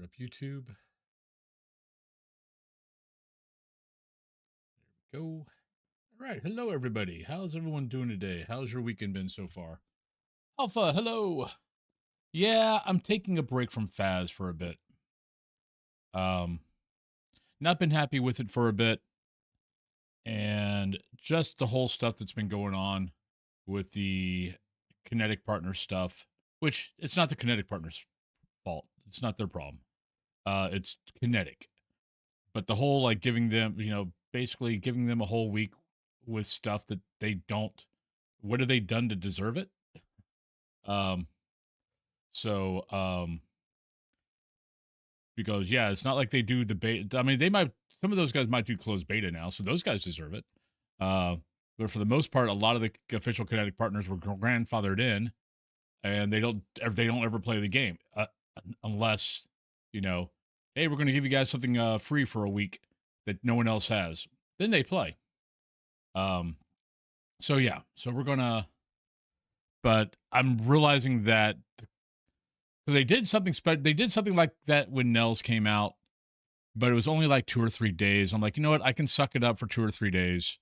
Start up YouTube. There we go. All right. Hello, everybody. How's everyone doing today? How's your weekend been so far? Alpha, hello. Yeah, I'm taking a break from Faz for a bit. Um, Not been happy with it for a bit, and just the whole stuff that's been going on with the Kinetic Partner stuff, which it's not the Kinetic Partners' fault. It's not their problem. It's Kinetic. But the whole like giving them, basically giving them a whole week with stuff that they don't. What have they done to deserve it? Um, so because yeah, it's not like they do the beta. I mean, they might. Some of those guys might do closed beta now, so those guys deserve it. But for the most part, a lot of the official Kinetic partners were grandfathered in, and they don't ever play the game unless hey, we're going to give you guys something free for a week that no one else has. Then they play. So yeah, so we're gonna. But I'm realizing that they did something they did something like that when Nels came out, but it was only like 2 or 3 days. I'm like, you know what? I can suck it up for 2 or 3 days.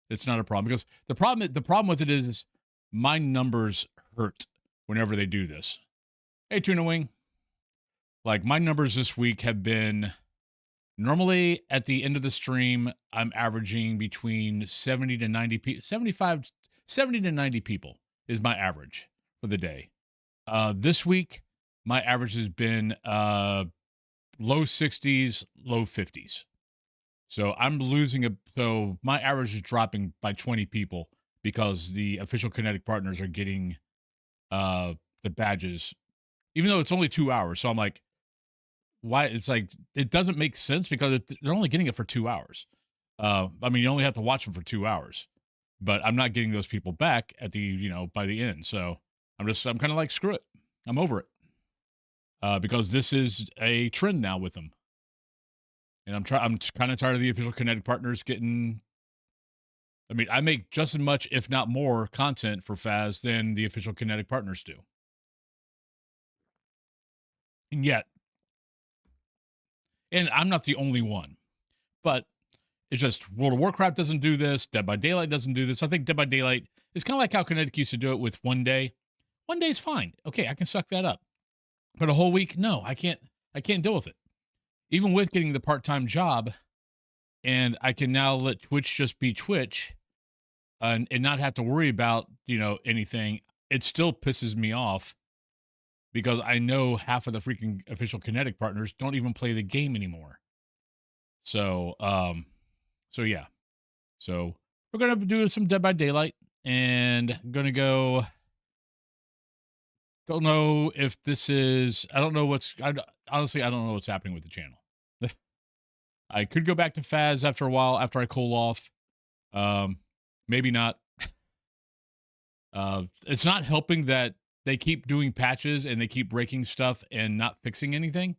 It's not a problem because the problem with it is my numbers hurt whenever they do this. Hey, Tuna Wing. Like my numbers this week have been normally at the end of the stream, I'm averaging between 70 to 90 people, 70 to 90 people is my average for the day. This week, my average has been low 60s, low 50s. So I'm so my average is dropping by 20 people because the official Kinetic partners are getting the badges, even though it's only 2 hours. So I'm like, why? It's like, it doesn't make sense because they're only getting it for 2 hours. I mean, you only have to watch them for 2 hours, but I'm not getting those people back at by the end. So I'm kind of like, screw it. I'm over it. Because this is a trend now with them. And I'm kind of tired of the official Kinetic partners getting. I mean, I make just as much, if not more, content for Faz than the official Kinetic partners do. And I'm not the only one, but it's just World of Warcraft doesn't do this. Dead by Daylight doesn't do this. I think Dead by Daylight is kind of like how Kinetic used to do it with 1 day. 1 day is fine. Okay, I can suck that up. But a whole week, no, I can't deal with it. Even with getting the part-time job, and I can now let Twitch just be Twitch and not have to worry about, anything. It still pisses me off because I know half of the freaking official Kinetic partners don't even play the game anymore. So, yeah. So we're going to do some Dead by Daylight and going to go. Don't know if this is, I don't know honestly, I don't know what's happening with the channel. I could go back to Faz after a while, after I cool off. Maybe not. It's not helping that they keep doing patches and they keep breaking stuff and not fixing anything.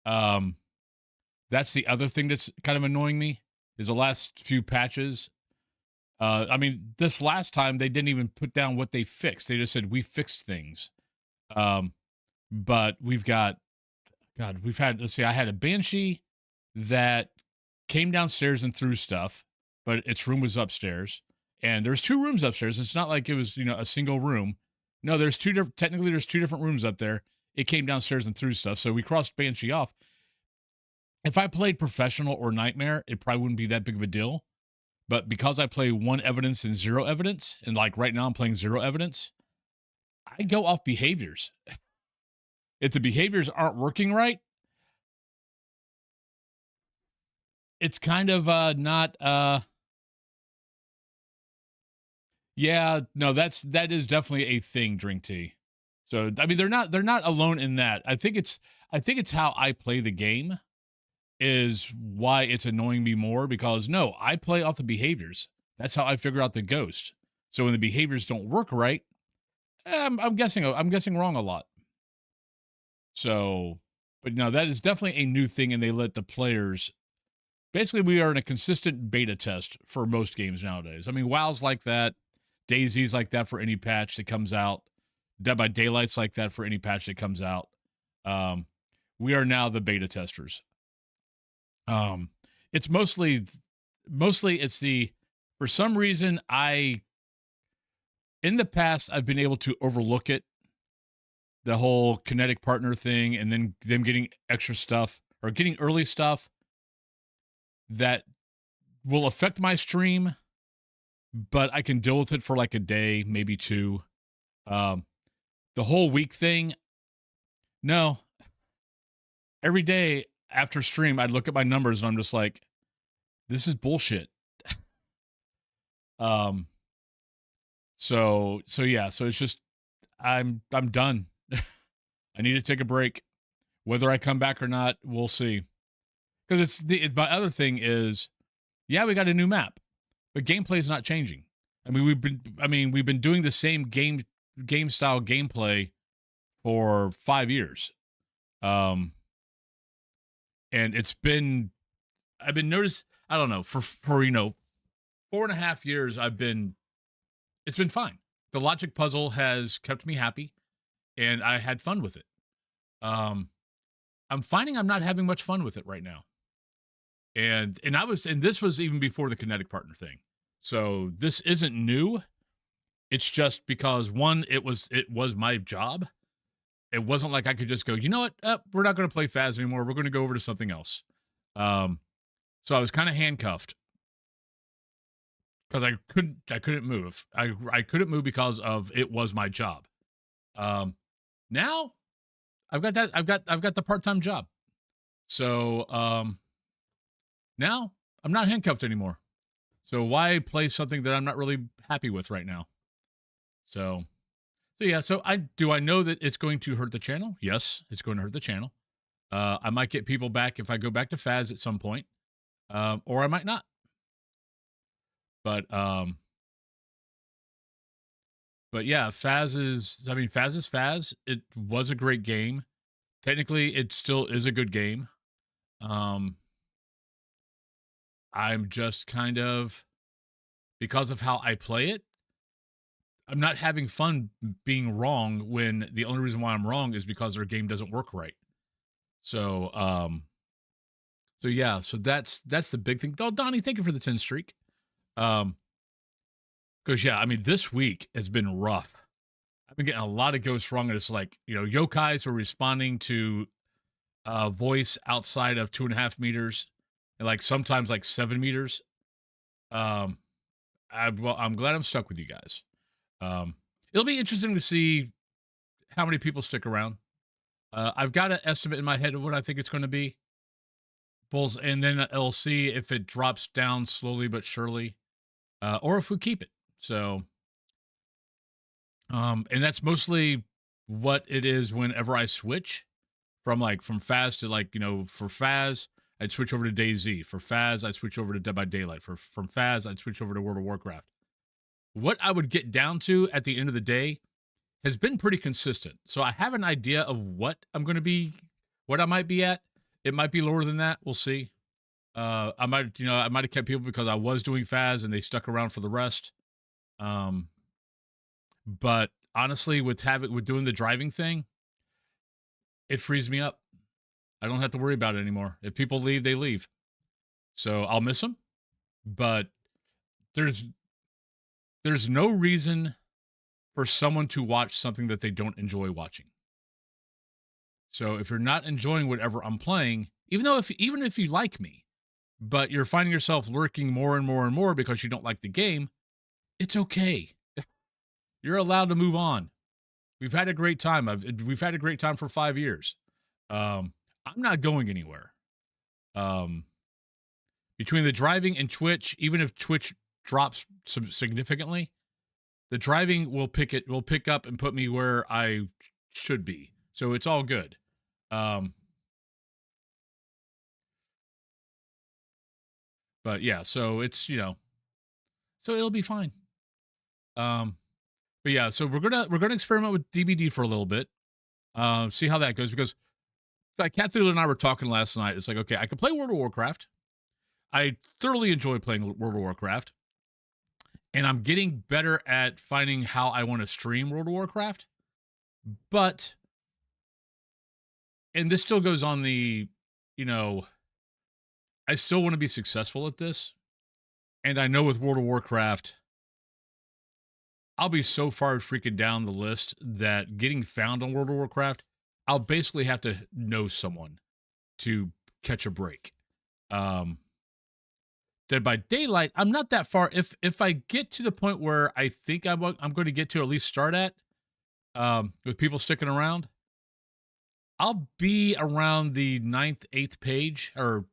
That's the other thing that's kind of annoying me is the last few patches. I mean, this last time they didn't even put down what they fixed. They just said, we fixed things. But we've had, let's see, I had a Banshee that came downstairs and threw stuff, but its room was upstairs. And there's 2 rooms upstairs. It's not like it was, a single room. No, there's technically there's 2 different rooms up there. It came downstairs and threw stuff. So we crossed Banshee off. If I played Professional or Nightmare, it probably wouldn't be that big of a deal. But because I play 1 evidence and 0 evidence, and like right now I'm playing 0 evidence, I go off behaviors. If the behaviors aren't working right, it's kind of not yeah, no, that is definitely a thing, Drink Tea. So I mean they're not alone in that. I think it's how I play the game is why it's annoying me more because no, I play off the behaviors. That's how I figure out the ghost. So when the behaviors don't work right, I'm guessing wrong a lot. So, but no, that is definitely a new thing, and they let the players. Basically, we are in a consistent beta test for most games nowadays. I mean, WoW's like that, DayZ's like that for any patch that comes out, Dead by Daylight's like that for any patch that comes out. We are now the beta testers. It's mostly it's the, for some reason, in the past I've been able to overlook it, the whole kinetic partner thing, and then them getting extra stuff or getting early stuff that will affect my stream, but I can deal with it for like a day, maybe two. The whole week thing, no. Every day after stream, I'd look at my numbers and I'm just like, this is bullshit. So yeah, so it's just, I'm done. I need to take a break. Whether I come back or not, we'll see. Because my other thing is, yeah, we got a new map, but gameplay is not changing. I mean, we've been doing the same game style gameplay for 5 years. And I've been noticed, I don't know, for 4.5 years, it's been fine. The logic puzzle has kept me happy, and I had fun with it. I'm finding I'm not having much fun with it right now. And this was even before the kinetic partner thing. So this isn't new. It's just because, one, it was my job. It wasn't like I could just go, you know what? We're not going to play Faz anymore. We're going to go over to something else. So I was kind of handcuffed because I couldn't move. I couldn't move because of it was my job. Now I've got the part-time job. So now I'm not handcuffed anymore. So why play something that I'm not really happy with right now? So yeah, so I know that it's going to hurt the channel. Yes, it's going to hurt the channel. I might get people back if I go back to Faz at some point. Or I might not. But yeah, Faz is Faz. It was a great game. Technically, it still is a good game. I'm just kind of, because of how I play it, I'm not having fun being wrong when the only reason why I'm wrong is because their game doesn't work right. So, yeah, so that's the big thing. Oh, Donnie, thank you for the 10 streak. Because yeah, I mean, this week has been rough. I've been getting a lot of ghosts wrong, and it's like, yokais are responding to voice outside of 2.5 meters, and like sometimes like 7 meters. I'm glad I'm stuck with you guys. It'll be interesting to see how many people stick around. I've got an estimate in my head of what I think it's going to be. And then I'll see if it drops down slowly but surely, or if we keep it. So, and that's mostly what it is whenever I switch from Faz to for Faz, I'd switch over to DayZ. For Faz, I'd switch over to Dead by Daylight. From Faz, I'd switch over to World of Warcraft. What I would get down to at the end of the day has been pretty consistent. So I have an idea of what I might be at. It might be lower than that. We'll see. I might have kept people because I was doing Faz and they stuck around for the rest. But honestly, with doing the driving thing, it frees me up. I don't have to worry about it anymore. If people leave, they leave. So I'll miss them, but there's no reason for someone to watch something that they don't enjoy watching. So if you're not enjoying whatever I'm playing, even if you like me, but you're finding yourself lurking more and more and more because you don't like the game, it's okay. You're allowed to move on. We've had a great time. We've had a great time for 5 years. I'm not going anywhere. Between the driving and Twitch, even if Twitch drops significantly, the driving will pick up and put me where I should be. So it's all good. But yeah, so it's, so it'll be fine. But yeah, so we're gonna experiment with DBD for a little bit. See how that goes, because like Catherine and I were talking last night. It's like, okay, I can play World of Warcraft. I thoroughly enjoy playing World of Warcraft. And I'm getting better at finding how I want to stream World of Warcraft. But and this still goes on the, you know, I still want to be successful at this. And I know with World of Warcraft, I'll be so far freaking down the list that getting found on World of Warcraft, I'll basically have to know someone to catch a break. Dead by Daylight, I'm not that far. If I get to the point where I think I'm going to get to at least start at, with people sticking around, I'll be around the 9th, 8th page or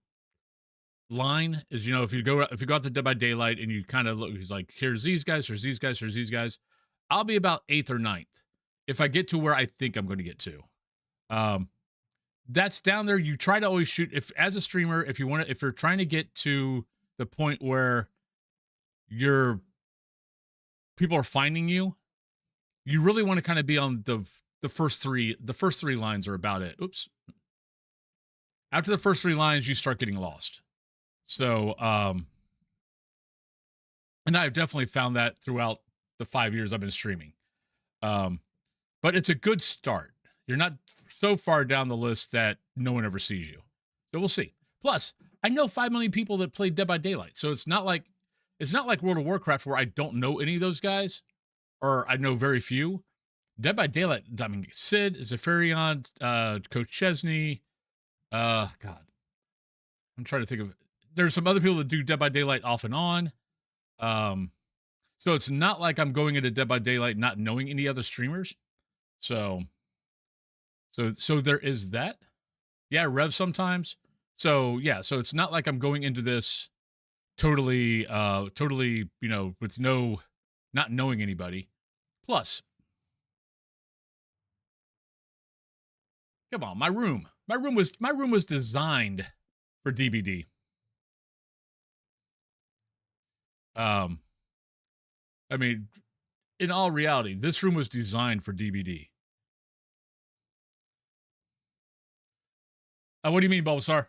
line. Is, you know, if you go out to Dead by Daylight and you kind of look, he's like, here's these guys, here's these guys, here's these guys. I'll be about 8th or 9th if I get to where I think I'm going to get to. That's down there. You try to always shoot, if as a streamer, if you're trying to get to the point where people are finding you, you really want to kind of be on the first three lines are about it. Oops. After the first 3 lines, you start getting lost. So, and I've definitely found that throughout the 5 years I've been streaming. But it's a good start. You're not so far down the list that no one ever sees you. So we'll see. Plus, I know 5 million people that play Dead by Daylight. So it's not like World of Warcraft where I don't know any of those guys, or I know very few. Dead by Daylight, I mean, Sid, Zephyrion, Coach Chesney, God. I'm trying to think of, there's some other people that do Dead by Daylight off and on. So it's not like I'm going into Dead by Daylight not knowing any other streamers. So there is that. Yeah, Rev sometimes. So yeah, so it's not like I'm going into this totally, you know, with not knowing anybody. Plus, come on, my room was designed for DBD. I mean, in all reality, this room was designed for DBD. What do you mean, Bulbasaur?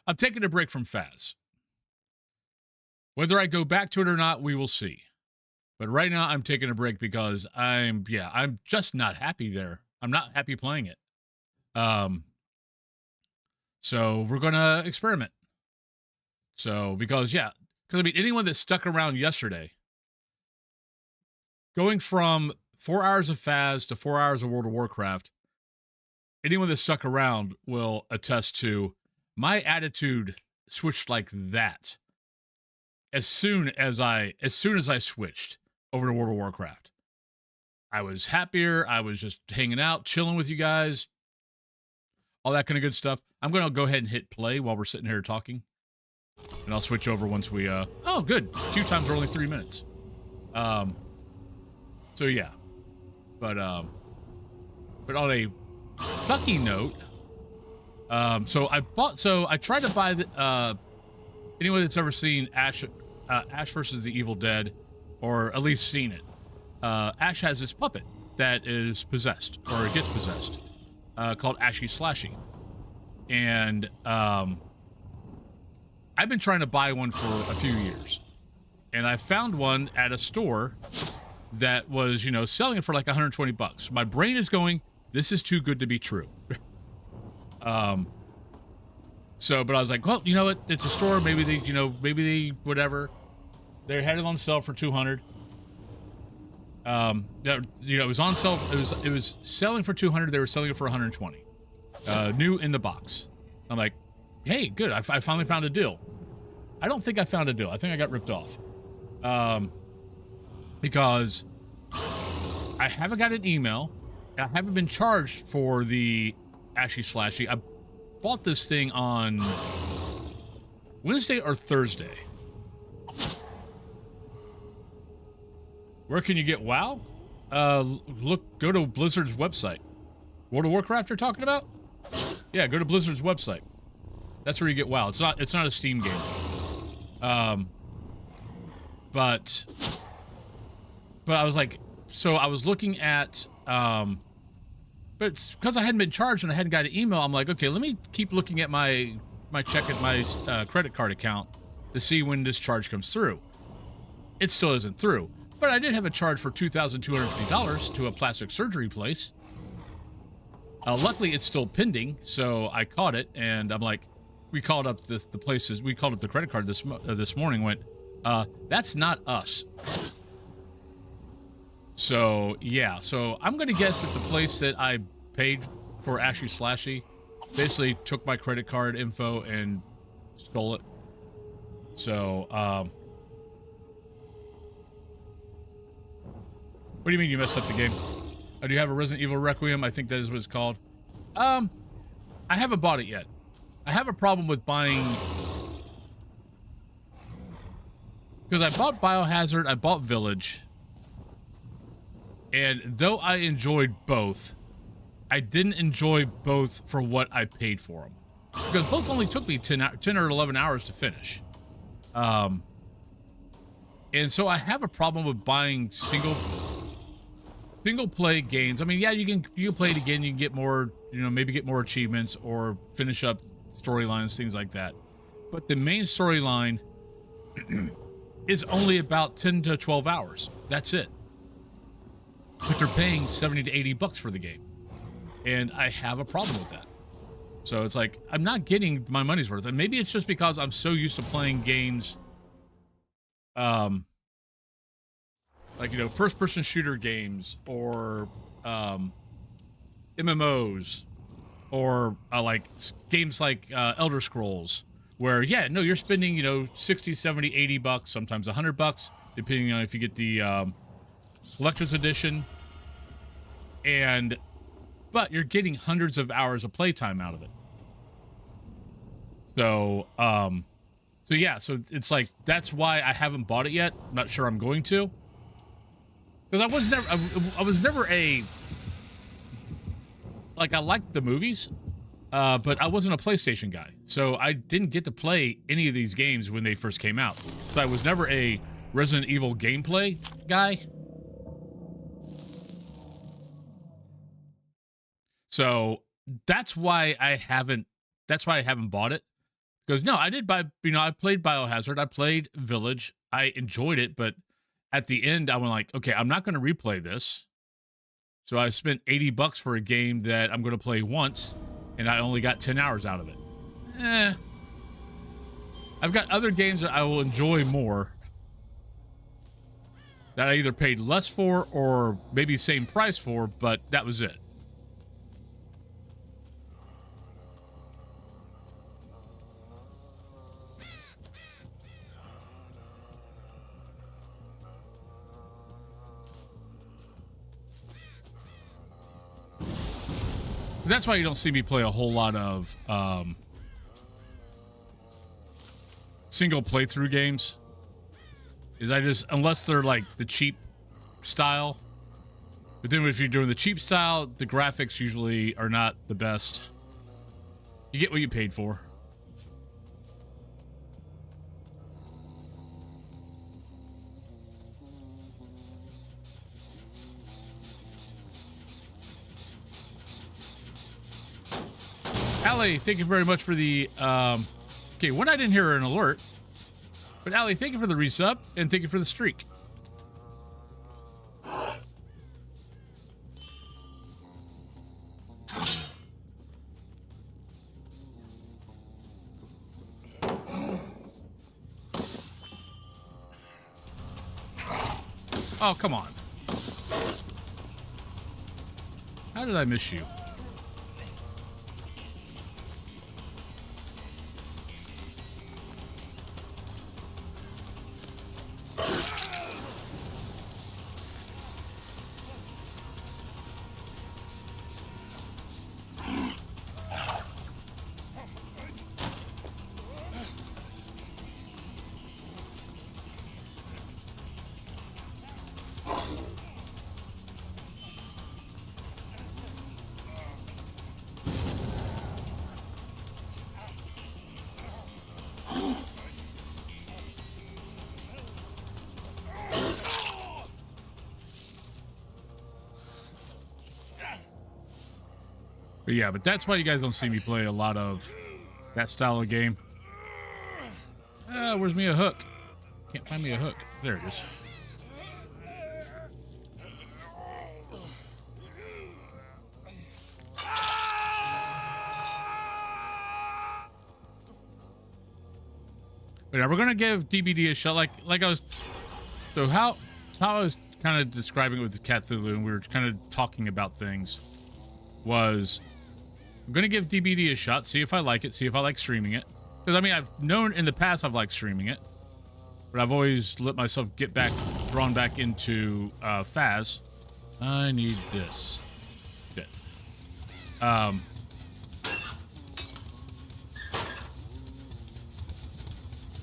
I'm taking a break from Faz. Whether I go back to it or not, we will see. But right now, I'm taking a break because I'm just not happy there. I'm not happy playing it. So we're gonna experiment. So because I mean, anyone that stuck around yesterday, going from 4 hours of Faz to 4 hours of World of Warcraft, anyone that stuck around will attest to my attitude switched like that as soon as I switched over to World of Warcraft. I was happier. I was just hanging out, chilling with you guys, all that kind of good stuff. I'm going to go ahead and hit play while we're sitting here talking, and I'll switch over once we, oh, good. Queue times are only 3 minutes. So yeah, but on a fucking note, so I tried to buy the, anyone that's ever seen Ash versus the Evil Dead, or at least seen it, Ash has this puppet that is possessed, or it gets possessed, called Ashy Slashy. And, I've been trying to buy one for a few years, and I found one at a store that was, you know, selling it for like 120 bucks. My brain is going, this is too good to be true. So, but I was like, well, you know what? It's a store. Maybe they, whatever. They had it on sale for 200. It was on sale. It was selling for 200. They were selling it for 120. New in the box. I'm like, hey, good. I finally found a deal. I don't think I found a deal. I think I got ripped off. Because I haven't got an email. I haven't been charged for the Ashy Slashy. I bought this thing on Wednesday or Thursday. Where can you get WoW? Go to Blizzard's website. World of Warcraft you're talking about? Yeah, go to Blizzard's website. That's where you get WoW. It's not a Steam game. But I was like, so I was looking at, but because I hadn't been charged and I hadn't got an email, I'm like, okay, let me keep looking at my check at my credit card account to see when this charge comes through. It still isn't through, but I did have a charge for $2,250 to a plastic surgery place. Luckily, it's still pending, so I caught it, and I'm like, we called up the places, we called up the credit card this morning, went, that's not us. So, yeah, so I'm going to guess that the place that I paid for Ashy Slashy basically took my credit card info and stole it. So, what do you mean you messed up the game? Oh, do you have a Resident Evil Requiem? I think that is what it's called. I haven't bought it yet. I have a problem with buying... Because I bought Biohazard, I bought Village. And though I enjoyed both, I didn't enjoy both for what I paid for them. Because both only took me 10 or 11 hours to finish. And so I have a problem with buying single play games. I mean, yeah, you can play it again, you can get more, you know, maybe get more achievements or finish up storylines, things like that. But the main storyline is only about 10 to 12 hours. That's it. But you're paying 70 to 80 bucks for the game. And I have a problem with that. So it's like, I'm not getting my money's worth. And maybe it's just because I'm so used to playing games, like, you know, first-person shooter games or MMOs or like games like Elder Scrolls where, yeah, no, you're spending, you know, 60, 70, 80 bucks, sometimes 100 bucks, depending on if you get the Collector's Edition. But you're getting hundreds of hours of playtime out of it. So, so yeah, so it's like, that's why I haven't bought it yet. I'm not sure I'm going to. Because I was never a, like, I liked the movies, but I wasn't a PlayStation guy. So I didn't get to play any of these games when they first came out. So I was never a Resident Evil gameplay guy. So that's why I haven't bought it. Because no, I did buy, you know, I played Biohazard, I played Village, I enjoyed it, but at the end I went like, okay, I'm not going to replay this. So I spent 80 bucks for a game that I'm going to play once, and I only got 10 hours out of it. I've got other games that I will enjoy more that I either paid less for or maybe same price for, but that was it. That's why you don't see me play a whole lot of single playthrough games. Is I just, unless they're like the cheap style. But then if you're doing the cheap style, the graphics usually are not the best. You get what you paid for. Allie, thank you very much for the, okay, one, I didn't hear an alert, but Allie, thank you for the resub, and thank you for the streak. Oh, come on. How did I miss you? But yeah, but that's why you guys don't see me play a lot of that style of game. Where's me a hook? Can't find me a hook. There it is. But yeah, we're gonna give DBD a shot. Like I was. So how I was kind of describing it with Cthulhu, and we were kind of talking about things. Was I'm gonna give DBD a shot, see if I like it, see if I like streaming it. Because I mean, I've known in the past I've liked streaming it, but I've always let myself get drawn back into Faz. I need this. Shit.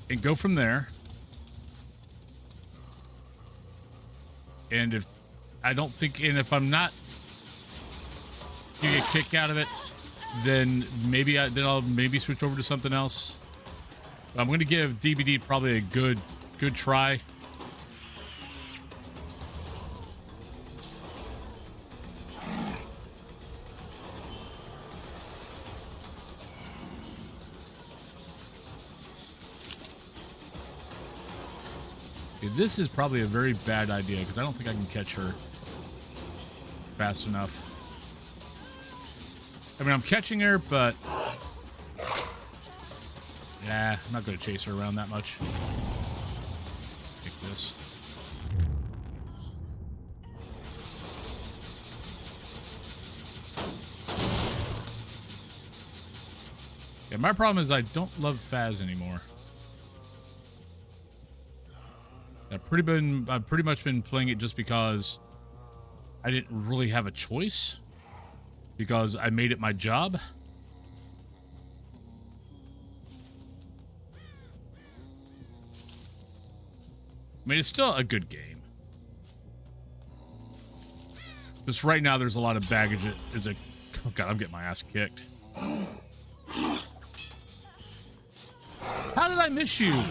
And go from there. And if I'm not getting a kick out of it, then I'll maybe switch over to something else. I'm going to give DBD probably a good try. Okay, this is probably a very bad idea because I don't think I can catch her fast enough. I mean, I'm catching her, but yeah, I'm not going to chase her around that much. Take this. Yeah, my problem is I don't love Faz anymore. I've pretty much been playing it just because I didn't really have a choice. Because I made it my job. I mean, it's still a good game. Just right now, there's a lot of baggage. Oh God, I'm getting my ass kicked. How did I miss you?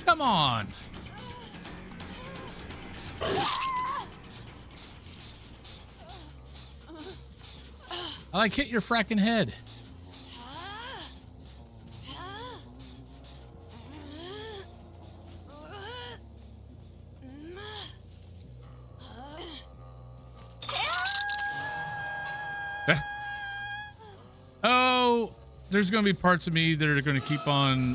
Come on. I like hit your fracking head. Oh, there's going to be parts of me that are going to keep on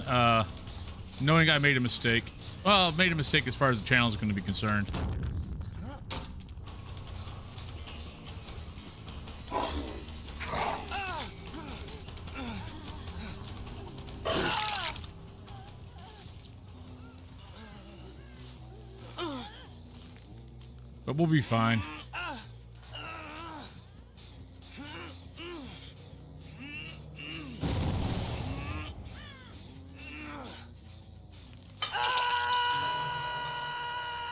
knowing I made a mistake. Well, made a mistake as far as the channel is going to be concerned. But we'll be fine.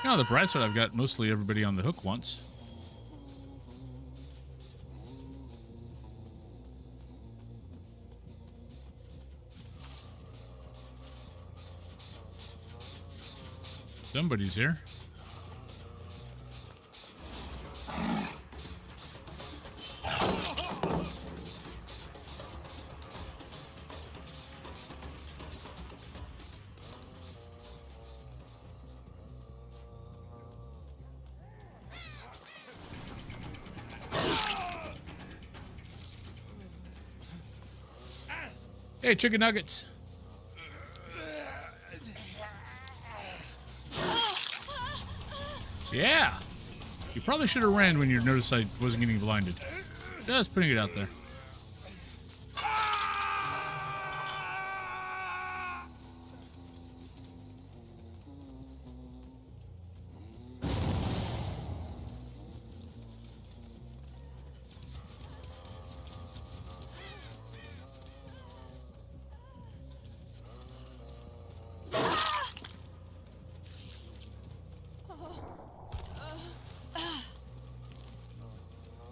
You know, the bright side, I've got mostly everybody on the hook once. Somebody's here. Hey, chicken nuggets. Yeah. You probably should have ran when you noticed I wasn't getting blinded. Just putting it out there.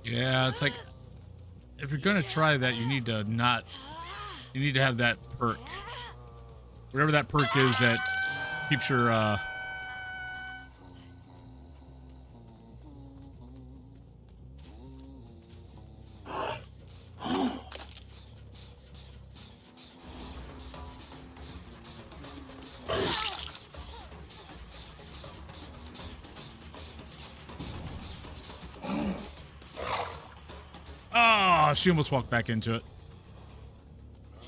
Yeah, it's like, if you're gonna try that, you need to have that perk. Whatever that perk is that keeps your, she almost walked back into it.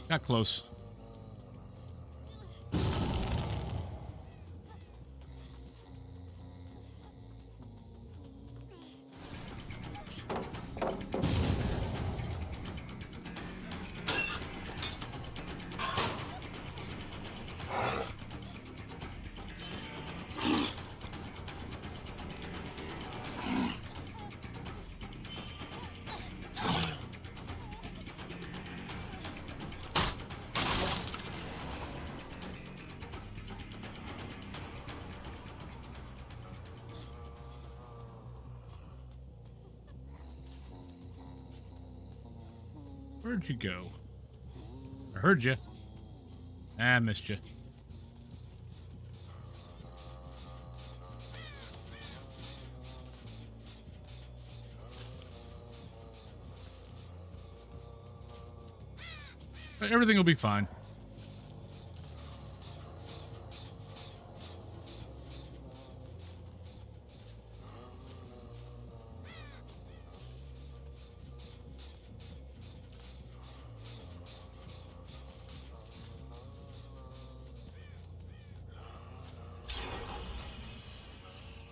Got close. Where'd you go? I heard you. I missed you. But everything will be fine.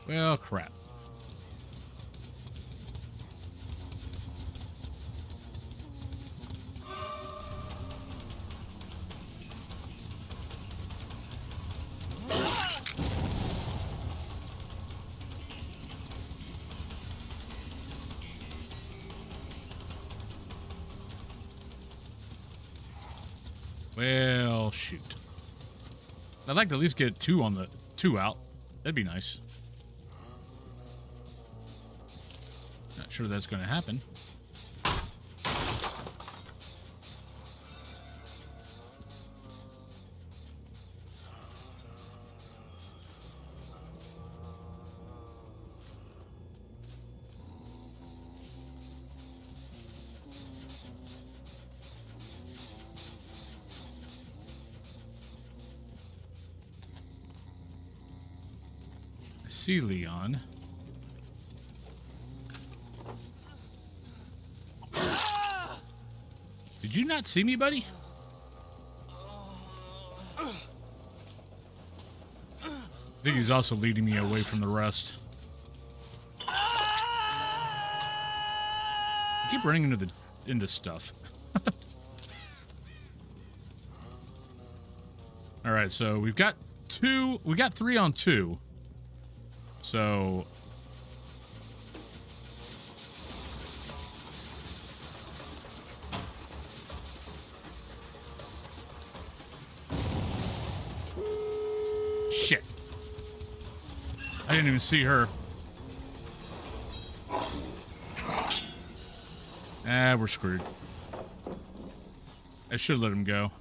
Well, crap. Well, shoot. I'd like to at least get two out. That'd be nice. Not sure that's going to happen. I see Leon. Did you not see me, buddy? I think he's also leading me away from the rest. I keep running into stuff. All right, so we got 3 on 2. So shit. I didn't even see her. Ah, we're screwed. I should let him go.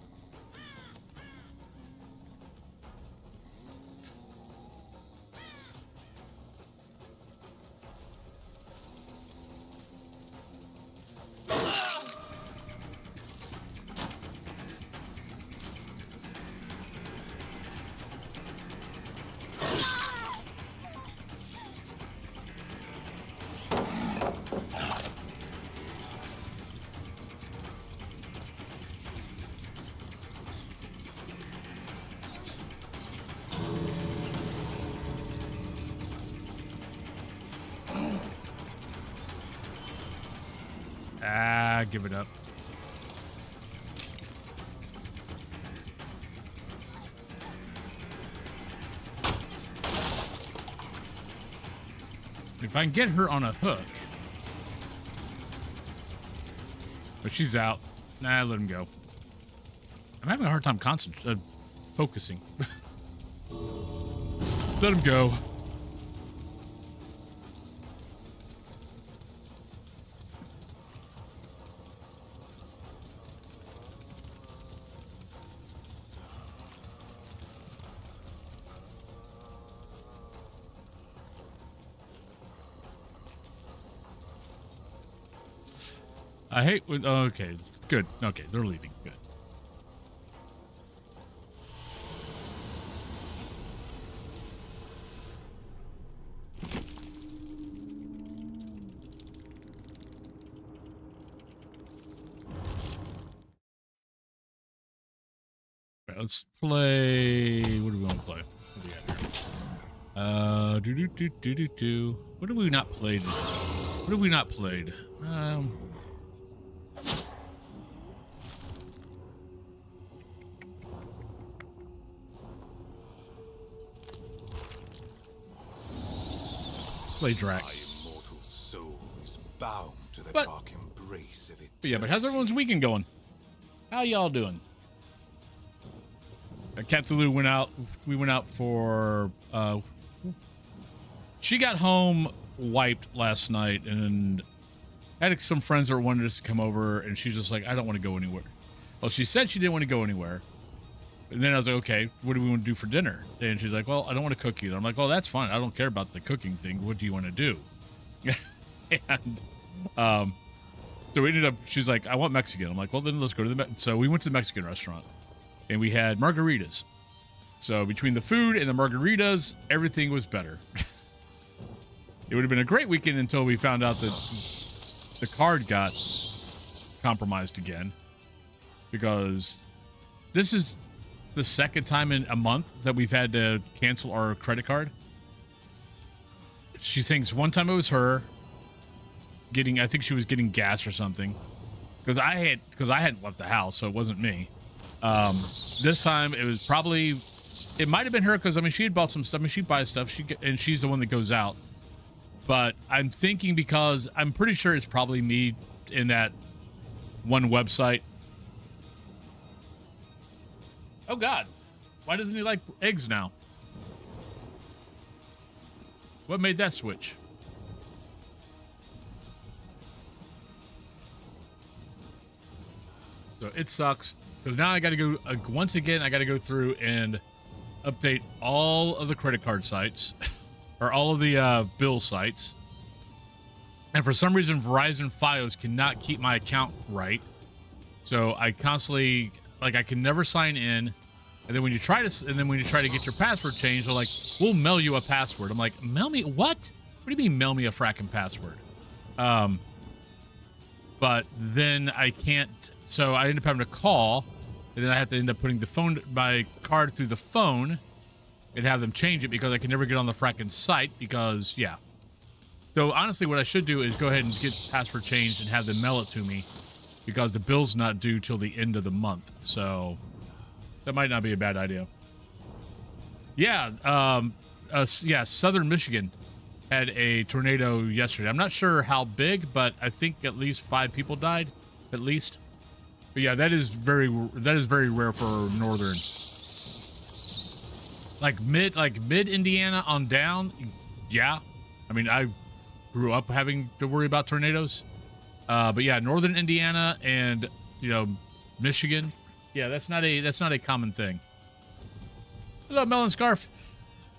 Ah, give it up. If I can get her on a hook. But she's out. Nah, let him go. I'm having a hard time focusing. Let him go. I hate when... Okay, good. Okay, they're leaving. Good. Right, let's play... What do we want to play? What do we got here? What have we not played? What have we not played? Play Drac. My immortal soul is bound to the But- dark embrace of it. Yeah, but how's everyone's weekend going? How y'all doing? Cthulhu went out. We went out for... she got home wiped last night and I had some friends that wanted us to come over, and she's just like, I don't want to go anywhere. Well, she said she didn't want to go anywhere. And then I was like, okay, what do we want to do for dinner? And she's like, well, I don't want to cook either. I'm like, well, that's fine. I don't care about the cooking thing. What do you want to do? And so we ended up, she's like, I want Mexican. I'm like, well, then let's go to so we went to the Mexican restaurant, and we had margaritas. So between the food and the margaritas, everything was better. It would have been a great weekend until we found out that the card got compromised again, because this is the second time in a month that we've had to cancel our credit card. She thinks one time it was her getting, I think she was getting gas or something, because I hadn't left the house, so it wasn't me. This time it was probably, it might have been her, because I mean she had bought some stuff. I mean, she buys stuff, and she's the one that goes out. But I'm thinking, because I'm pretty sure it's probably me in that one website. Oh God, why doesn't he like eggs now? What made that switch? So it sucks, because now I got to go, once again, I got to go through and update all of the credit card sites. Or all of the bill sites. And for some reason, Verizon Fios cannot keep my account right. So I constantly, like, I can never sign in. And then when you try to get your password changed, they're like, we'll mail you a password. I'm like, mail me what? What do you mean mail me a fracking password? But then I can't, so I end up having to call, and then I have to end up putting my card through the phone and have them change it, because I can never get on the fracking site, because, yeah. So honestly, what I should do is go ahead and get the password changed and have them mail it to me, because the bill's not due till the end of the month. So that might not be a bad idea. Yeah, Southern Michigan had a tornado yesterday. I'm not sure how big, but I think at least 5 people died, at least. But yeah, that is very rare for northern. Like mid Indiana on down, yeah. I mean, I grew up having to worry about tornadoes. But yeah, northern Indiana and, you know, Michigan, yeah, that's not a common thing. Hello, Melon Scarf.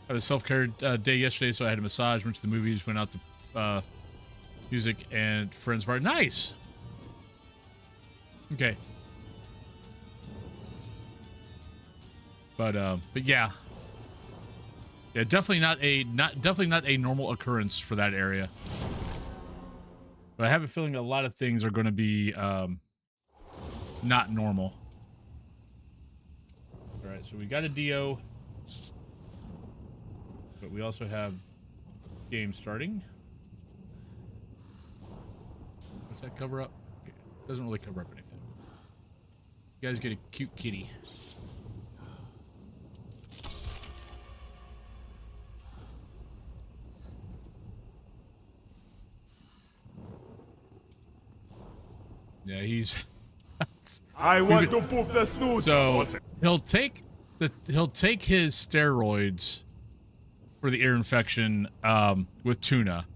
I had a self-care day yesterday, so I had a massage, went to the movies, went out to music and friends bar. Nice. Okay. But yeah. Yeah, definitely not a normal occurrence for that area. But I have a feeling a lot of things are going to be not normal. All right, so we got a Dio, but we also have game starting. Does that cover up? It doesn't really cover up anything. You guys get a cute kitty. Yeah, he's. I want to poop the snooze. So he'll take his steroids for the ear infection with tuna.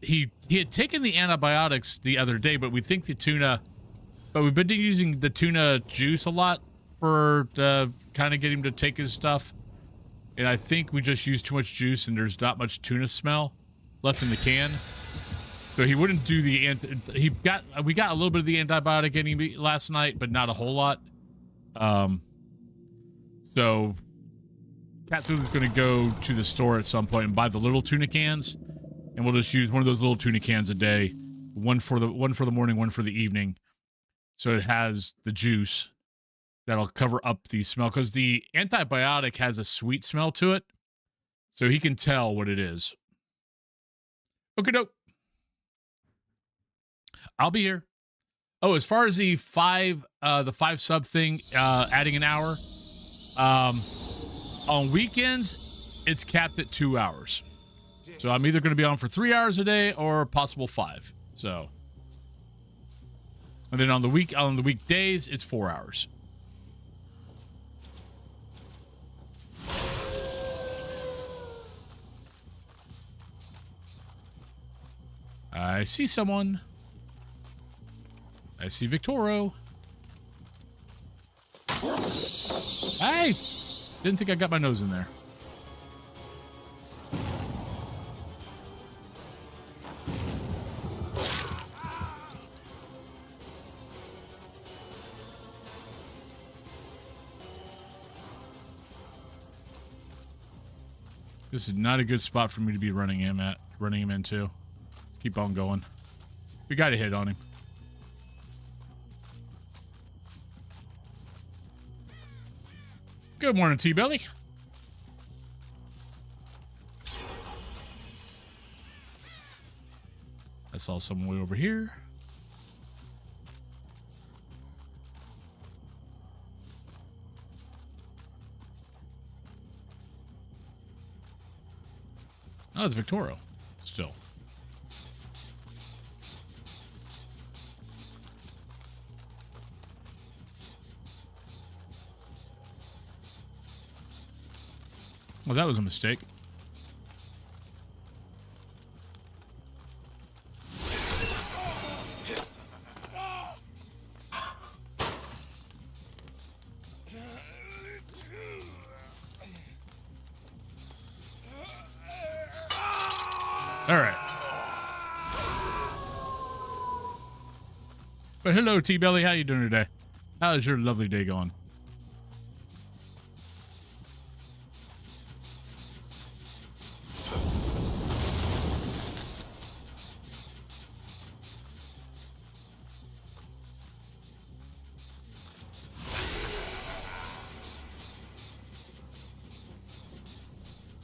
He had taken the antibiotics the other day, but we think the tuna. But we've been using the tuna juice a lot for kind of get him to take his stuff, and I think we just used too much juice, and there's not much tuna smell left in the can. So he wouldn't do the we got a little bit of the antibiotic in him last night, but not a whole lot. So Cat Food is going to go to the store at some point and buy the little tuna cans, and we'll just use one of those little tuna cans a day, one for the morning, one for the evening, so it has the juice that'll cover up the smell, because the antibiotic has a sweet smell to it, so he can tell what it is. Okay, dope. I'll be here. Oh, as far as the five sub thing, adding an hour, on weekends, it's capped at 2 hours. So I'm either going to be on for 3 hours a day or possible 5. So, and then on the weekdays, it's 4 hours. I see someone. I see Victoro. Hey! Didn't think I got my nose in there. This is not a good spot for me to be running him into. Let's keep on going. We got a hit on him. Good morning, T-Belly. I saw someone way over here. Oh, it's Victoro. Still. Well, that was a mistake. All right. But hello, T-Belly. How you doing today? How is your lovely day going?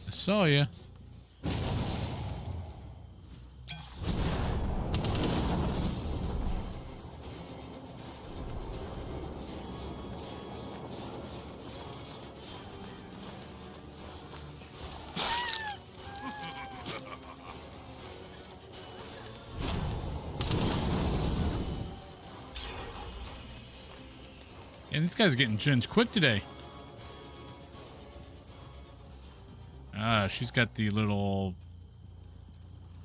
I saw you. And this guy's getting gens quick today. Ah, she's got the little...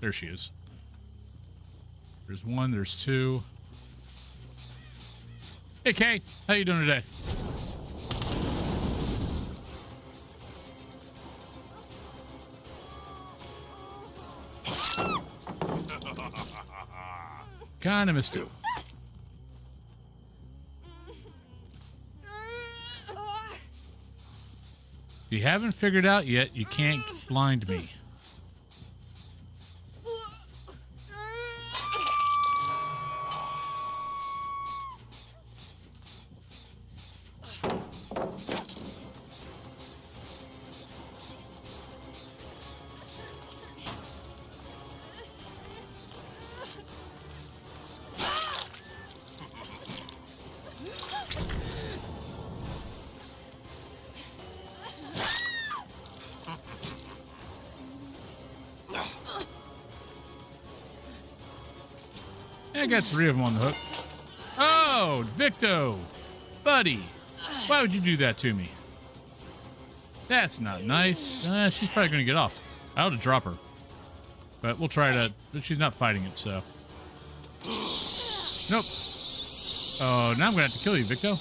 There she is. There's one, there's two. Hey, Kay. How you doing today? Kind of missed it. If you haven't figured out yet, you can't blind me. I got 3 of them on the hook. Oh, Victo! Buddy! Why would you do that to me? That's not nice. She's probably going to get off. I ought to drop her. But we'll try to... But she's not fighting it, so... Nope. Oh, now I'm going to have to kill you, Victo.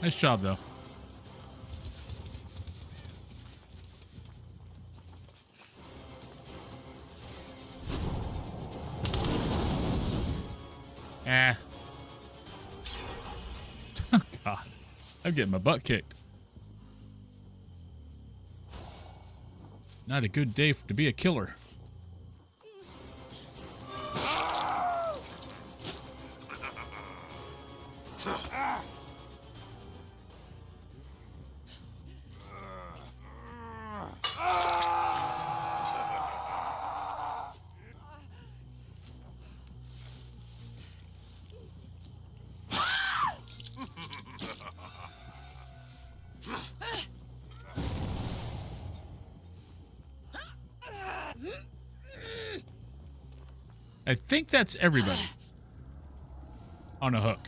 Nice job, though. Ah. Oh, God. I'm getting my butt kicked. Not a good day to be a killer. I think that's everybody on a hook.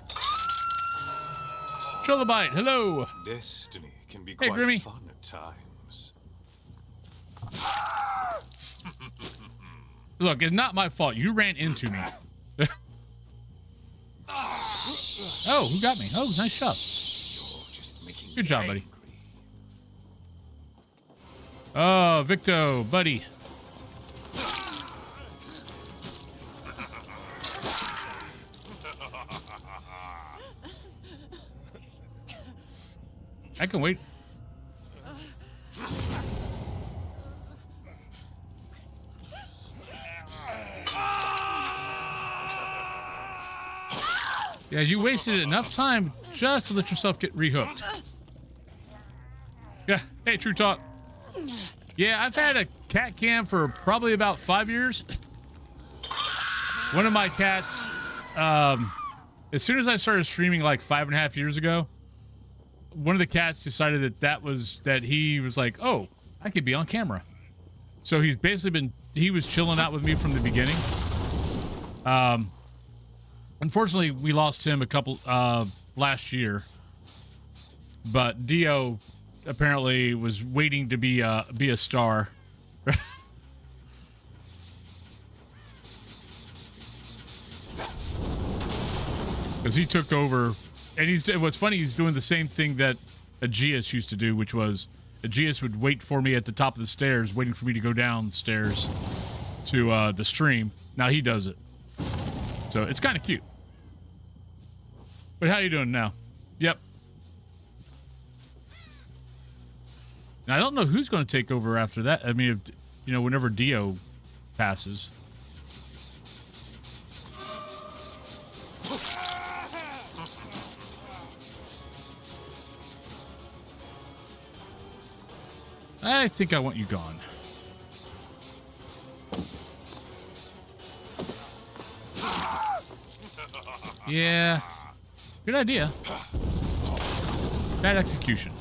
Trilobite, hello. Destiny can be Hey, quite Grimmy. fun at times. Look, it's not my fault. You ran into me. Oh, who got me? Oh, nice job. Good job, buddy. Oh, Victo, buddy. I can wait. Yeah, you wasted enough time just to let yourself get rehooked. Yeah, hey, true talk. Yeah, I've had a cat cam for probably about 5 years. One of my cats, as soon as I started streaming like 5.5 years ago, one of the cats decided that he was like, oh, I could be on camera. So he's basically he was chilling out with me from the beginning. Unfortunately, we lost him last year, but Dio apparently was waiting to be a star. Because he took over, and what's funny, he's doing the same thing that Aegeus used to do, which was Aegeus would wait for me at the top of the stairs, waiting for me to go downstairs to the stream. Now he does it. So it's kind of cute. But how you doing now? Yep. Now, I don't know who's going to take over after that. I mean, whenever Dio passes. I think I want you gone. Yeah. Good idea. Bad execution.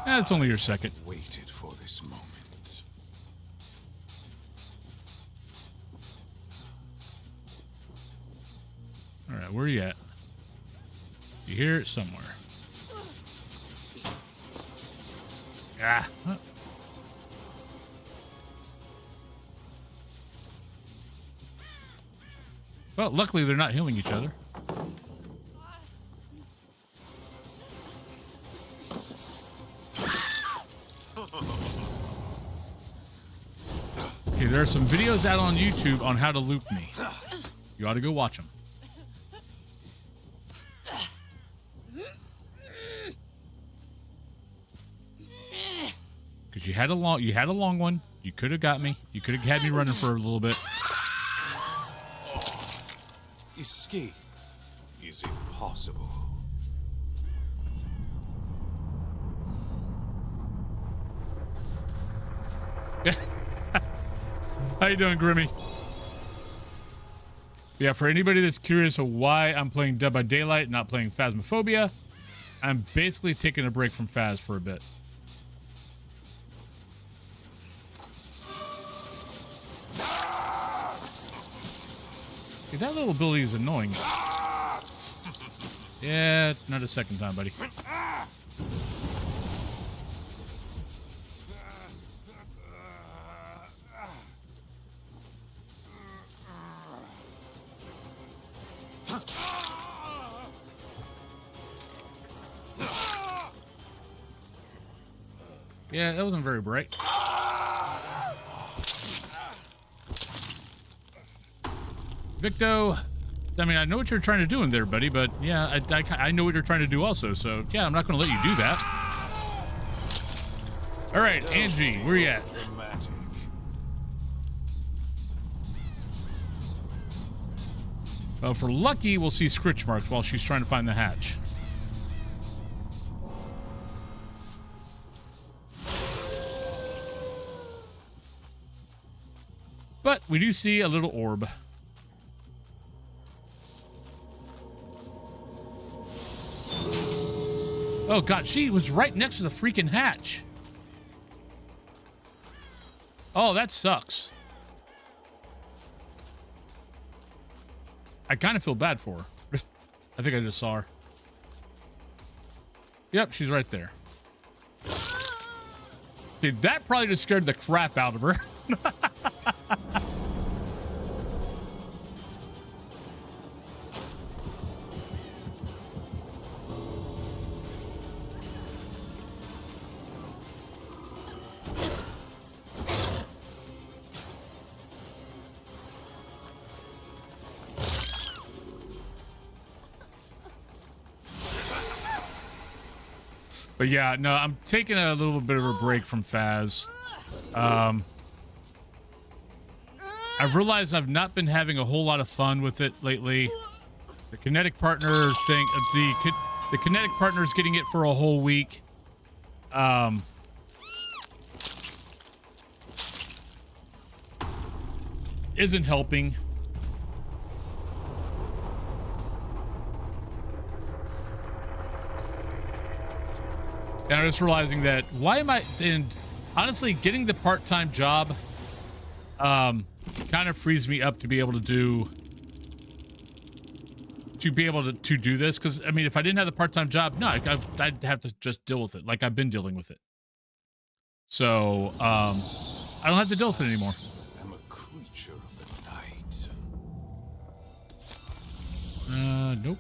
That's only your second. Waited for this moment. All right, where are you at? You hear it somewhere. Ah. Huh. Well, luckily they're not healing each other. Okay, there are some videos out on YouTube on how to loop me. You ought to go watch them. Because you had a long one. You could have got me. You could have had me running for a little bit. Escape is impossible. How you doing, Grimmy? Yeah, for anybody that's curious of why I'm playing Dead by Daylight and not playing Phasmophobia, I'm basically taking a break from Phas for a bit. Okay, that little ability is annoying. Yeah, not a second time, buddy. Yeah, that wasn't very bright. Victo, I mean, I know what you're trying to do in there, buddy, but yeah, I know what you're trying to do also, so yeah, I'm not going to let you do that. All right, Angie, where you at? Dramatic. Well, for Lucky, we'll see scritch marks while she's trying to find the hatch. But we do see a little orb. Oh, God, she was right next to the freaking hatch. Oh, that sucks. I kind of feel bad for her. I think I just saw her. Yep, she's right there. Dude, that probably just scared the crap out of her. But yeah, no, I'm taking a little bit of a break from Faz. I've realized I've not been having a whole lot of fun with it lately. The kinetic partner thing, the kinetic partner is getting it for a whole week. Isn't helping. And I'm just realizing that why am I, and honestly, getting the part-time job kind of frees me up to be able to do this. Because I mean, if I didn't have the part-time job, no, I'd have to just deal with it like I've been dealing with it. So I don't have to deal with it anymore. I'm a creature of the night. Nope.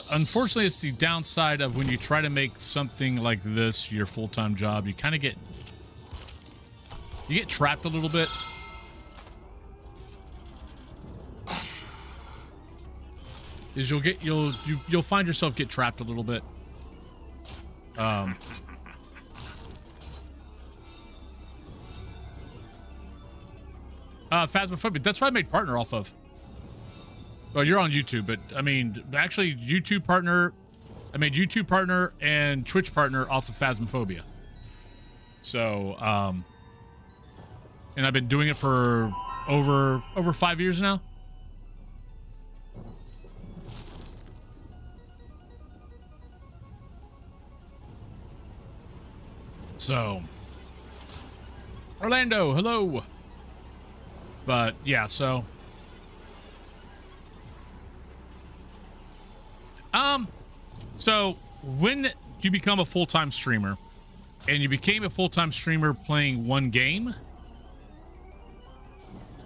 Unfortunately, it's the downside of when you try to make something like this your full-time job. You kind of get trapped a little bit. Is you'll find yourself get trapped a little bit. Phasmophobia. That's what I made partner off of. Well, you're on YouTube, but I mean, actually, YouTube partner. I made YouTube partner and Twitch partner off of Phasmophobia. So, and I've been doing it for over 5 years now. So, Orlando, hello. But yeah, so. So when you become a full-time streamer and you became a full-time streamer playing one game,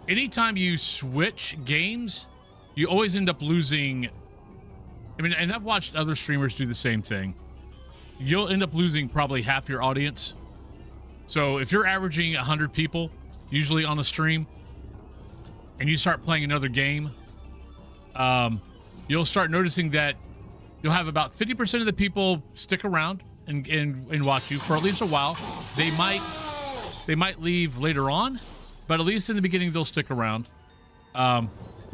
anytime you switch games, you always end up losing. I mean, and I've watched other streamers do the same thing. You'll end up losing probably half your audience. So if you're averaging 100 people, usually on a stream, and you start playing another game, you'll start noticing that you'll have about 50% of the people stick around and watch you for at least a while. They might leave later on, but at least in the beginning they'll stick around. But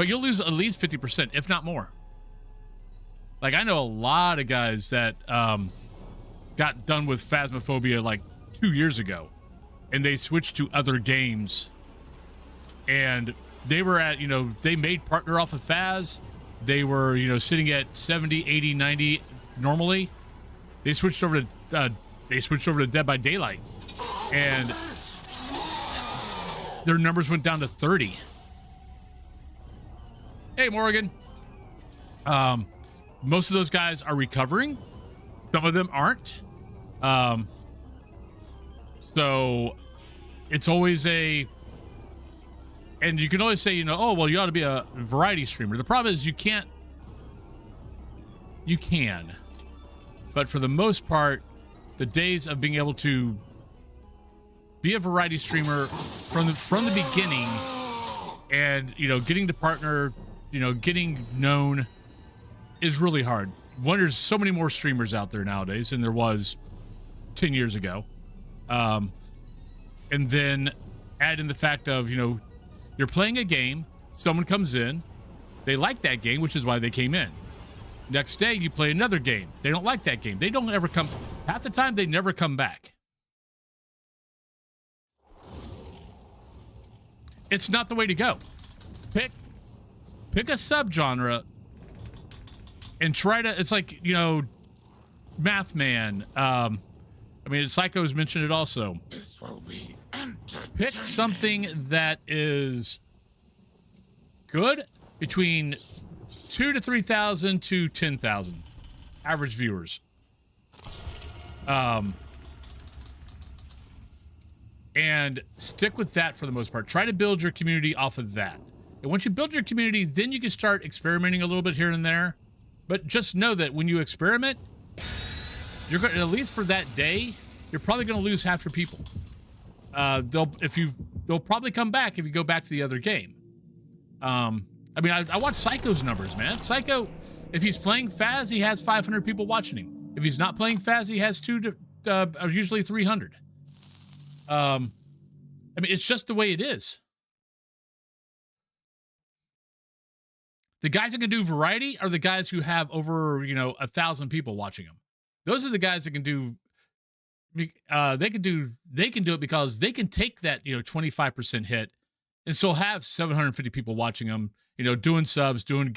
you'll lose at least 50%, if not more. Like I know a lot of guys that got done with Phasmophobia like 2 years ago, and they switched to other games, and they were at, they made partner off of Phaz. They were, sitting at 70, 80, 90 normally. They switched over to Dead by Daylight, and their numbers went down to 30. Hey, Morgan. Most of those guys are recovering. Some of them aren't. So it's always and you can always say, oh, well, you ought to be a variety streamer. The problem is you can, but for the most part, the days of being able to be a variety streamer from the beginning and, getting to partner, getting known is really hard. There's so many more streamers out there nowadays than there was 10 years ago. And then add in the fact of, you're playing a game, someone comes in, they like that game, which is why they came in. Next day, you play another game. They don't like that game. They don't ever come. Half the time, they never come back. It's not the way to go. Pick a subgenre and try to, it's like, you know, Math Man. I mean, Psycho's mentioned it also. This will be Pick something that is good between 2,000 to 3,000 to 10,000 average viewers. And stick with that for the most part. Try to build your community off of that. And once you build your community, then you can start experimenting a little bit here and there. But just know that when you experiment, you're going to, at least for that day, you're probably going to lose half your people. They'll probably come back if you go back to the other game. I mean, I watch Psycho's numbers, man. Psycho, if he's playing Faz, he has 500 people watching him. If he's not playing Faz, he has usually 300. I mean, it's just the way it is. The guys that can do variety are the guys who have over, 1,000 people watching them. Those are the guys that can do. They can do it because they can take that 25% hit and still have 750 people watching them. Doing subs, doing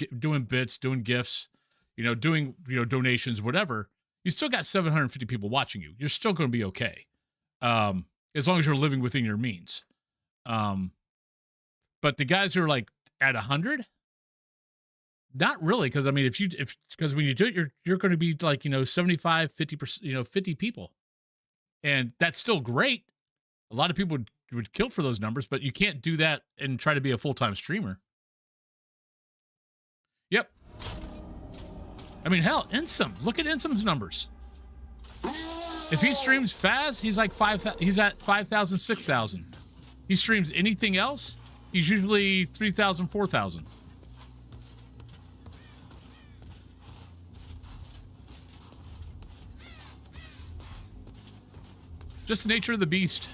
bits, doing gifts, doing donations, whatever. You still got 750 people watching you. You're still going to be okay. As long as you're living within your means. But the guys who are like at 100, not really. Cause I mean, because when you do it, you're going to be like, 75, 50%, 50 people. And that's still great. A lot of people would kill for those numbers, but you can't do that and try to be a full-time streamer. Yep. I mean, hell, Insum. Look at Insum's numbers. If he streams Faz, he's like he's at 5,000, 6,000. He streams anything else, he's usually 3,000, 4,000. Just the nature of the beast.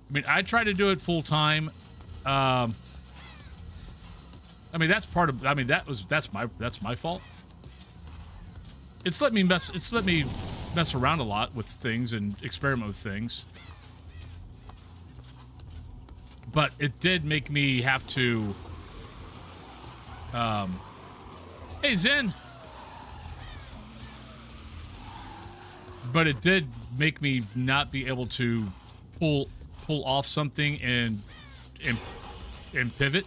I mean, I try to do it full time. I mean, that's part of. I mean, that's my fault. It's let me mess around a lot with things and experiment with things. But it did make me have to. Hey Zen. But it did make me not be able to pull off something and pivot.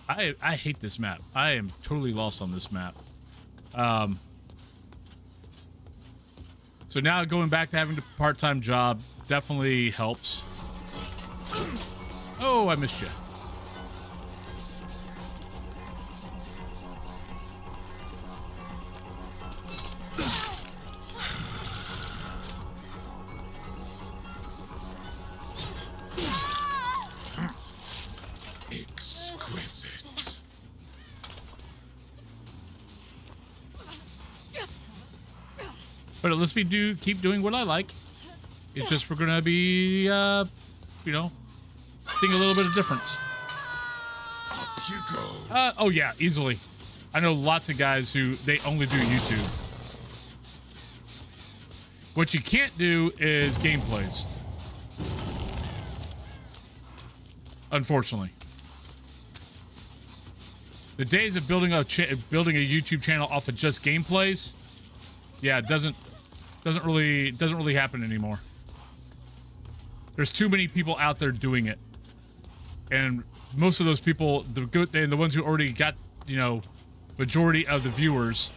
I hate this map. I am totally lost on this map. So now going back to having a part-time job definitely helps. Oh, I missed you. But let's keep doing what I like. It's just we're gonna be, seeing a little bit of difference. Up you go. Oh yeah, easily. I know lots of guys who they only do YouTube. What you can't do is gameplays. Unfortunately, the days of building a YouTube channel off of just gameplays, yeah, it doesn't really happen anymore. There's too many people out there doing it, and most of those people, the ones who already got majority of the viewers,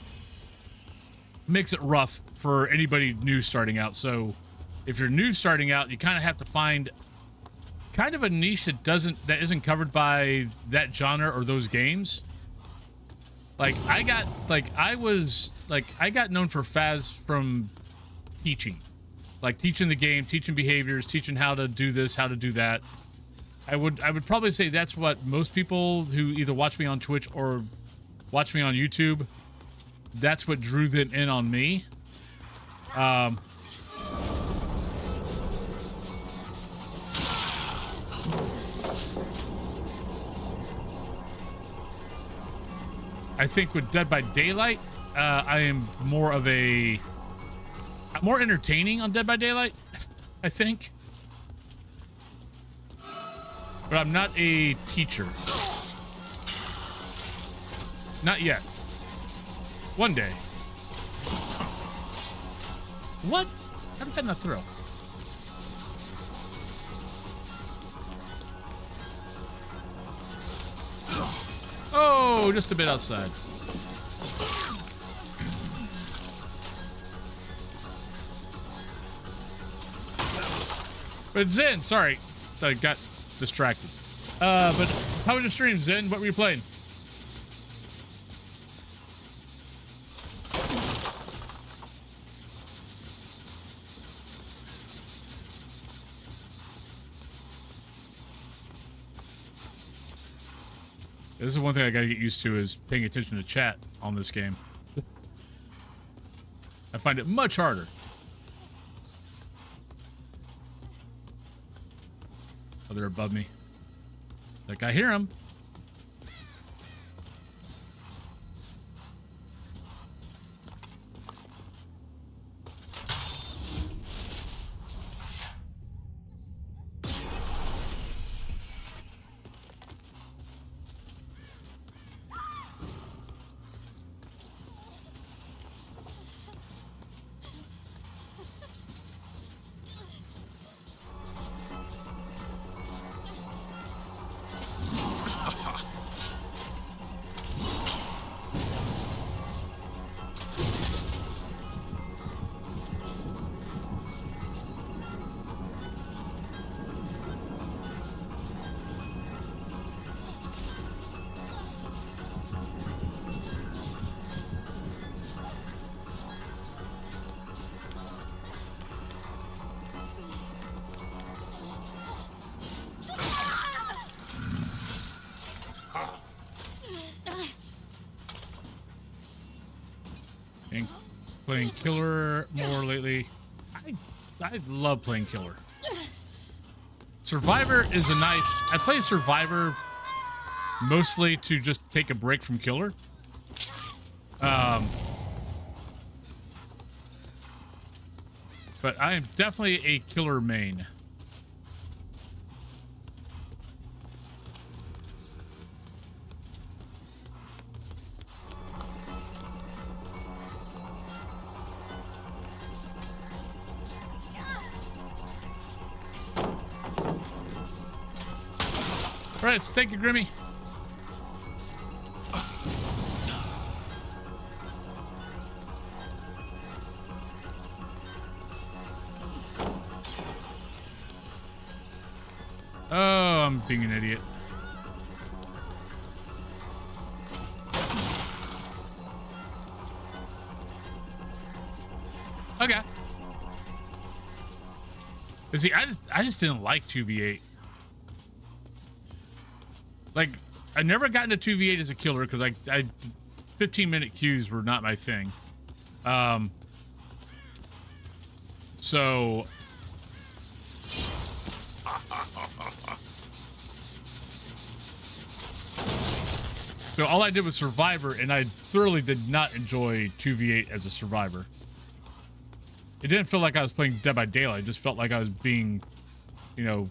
makes it rough for anybody new starting out. So if you're new starting out, you kind of have to find kind of a niche that isn't covered by that genre or those games. Like I got known for Faz from teaching, like teaching the game, teaching behaviors, teaching how to do this, how to do that. I would probably say that's what most people who either watch me on Twitch or watch me on YouTube, that's what drew them in on me. I think with Dead by Daylight, I am more entertaining on Dead by Daylight, I think. But I'm not a teacher. Not yet. One day. What? How did that not throw? Oh, just a bit outside. But Zen, sorry, I got distracted. But how was your stream, Zen? What were you playing? This is one thing I gotta get used to is paying attention to chat on this game. I find it much harder. Oh, they're above me. Like, I hear them. Playing killer more lately. I love playing killer. Survivor is a nice... I play Survivor mostly to just take a break from killer. But I am definitely a killer main. All right, thank you, Grimmy. Oh, I'm being an idiot. Okay. See, I just didn't like 2v8. Like, I never got into 2v8 as a killer because I 15-minute queues were not my thing. So all I did was Survivor, and I thoroughly did not enjoy 2v8 as a Survivor. It didn't feel like I was playing Dead by Daylight. It just felt like I was being, you know,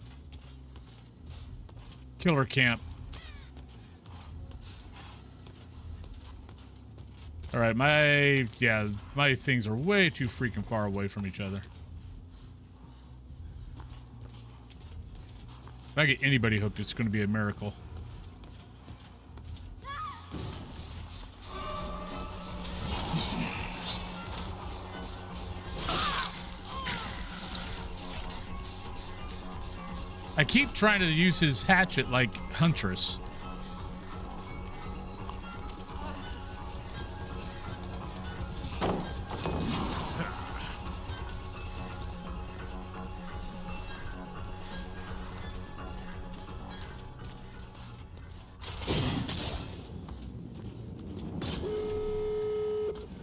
killer camp. All right, my things are way too freaking far away from each other. If I get anybody hooked, it's going to be a miracle. I keep trying to use his hatchet like Huntress.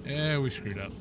Yeah, we screwed up.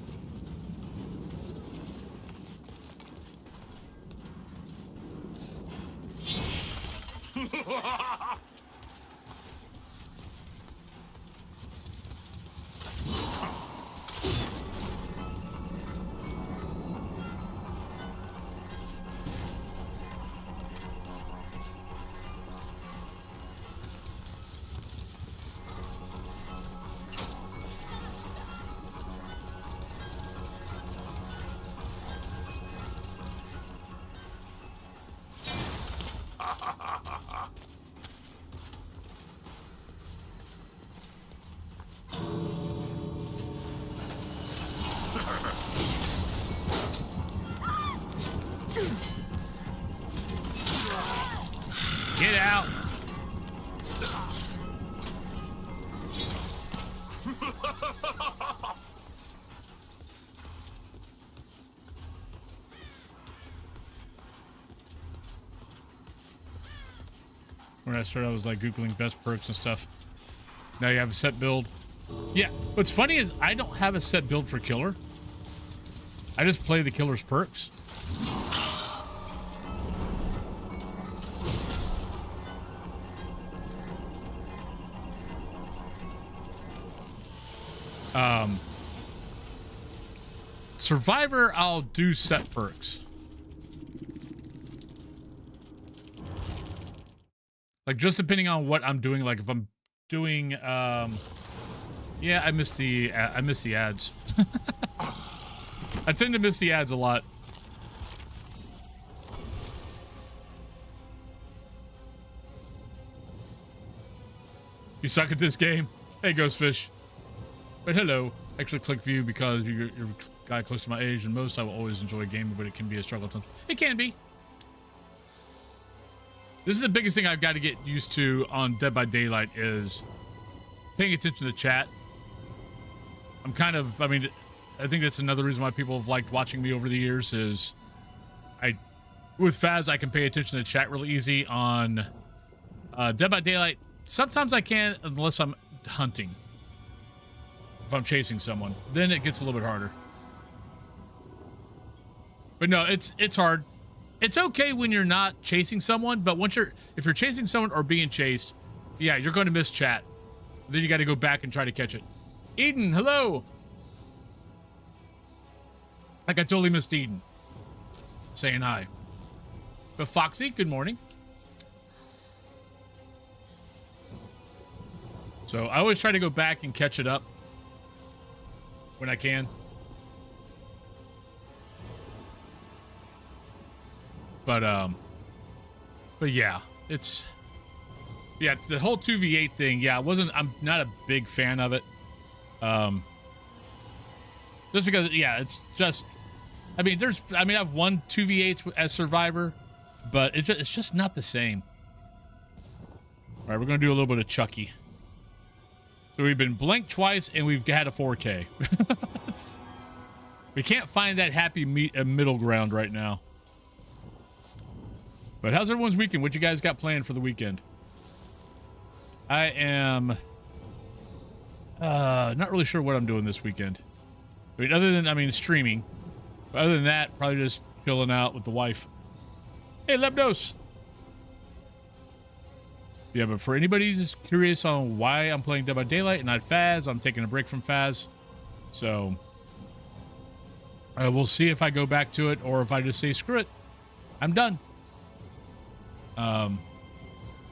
When I started, I was like Googling best perks and stuff. Now you have a set build. Yeah, what's funny is I don't have a set build for killer. I just play the killer's perks. Survivor, I'll do set perks. Like, just depending on what I'm doing. Like, if I'm doing, yeah, I miss the ads. I tend to miss the ads a lot. You suck at this game. Hey, Ghostfish. But hello. Actually, click view because you're a guy close to my age, and most I will always enjoy gaming, but it can be a struggle sometimes. It can be. This is the biggest thing I've got to get used to on Dead by Daylight is paying attention to chat. I'm kind of, I mean, I think that's another reason why people have liked watching me over the years is with Faz, I can pay attention to chat really easy. On Dead by Daylight, sometimes I can't unless I'm hunting. If I'm chasing someone, then it gets a little bit harder. But no, it's hard. It's okay when you're not chasing someone, but if you're chasing someone or being chased, yeah, you're going to miss chat. Then you got to go back and try to catch it. Eden, hello. Like, I totally missed Eden saying hi. But Foxy, good morning. So I always try to go back and catch it up when I can. But yeah, the whole 2v8 thing, yeah, I'm not a big fan of it. Just because, yeah, it's just, I've won 2v8s as Survivor, but it's just not the same. All right, we're going to do a little bit of Chucky. So we've been blanked twice, and we've had a 4K. We can't find that happy middle ground right now. But how's everyone's weekend? What you guys got planned for the weekend? I am not really sure what I'm doing this weekend. I mean, other than, streaming. But other than that, probably just chilling out with the wife. Hey, Lebdos. Yeah, but for anybody who's curious on why I'm playing Dead by Daylight and not Faz, I'm taking a break from Faz. So, we'll see if I go back to it or if I just say, screw it, I'm done.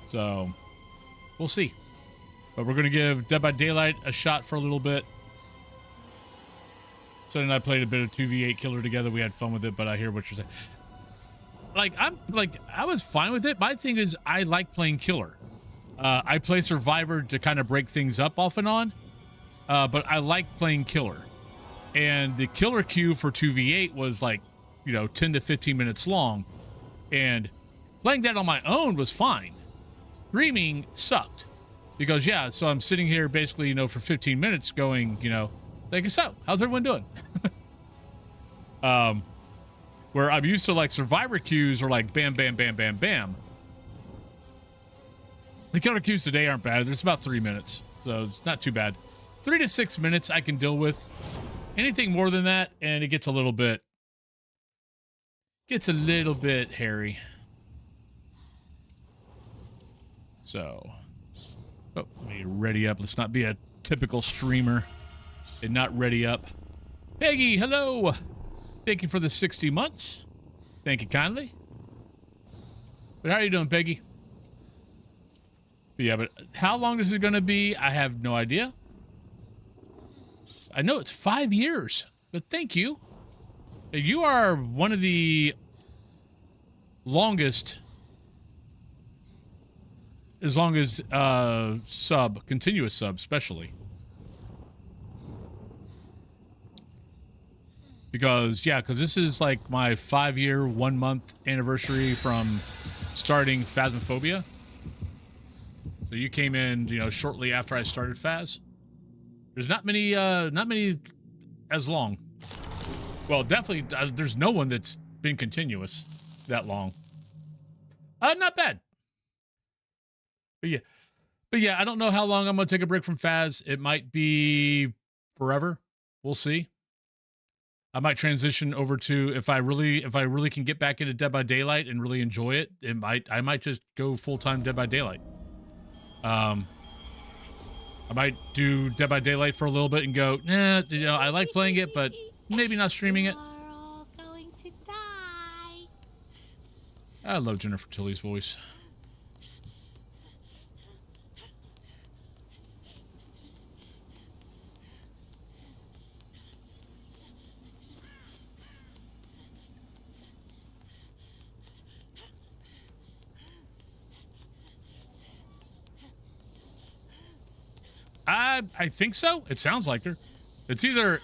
So, we'll see. But we're going to give Dead by Daylight a shot for a little bit. So then I played a bit of 2v8 Killer together. We had fun with it, but I hear what you're saying. I was fine with it. My thing is, I like playing Killer. I play Survivor to kind of break things up off and on, but I like playing Killer. And the Killer queue for 2v8 was 10 to 15 minutes long, and playing that on my own was fine. Streaming sucked because, yeah, so I'm sitting here basically, for 15 minutes going, so how's everyone doing? Where I'm used to Survivor queues are bam, bam, bam, bam, bam. The Killer queues today aren't bad. There's about 3 minutes, so it's not too bad. 3 to 6 minutes I can deal with. Anything more than that, and it gets a little bit hairy. So, let me ready up. Let's not be a typical streamer and not ready up. Peggy, hello. Thank you for the 60 months. Thank you kindly. But how are you doing, Peggy? Yeah, but how long is it going to be? I have no idea. I know it's 5 years, but thank you. You are one of the longest, as long as continuous sub, especially. Because this is my 5-year, 1 month anniversary from starting Phasmophobia. So you came in, shortly after I started Phas. There's not many as long. Well, definitely, there's no one that's been continuous that long. Not bad. But yeah. But yeah, I don't know how long I'm going to take a break from Faz. It might be forever. We'll see. I might transition over to if I really can get back into Dead by Daylight and really enjoy it. I might just go full-time Dead by Daylight. I might do Dead by Daylight for a little bit and go, nah, I like playing it, but maybe not streaming it. You're all going to die. I love Jennifer Tilly's voice. I think so. It sounds like her. It's either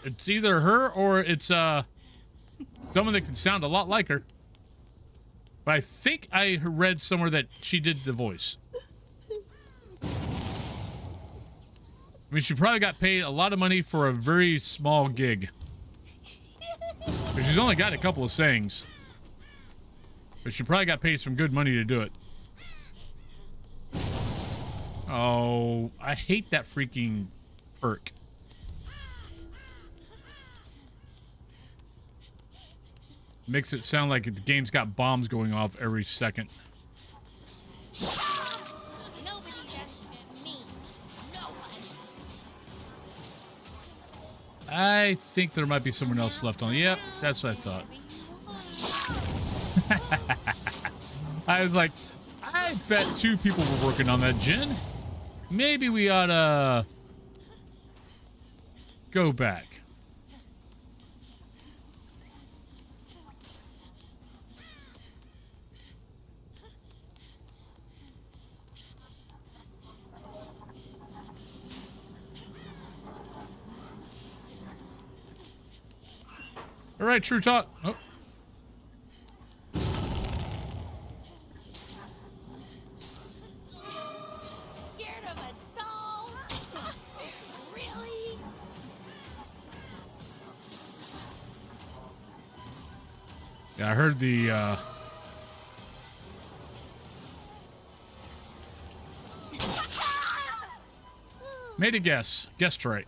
her or it's someone that can sound a lot like her. But I think I read somewhere that she did the voice. I mean, she probably got paid a lot of money for a very small gig. But she's only got a couple of sayings. But she probably got paid some good money to do it. Oh, I hate that freaking perk. Makes it sound like the game's got bombs going off every second. Nobody runs from me. Nobody. I think there might be someone else left on. Yep, that's what I thought. I was like, I bet 2 people were working on that, Jen. Maybe we ought to go back. All right, True Talk. Oh. Scared of a doll? Really? Yeah, I heard the made a guess. Guessed right.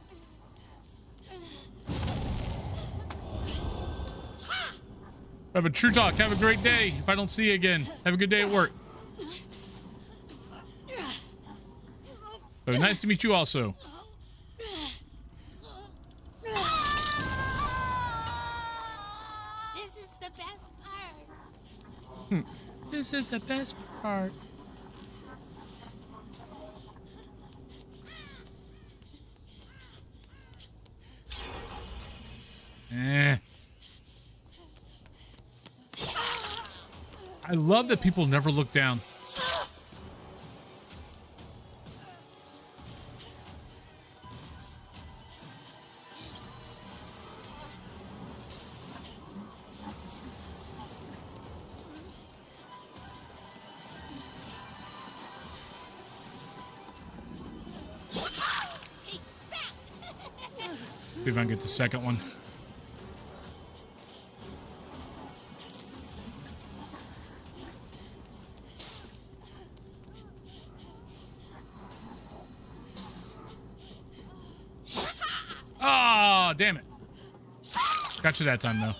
But True Talk, have a great day. If I don't see you again, have a good day at work. But nice to meet you also. This is the best part. This is the best part. I love that people never look down. Take that. See if I can get the second one. Oh, damn it. Got you that time, though.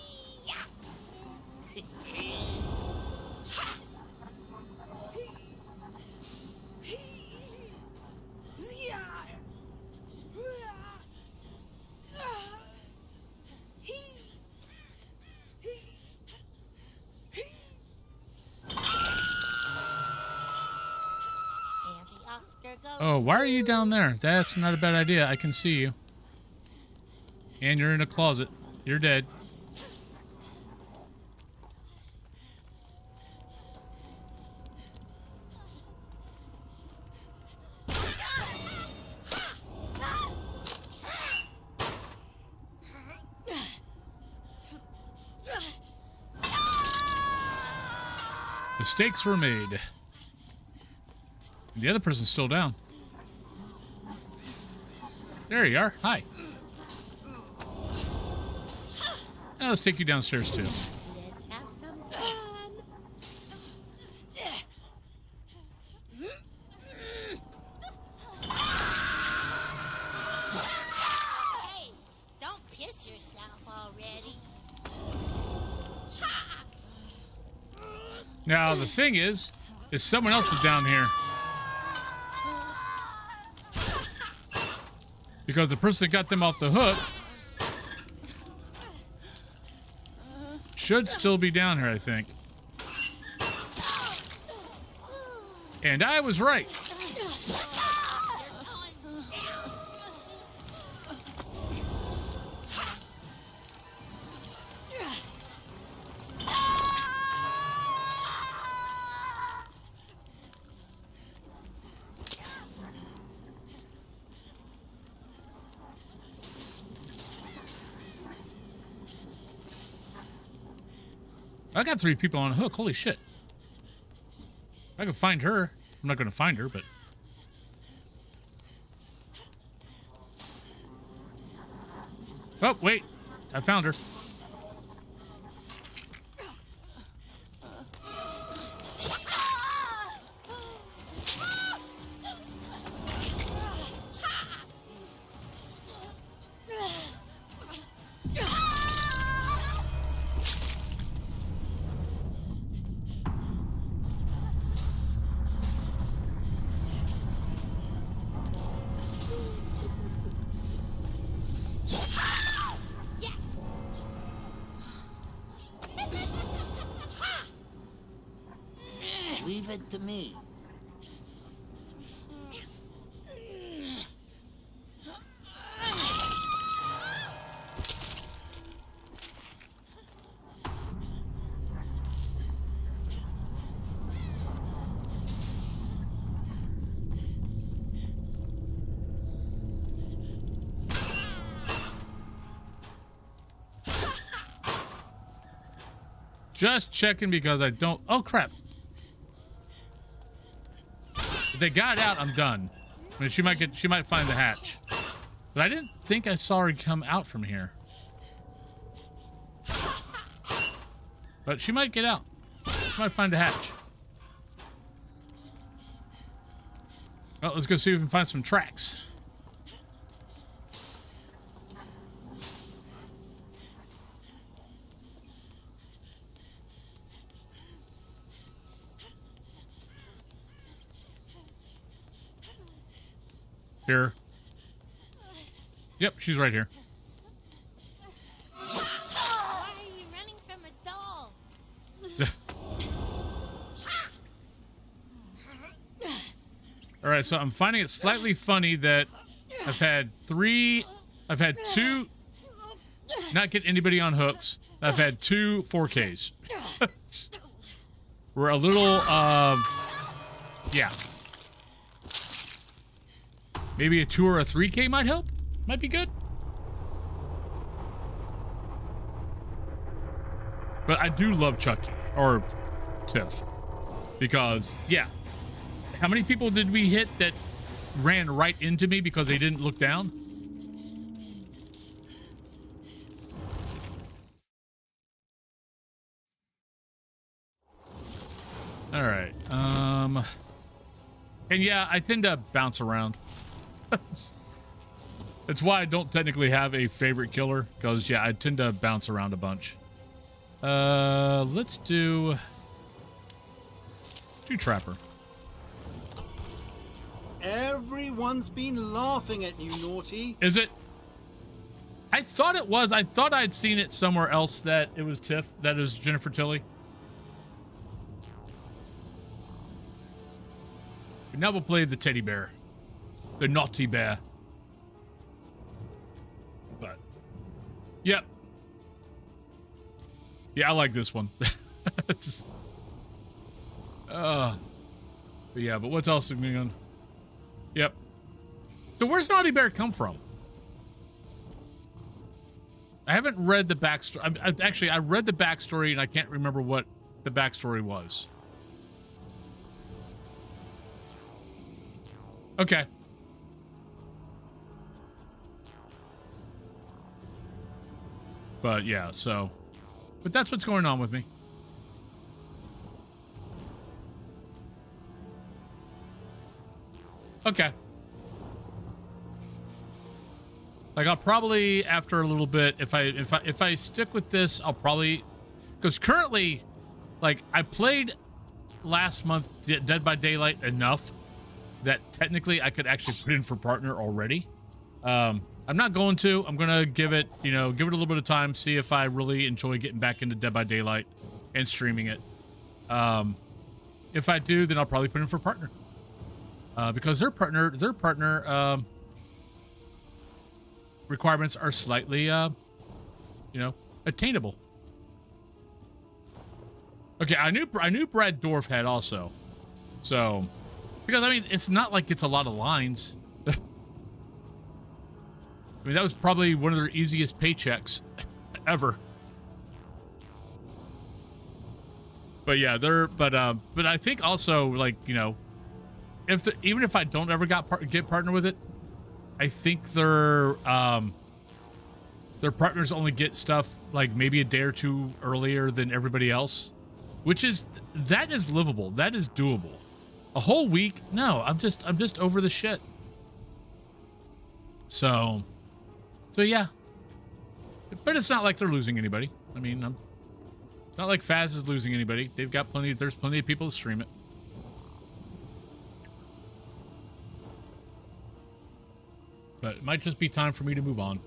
Oh, why are you down there? That's not a bad idea. I can see you. And you're in a closet. You're dead. Mistakes were made. The other person's still down. There you are. Hi. Now let's take you downstairs too. Let's have some fun. Now, the thing is someone else is down here. Because the person that got them off the hook should still be down here, I think. And I was right. I got 3 people on a hook. Holy shit. I can find her. I'm not going to find her, but... Oh, wait. I found her. Leave it to me. Just checking because I don't... Oh, crap. If they got out, I'm done. I mean, she might find the hatch. But I didn't think I saw her come out from here. But she might get out. She might find a hatch. Well, let's go see if we can find some tracks. Here. Yep, she's right here. Why are you running from a doll? All right, so I'm finding it slightly funny that I've had 2 not get anybody on hooks. I've had 2 4Ks. We're a little, yeah. Maybe a 2 or a 3K might help. Might be good. But I do love Chucky, or Tiff. Because, yeah. How many people did we hit that ran right into me because they didn't look down? All right. And yeah, I tend to bounce around. That's why I don't technically have a favorite killer, because yeah, I tend to bounce around a bunch. Let's do Trapper. Everyone's been laughing at you, Naughty. Is it? I thought it was. I thought I'd seen it somewhere else that it was Tiff. That is Jennifer Tilly. But now we'll play the teddy bear. The naughty bear. But, yep. Yeah, I like this one. It's, but yeah, but what else is going on? Yep. So where's Naughty Bear come from? I haven't read the backstory. Actually, I read the backstory and I can't remember what the backstory was. Okay. But yeah, so, but that's what's going on with me. Okay. Like I'll probably after a little bit, if I stick with this, I'll probably, because currently, like I played last month Dead by Daylight enough that technically I could actually put in for partner already. I'm not going to. I'm going to give it, you know, give it a little bit of time, see if I really enjoy getting back into Dead by Daylight and streaming it. If I do, then I'll probably put in for partner. Because their partner requirements are slightly, you know, attainable. Okay, I knew Brad Dorff had also. So, because I mean, it's not like it's a lot of lines. I mean, that was probably one of their easiest paychecks ever. But yeah, but I think also, like, you know, even if I don't ever get partner with it, I think their partners only get stuff like maybe a day or two earlier than everybody else, that is livable. That is doable. A whole week? No, I'm just over the shit. So yeah. But it's not like they're losing anybody. I mean, not like Faz is losing anybody. They've got there's plenty of people to stream it. But it might just be time for me to move on.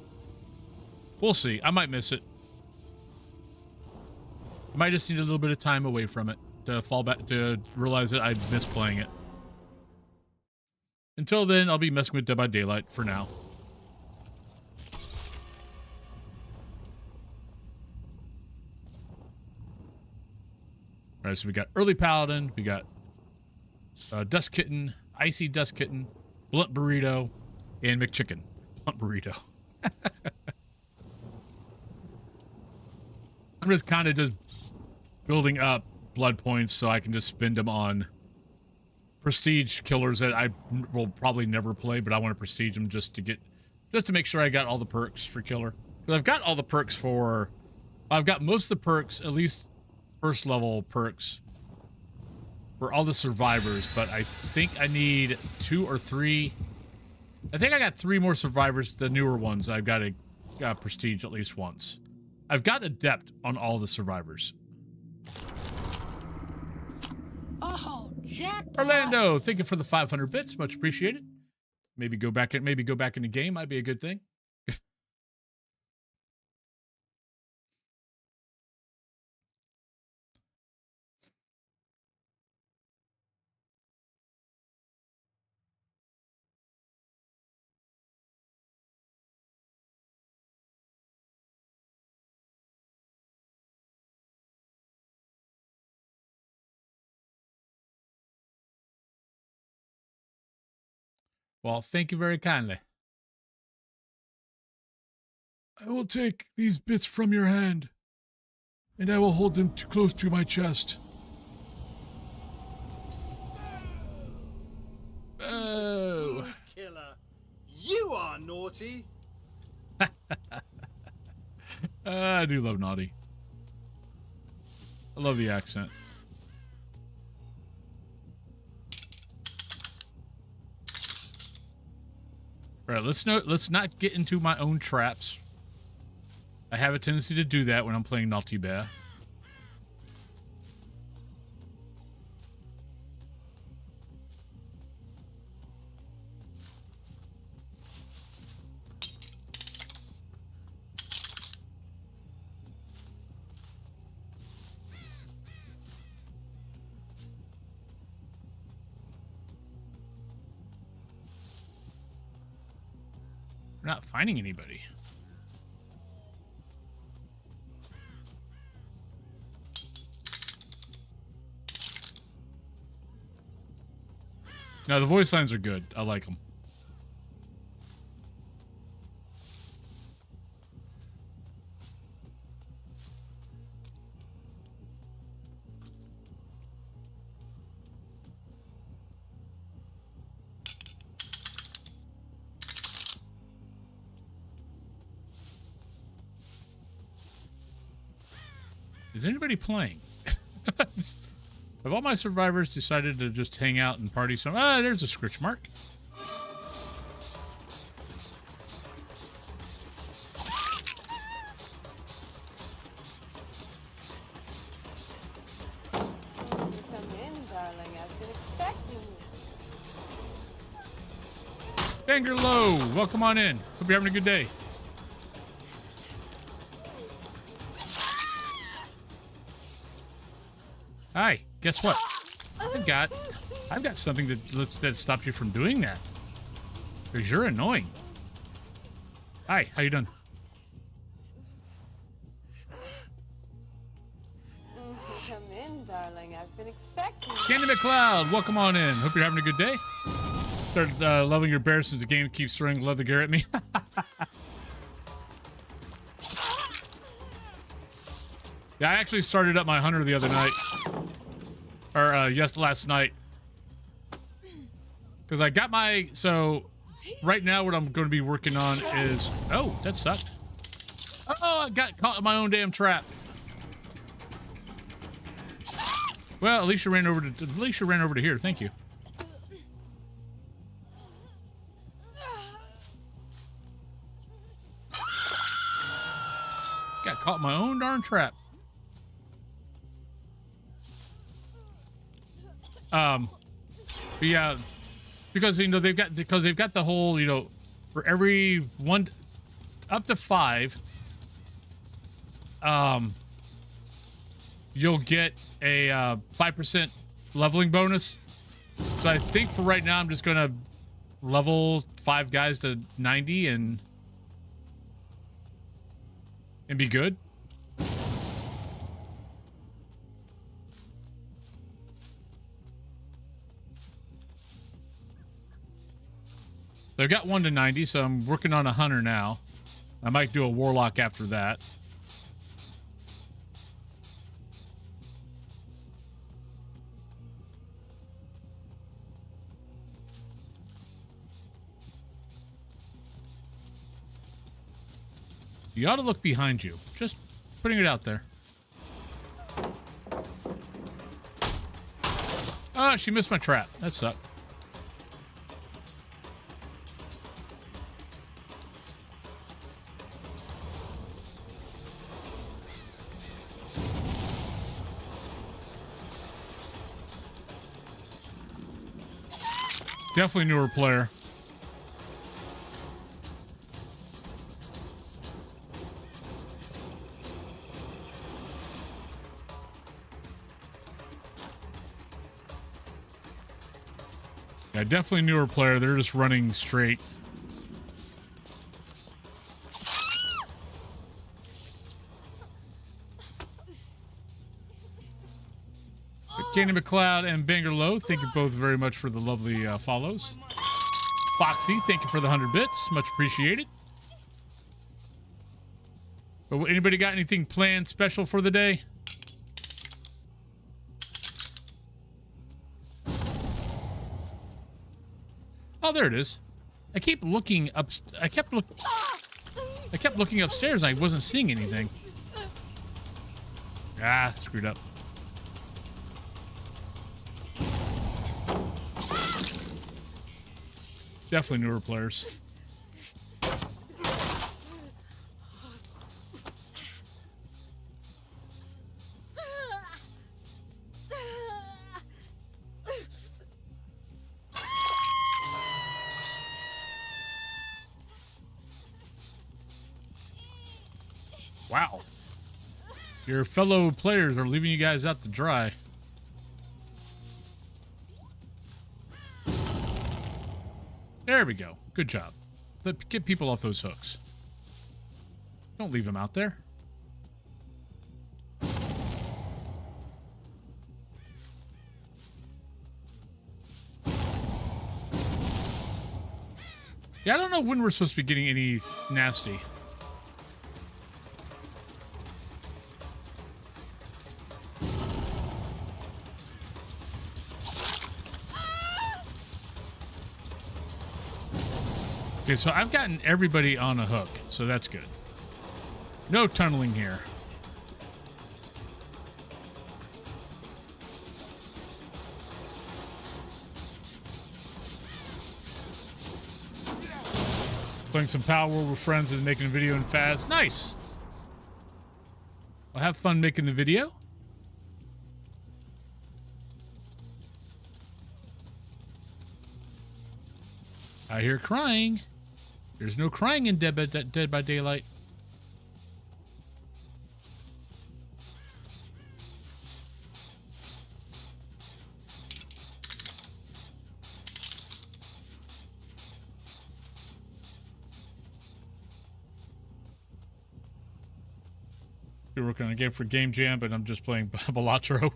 We'll see. I might miss it. I might just need a little bit of time away from it to fall back, to realize that I miss playing it. Until then, I'll be messing with Dead by Daylight for now. All right, so we got Early Paladin, we got Dust Kitten, Icy Dust Kitten, Blunt Burrito, and McChicken. Blunt Burrito. I'm just kind of just building up blood points so I can just spend them on prestige killers that I will probably never play, but I want to prestige them just to make sure I got all the perks for killer. Because I've got all the perks I've got most of the perks, at least first level perks, for all the survivors, but I think I need 2 or 3. I think I got 3 more survivors, the newer ones. I've got to prestige at least once. I've got adept on all the survivors. Oh, Jack. Orlando, thank you for the 500 bits, much appreciated. Maybe go back in the game might be a good thing. Well, thank you very kindly. I will take these bits from your hand, and I will hold them too close to my chest. Oh. Food killer. You are naughty. I do love naughty. I love the accent. All right, let's not get into my own traps. I have a tendency to do that when I'm playing Naughty Bear. We're not finding anybody. No, the voice lines are good. I like them. Is anybody playing? Have all my survivors decided to just hang out and party some? Ah, there's a scritch mark. Come in, Banger Low, welcome on in. Hope you're having a good day. Hi, guess what? I've got something that stops you from doing that. Because you're annoying. Hi, how you doing? Come in, darling. I've been expecting. Candy McLeod, welcome on in. Hope you're having a good day. Started loving your bear since the game keeps throwing love the gear at me. Yeah, I actually started up my hunter the other night. Or, last night. Because I got my... So, right now what I'm going to be working on is... Oh, that sucked. Oh, I got caught in my own damn trap. Well, Alicia ran over to here. Thank you. Got caught in my own darn trap. But yeah, because they've got the whole, for every one up to 5, you'll get a 5% leveling bonus. So I think for right now I'm just gonna level 5 guys to 90 and be good. So I've got 1 to 90, so I'm working on a hunter now. I might do a warlock after that. You ought to look behind you. Just putting it out there. Oh, she missed my trap. That sucked. Definitely newer player. Yeah, definitely newer player. They're just running straight. Candy McLeod and Banger Low, thank you both very much for the lovely follows. Foxy, thank you for the 100 bits. Much appreciated. But anybody got anything planned special for the day? Oh, there it is. I keep looking up. I kept looking upstairs and I wasn't seeing anything. Ah, screwed up. Definitely newer players. Wow. Your fellow players are leaving you guys out to dry. There we go. Good job. Get people off those hooks. Don't leave them out there. Yeah, I don't know when we're supposed to be getting any nasty. Okay, so I've gotten everybody on a hook, so that's good. No tunneling here. Playing some Power World with friends and making a video in Faz. Nice! I'll have fun making the video. I hear crying. There's no crying in Dead by Daylight. We're working on a game for Game Jam, but I'm just playing Balatro.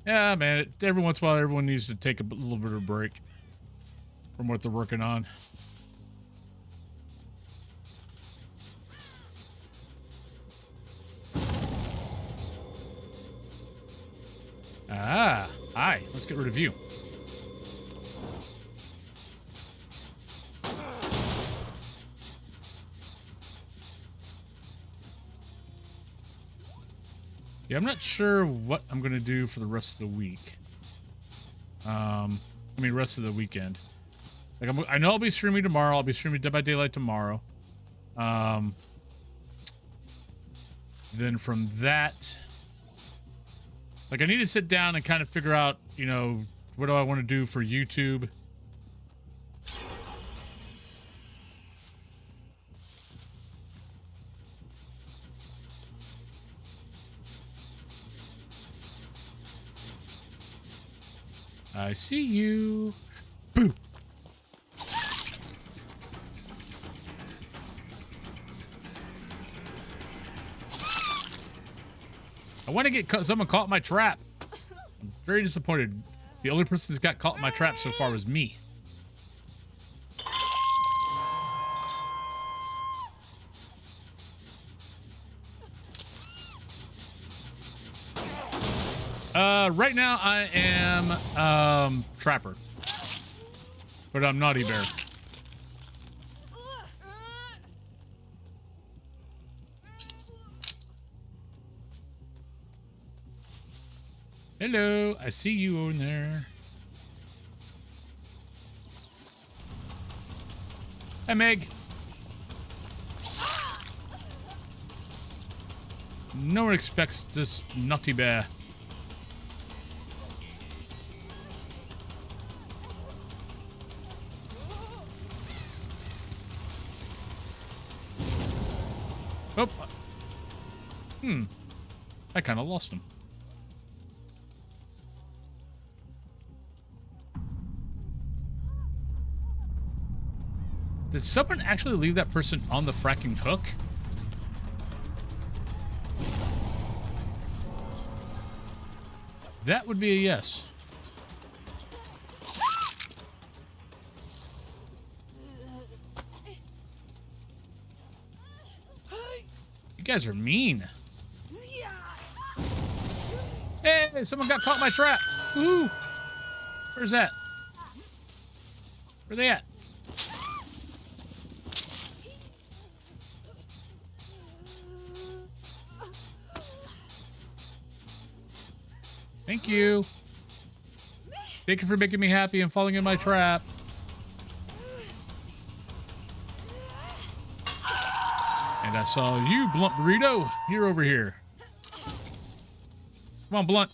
Yeah, man. Every once in a while, everyone needs to take a little bit of a break from what they're working on. Ah, hi. Let's get rid of you. Yeah, I'm not sure what I'm going to do for the rest of the week. Rest of the weekend. Like, I know I'll be streaming tomorrow. I'll be streaming Dead by Daylight tomorrow. Then from that, like, I need to sit down and kind of figure out, you know, what do I want to do for YouTube. I see you. Boo. I want to get someone caught in my trap. I'm very disappointed. The only person that's got caught in my trap so far was me. Right now I am Trapper, but I'm Naughty Bear. Hello, I see you over there. Hi, Meg. No one expects this Naughty Bear. Oh. I kind of lost him. Did someone actually leave that person on the fracking hook? That would be a yes. You guys are mean. Hey, someone got caught in my trap. Woohoo! Where's that? Where they at? Thank you. Thank you for making me happy and falling in my trap. And I saw you, Blunt Burrito. You're over here. Come on, Blunt.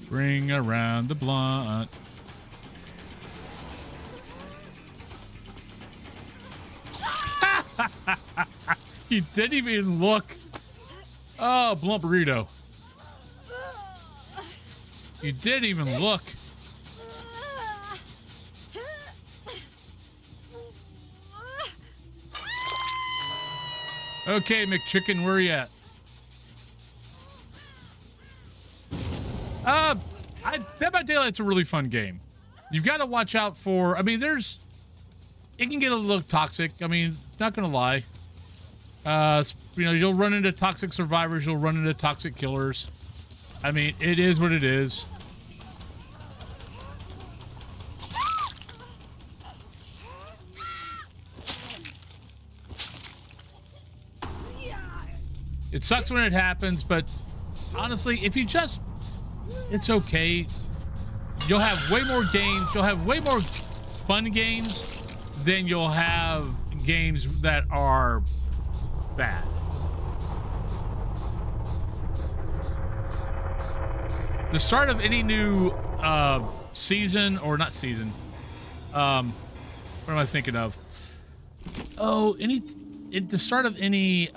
Bring around the blunt. He didn't even look. Oh, Blunt Burrito. You didn't even look. Okay, McChicken, where are you at? Dead by Daylight's a really fun game. You've got to watch out for, I mean, it can get a little toxic. I mean, not gonna lie. You know, you'll run into toxic survivors, you'll run into toxic killers. I mean, it is what it is. It sucks when it happens, but honestly, if you just, it's okay. you'll have way more games. You'll have way more fun games than you'll have games that are bad. The start of any new season, or not season, what am I thinking of? Oh, the start of any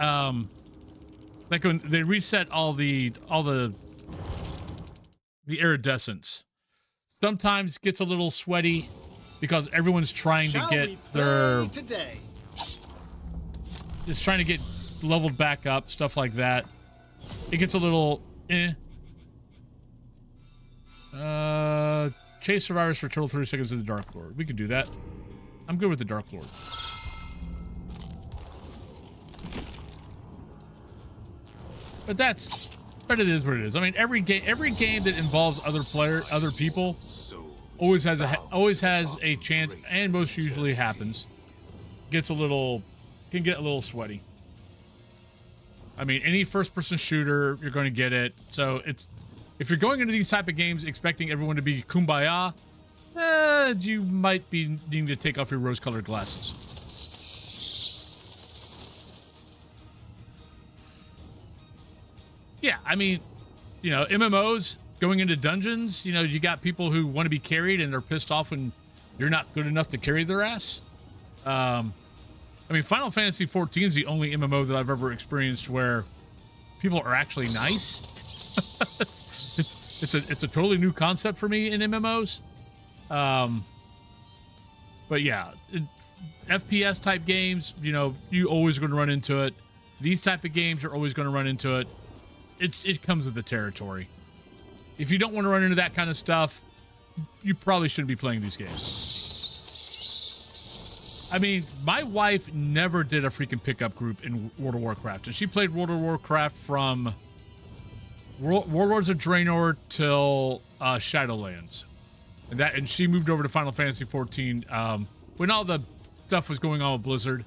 like when they reset all the iridescence, sometimes gets a little sweaty because everyone's trying to get their today? It's trying to get leveled back up, stuff like that. It gets a little chase survivors for total 30 seconds of the Dark Lord. We could do that. I'm good with the Dark Lord. But it is what it is. I mean, every game that involves other people always has a chance, and most usually happens. Can get a little sweaty. I mean, any first-person shooter, you're going to get it. So if you're going into these type of games expecting everyone to be kumbaya, you might be needing to take off your rose-colored glasses. Yeah, I mean, you know, MMOs, going into dungeons, you know, you got people who want to be carried and they're pissed off when you're not good enough to carry their ass. I mean, Final Fantasy XIV is the only MMO that I've ever experienced where people are actually nice. It's a totally new concept for me in MMOs. But yeah, FPS type games, you know, you always going to run into it. These type of games, you're always going to run into it. It comes with the territory. If you don't want to run into that kind of stuff, you probably shouldn't be playing these games. I mean, my wife never did a freaking pickup group in World of Warcraft, and she played World of Warcraft from Warlords of Draenor till Shadowlands, and she moved over to Final Fantasy XIV when all the stuff was going on with Blizzard.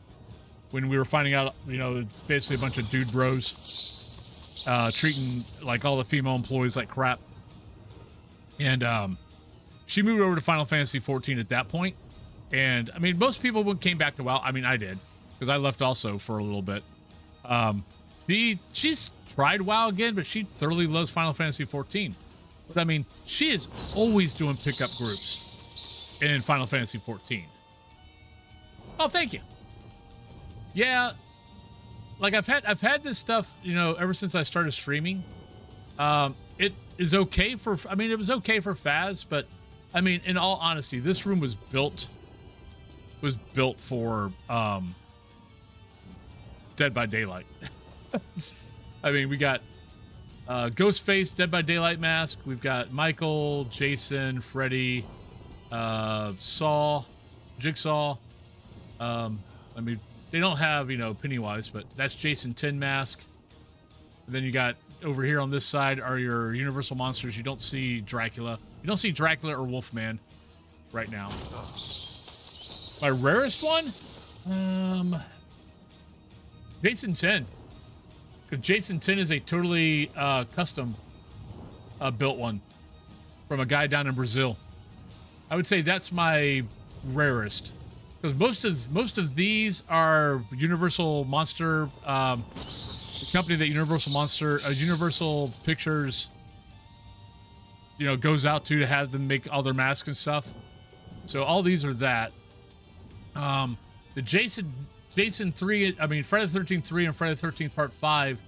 When we were finding out, you know, it's basically a bunch of dude bros treating like all the female employees like crap, and she moved over to Final Fantasy XIV at that point. And I mean, most people came back to WoW. I mean, I did, because I left also for a little bit. She's tried WoW again, but she thoroughly loves Final Fantasy XIV. But I mean, she is always doing pickup groups in Final Fantasy XIV. Oh, thank you. Yeah, like I've had this stuff, you know, ever since I started streaming. It is okay for, I mean, it was okay for Faz, but I mean, in all honesty, this room was built for Dead by Daylight. I mean, we got Ghostface, Dead by Daylight mask. We've got Michael, Jason, Freddy, Saw, Jigsaw. I mean, they don't have, you know, Pennywise, but that's Jason 10 mask. And then you got over here on this side are your Universal monsters. You don't see Dracula. You don't see Dracula or Wolfman right now. My rarest one? Jason 10. Because Jason 10 is a totally custom built one from a guy down in Brazil. I would say that's my rarest. Because most of these are Universal Monster, the company that Universal Pictures, you know, goes out to have them make all their masks and stuff. So all these are that. The Jason 3, I mean, Friday the 13th 3 and Friday the 13th Part 5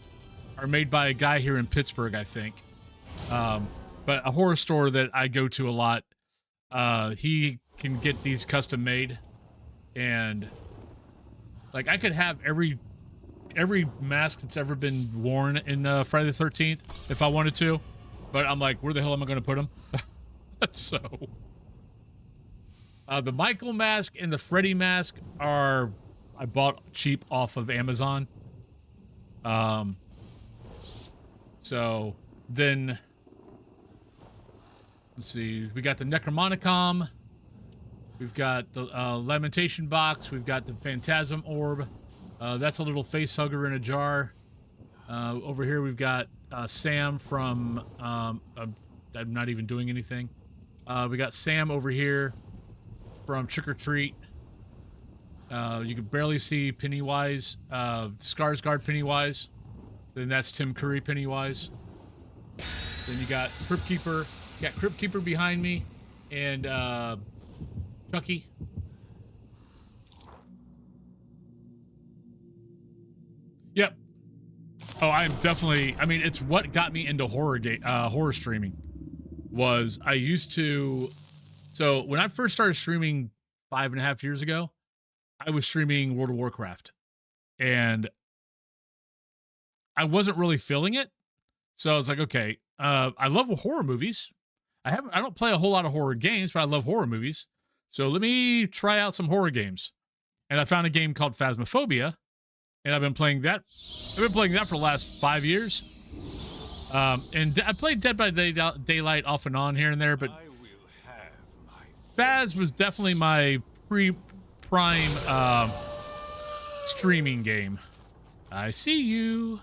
are made by a guy here in Pittsburgh, I think. But a horror store that I go to a lot, he can get these custom made. And like, I could have every mask that's ever been worn in Friday the 13th if I wanted to, but I'm like, where the hell am I going to put them? So the Michael mask and the Freddy mask I bought cheap off of Amazon. So then let's see, we got the Necromonicon. We've got the Lamentation box. We've got the Phantasm orb. That's a little face hugger in a jar. Over here we've got Sam from I'm not even doing anything. We got Sam over here from Trick or Treat. You can barely see Pennywise. Skarsgård Pennywise. Then that's Tim Curry Pennywise. Then you got Crypt Keeper. You got Crypt Keeper behind me. And Chucky. Yep. Oh, I'm definitely... I mean, it's what got me into horror streaming. Was I used to... So when I first started streaming 5.5 years ago, I was streaming World of Warcraft. And I wasn't really feeling it. So I was like, okay, I love horror movies. I don't play a whole lot of horror games, but I love horror movies. So let me try out some horror games. And I found a game called Phasmophobia. And I've been playing that. I've been playing that for the last 5 years. And I played Dead by Daylight off and on here and there, but Phas was definitely my prime streaming game. I see you.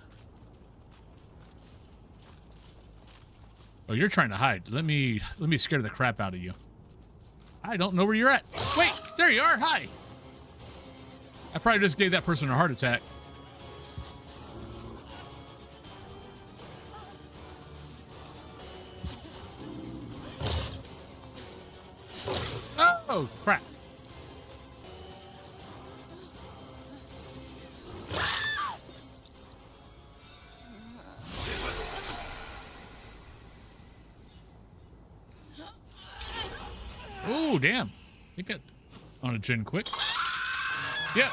Oh, you're trying to hide. Let me scare the crap out of you. I don't know where you're at. Wait, there you are. Hi. I probably just gave that person a heart attack. Oh, crap. Oh, damn. You got on a gin quick. Yep.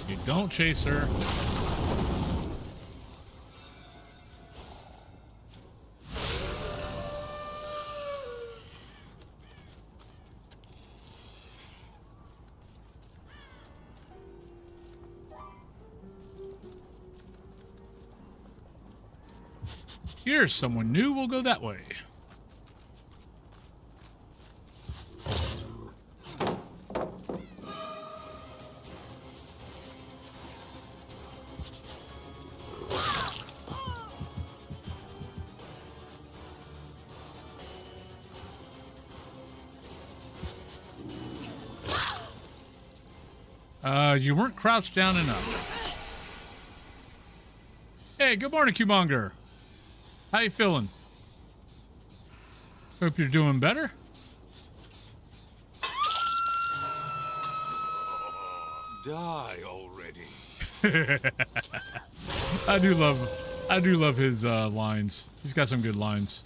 You don't chase her. Here's someone new. We'll go that way. You weren't crouched down enough. Hey, good morning, Cumonger. How you feeling? Hope you're doing better. Die already. I do love his lines. He's got some good lines.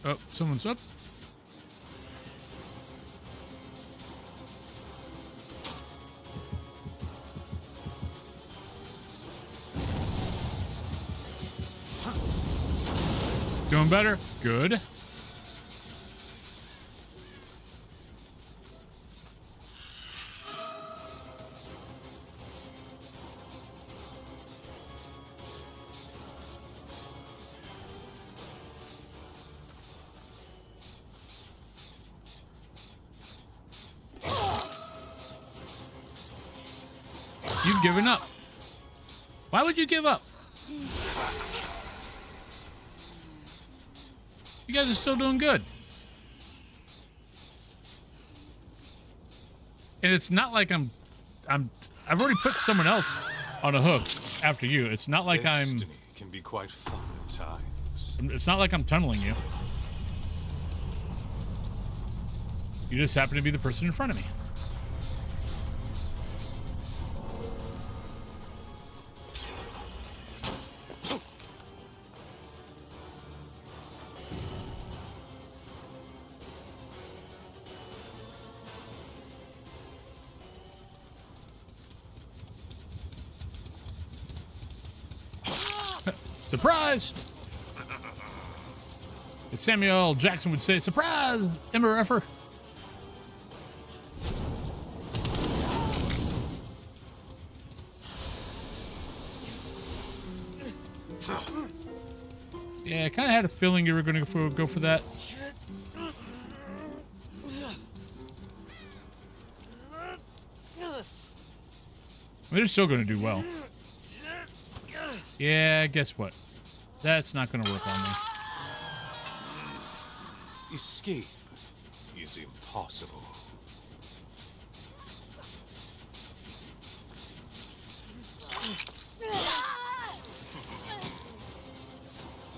Oh, someone's up. Doing better? Good. You've given up. Why would you give up? You guys are still doing good. And it's not like I've already put someone else on a hook after you. It's not like Destiny can be quite fun at times. It's not like I'm tunneling you. You just happen to be the person in front of me. Surprise! As Samuel L. Jackson would say, surprise, MRFer. Yeah, I kind of had a feeling you were going to go for that. They're still going to do well. Yeah, guess what? That's not going to work on me. Escape is impossible.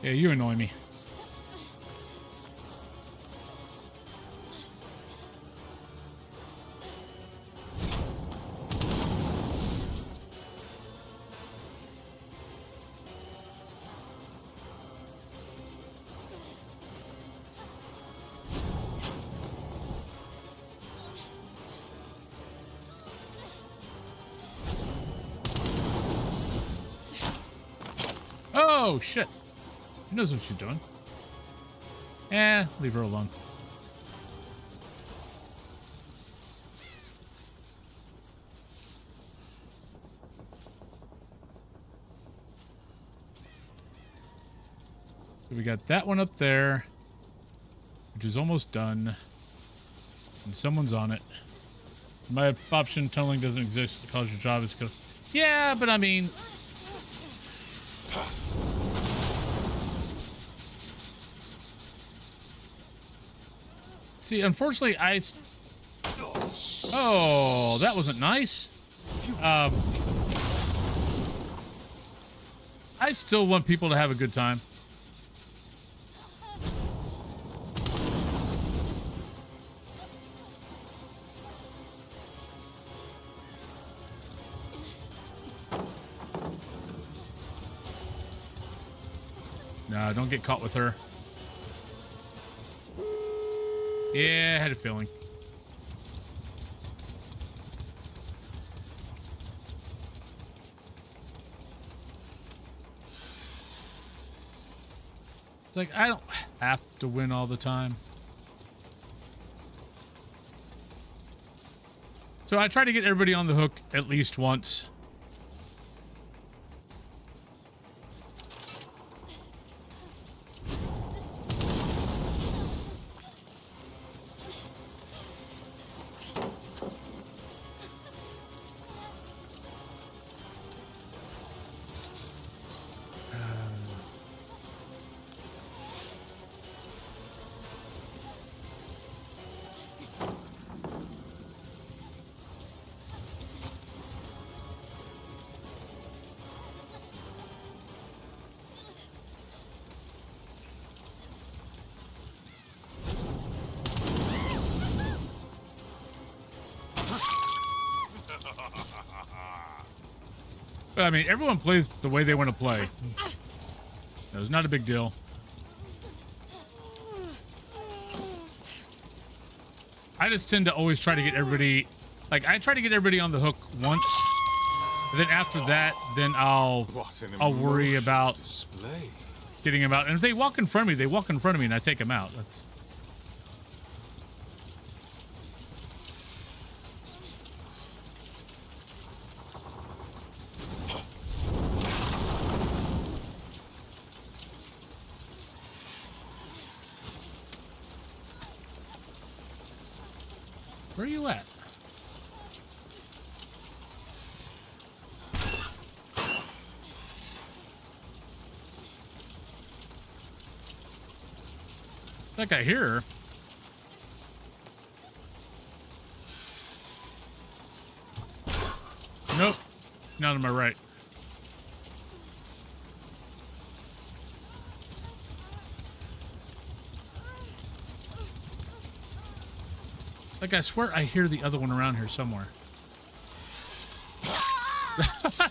Yeah, you annoy me. Oh, shit. She knows what she's doing. Eh, leave her alone. So we got that one up there, which is almost done. And someone's on it. My option tunneling doesn't exist because your job is... Yeah, but I mean... See, unfortunately, Oh, that wasn't nice. I still want people to have a good time. No, don't get caught with her. Yeah, I had a feeling. It's like, I don't have to win all the time. So I try to get everybody on the hook at least once. I mean, everyone plays the way they want to play. It's not a big deal. I just tend to always try to get everybody... Like, I try to get everybody on the hook once. And then after that, then I'll worry about getting them out. And if they walk in front of me, they walk in front of me and I take them out. That's... Where are you at? I think I hear her. Nope. Not on my right. Like, I swear I hear the other one around here somewhere.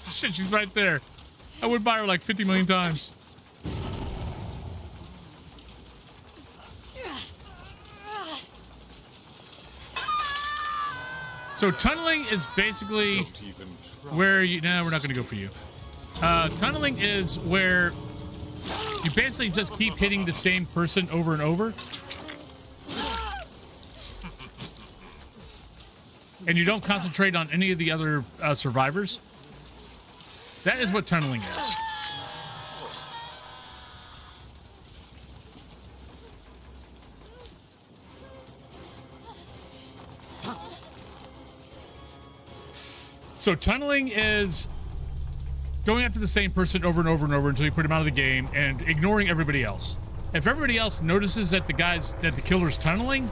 Shit, she's right there. I went by her like 50 million times. So tunneling is basically where you... Nah, we're not going to go for you. Tunneling is where you basically just keep hitting the same person over and over. And you don't concentrate on any of the other survivors. That is what tunneling is. So tunneling is going after the same person over and over and over until you put him out of the game and ignoring everybody else. If everybody else notices that the killer's tunneling,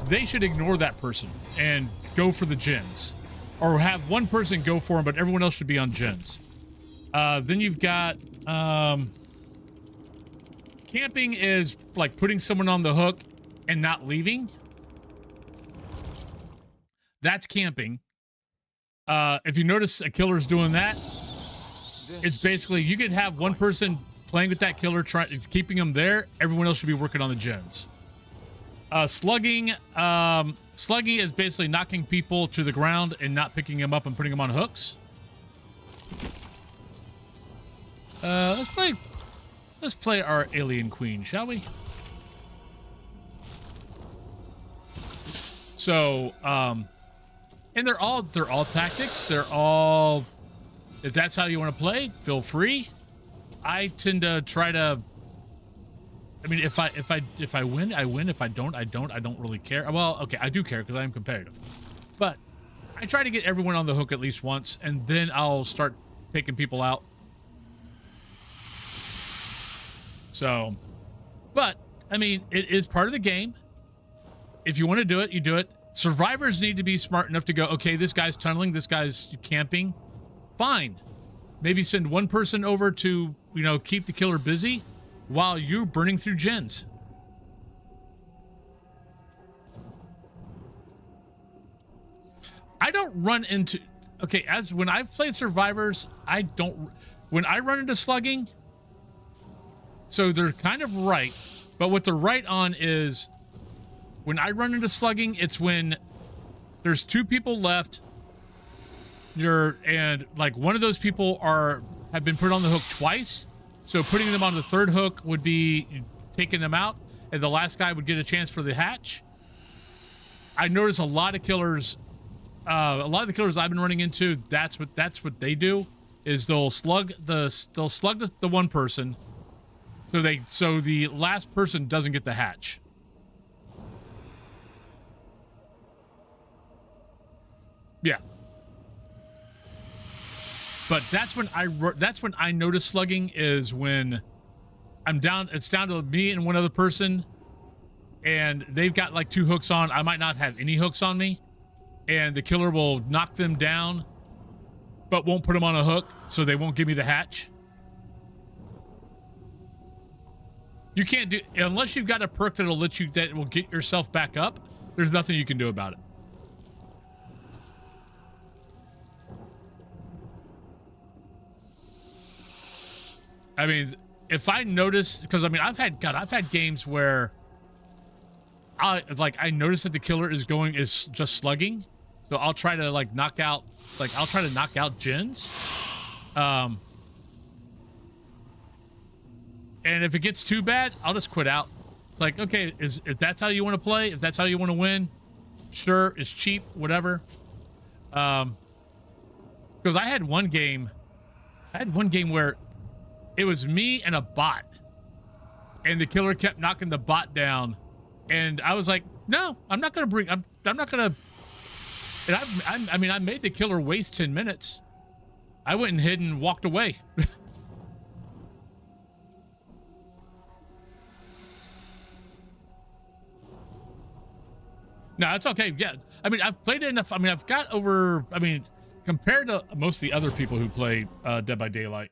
they should ignore that person and go for the gens. Or have one person go for him, but everyone else should be on gens. Then you've got... camping is like putting someone on the hook and not leaving. That's camping. If you notice a killer's doing that, it's basically you could have one person playing with that killer, keeping him there. Everyone else should be working on the gens. Slugging is basically knocking people to the ground and not picking them up and putting them on hooks. Let's play our alien queen, shall we? So, and they're all tactics. They're all, if that's how you want to play, feel free. I tend to try to, I mean, if I win, I win. If I don't, I don't. I don't really care. Well, okay, I do care because I am competitive. But I try to get everyone on the hook at least once, and then I'll start picking people out. So, but, I mean, it is part of the game. If you want to do it, you do it. Survivors need to be smart enough to go, okay, this guy's tunneling, this guy's camping. Fine. Maybe send one person over to, you know, keep the killer busy while you're burning through gens. I don't run into... Okay, as when I've played Survivors, I don't... When I run into slugging... So they're kind of right, but what they're right on is when I run into slugging, it's when there's two people left. And like one of those people have been put on the hook twice. So putting them on the third hook would be taking them out, and the last guy would get a chance for the hatch. I notice a lot of killers, a lot of the killers I've been running into, that's what they do, is they'll slug the one person. So the last person doesn't get the hatch. Yeah. But that's when I notice slugging is when I'm down. It's down to me and one other person, and they've got like two hooks on. I might not have any hooks on me, and the killer will knock them down, but won't put them on a hook, so they won't give me the hatch. You can't do, unless you've got a perk that'll let you, that will get yourself back up, there's nothing you can do about it. I mean, if I notice, because I mean, I've had games where I notice that the killer is just slugging. So I'll try to knock out gens. And if it gets too bad, I'll just quit out. It's like, okay, if that's how you want to play, if that's how you want to win, sure, it's cheap, whatever. Because I had one game where it was me and a bot, and the killer kept knocking the bot down, and I was like, no, I'm not gonna. And I mean, I made the killer waste 10 minutes. I went and hid and walked away. No, it's okay. Yeah. I mean, I've played it enough. I mean, I've got over, I mean, compared to most of the other people who play Dead by Daylight,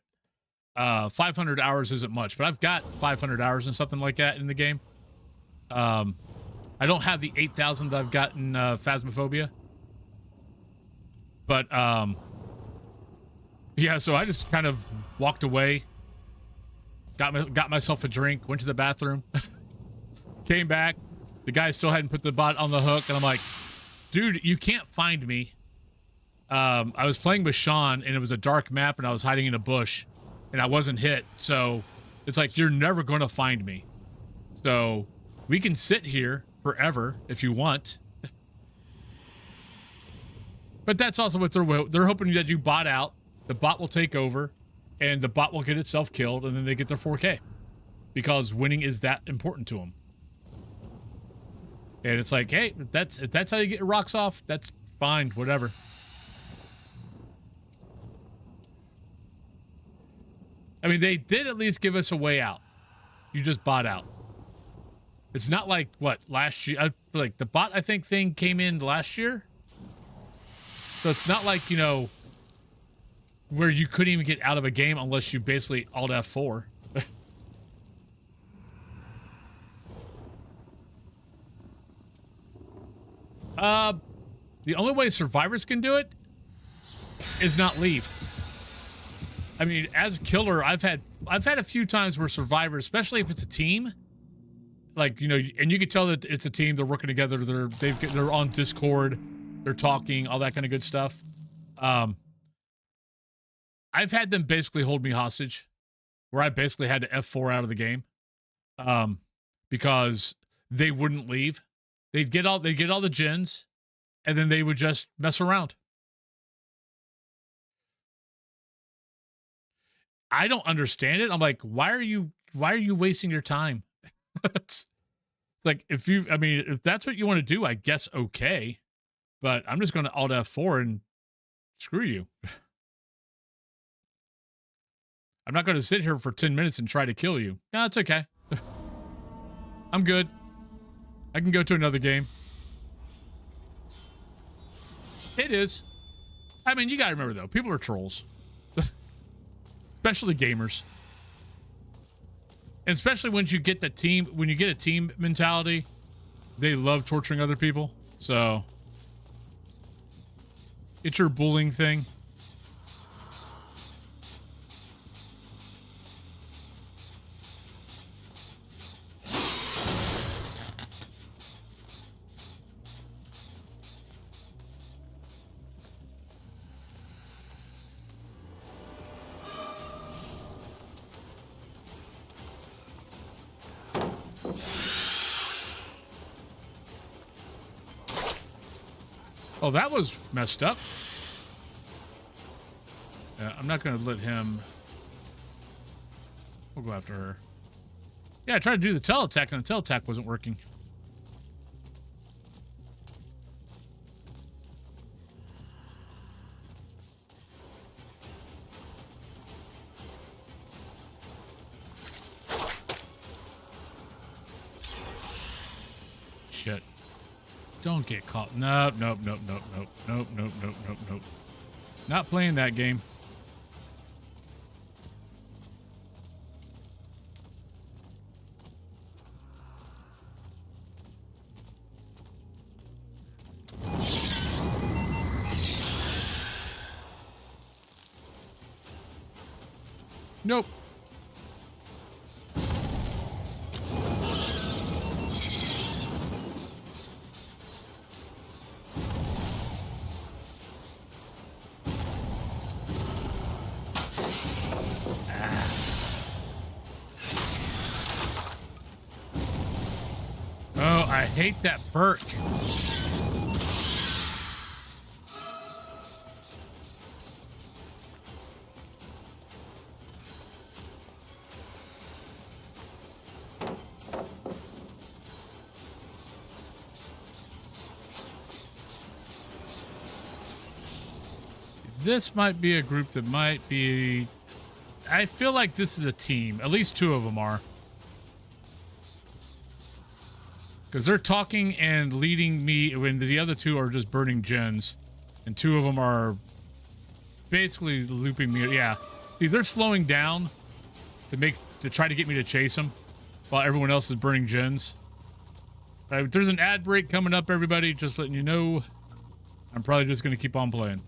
500 hours isn't much, but I've got 500 hours and something like that in the game. I don't have the 8,000 that I've gotten Phasmophobia. But, yeah, so I just kind of walked away, got myself a drink, went to the bathroom, came back. The guy still hadn't put the bot on the hook, and I'm like, dude, you can't find me. I was playing with Sean, and it was a dark map, and I was hiding in a bush, and I wasn't hit, so it's like, you're never going to find me. So we can sit here forever if you want. But that's also what they're hoping that you bot out. The bot will take over, and the bot will get itself killed, and then they get their 4K. Because winning is that important to them. And it's like, hey, if that's how you get your rocks off, that's fine, whatever. I mean, they did at least give us a way out. You just bot out. It's not like, what, last year? Like, the bot, I think, thing came in last year? So it's not like, you know, where you couldn't even get out of a game unless you basically alt F4. The only way survivors can do it is not leave. I mean, as killer, I've had a few times where survivors, especially if it's a team, like, you know, and you can tell that it's a team, they're working together, they're on Discord, they're talking, all that kind of good stuff. I've had them basically hold me hostage, where I basically had to F4 out of the game, because they wouldn't leave. They'd get all the gens, and then they would just mess around. I don't understand it. I'm like, why are you wasting your time? It's like, if that's what you want to do, I guess okay. But I'm just going to alt F4 and screw you. I'm not going to sit here for 10 minutes and try to kill you. No, it's okay. I'm good. I can go to another game. It is. I mean, you got to remember, though, people are trolls. Especially gamers. And especially when you get a team mentality, they love torturing other people. So it's your bullying thing. Oh, that was messed up. I'm not going to let him... We'll go after her. Yeah, I tried to do the tele-attack, and the tele-attack wasn't working. Shit. Don't get caught. Nope. Not playing that game. Nope. I hate that perk. This might be a group that might be... I feel like this is a team. At least two of them are. Because they're talking and leading me when the other two are just burning gens. And two of them are basically looping me. Yeah. See, they're slowing down to try to get me to chase them while everyone else is burning gens. All right, there's an ad break coming up, everybody. Just letting you know. I'm probably just going to keep on playing.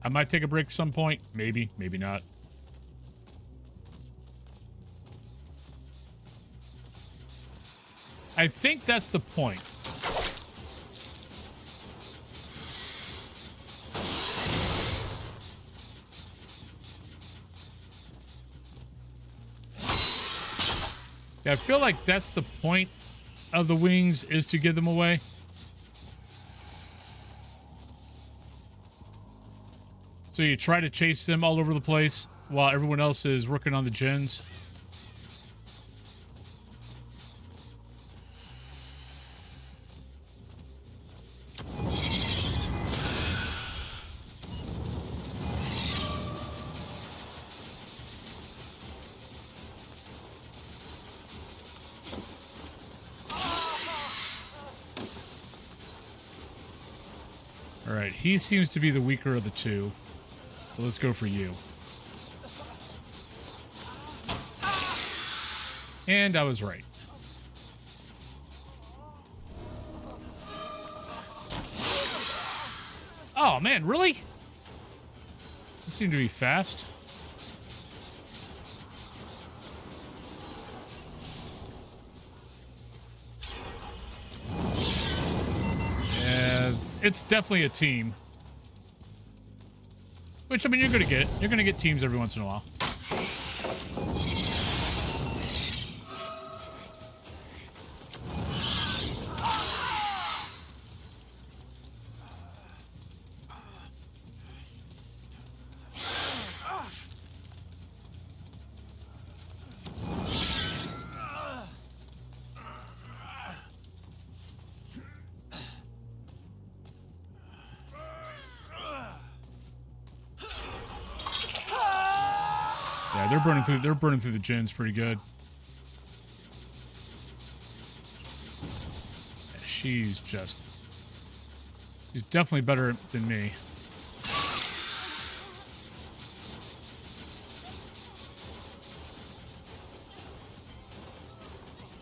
I might take a break at some point. Maybe, maybe not. I think that's the point. Yeah, I feel like that's the point of the wings, is to give them away. So you try to chase them all over the place while everyone else is working on the gens. All right, he seems to be the weaker of the two. So let's go for you. And I was right. Oh, man, really? You seem to be fast. Yeah, it's definitely a team. Which, I mean, you're gonna get. You're gonna get teams every once in a while. Yeah, they're burning through the gens pretty good. She's definitely better than me.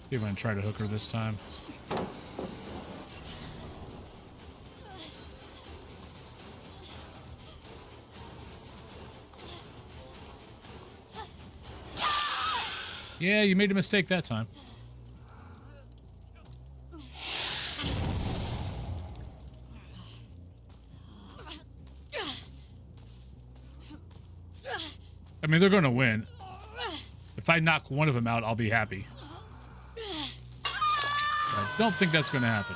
See if I can try to hook her this time. Yeah, you made a mistake that time. I mean, they're going to win. If I knock one of them out, I'll be happy. I don't think that's going to happen.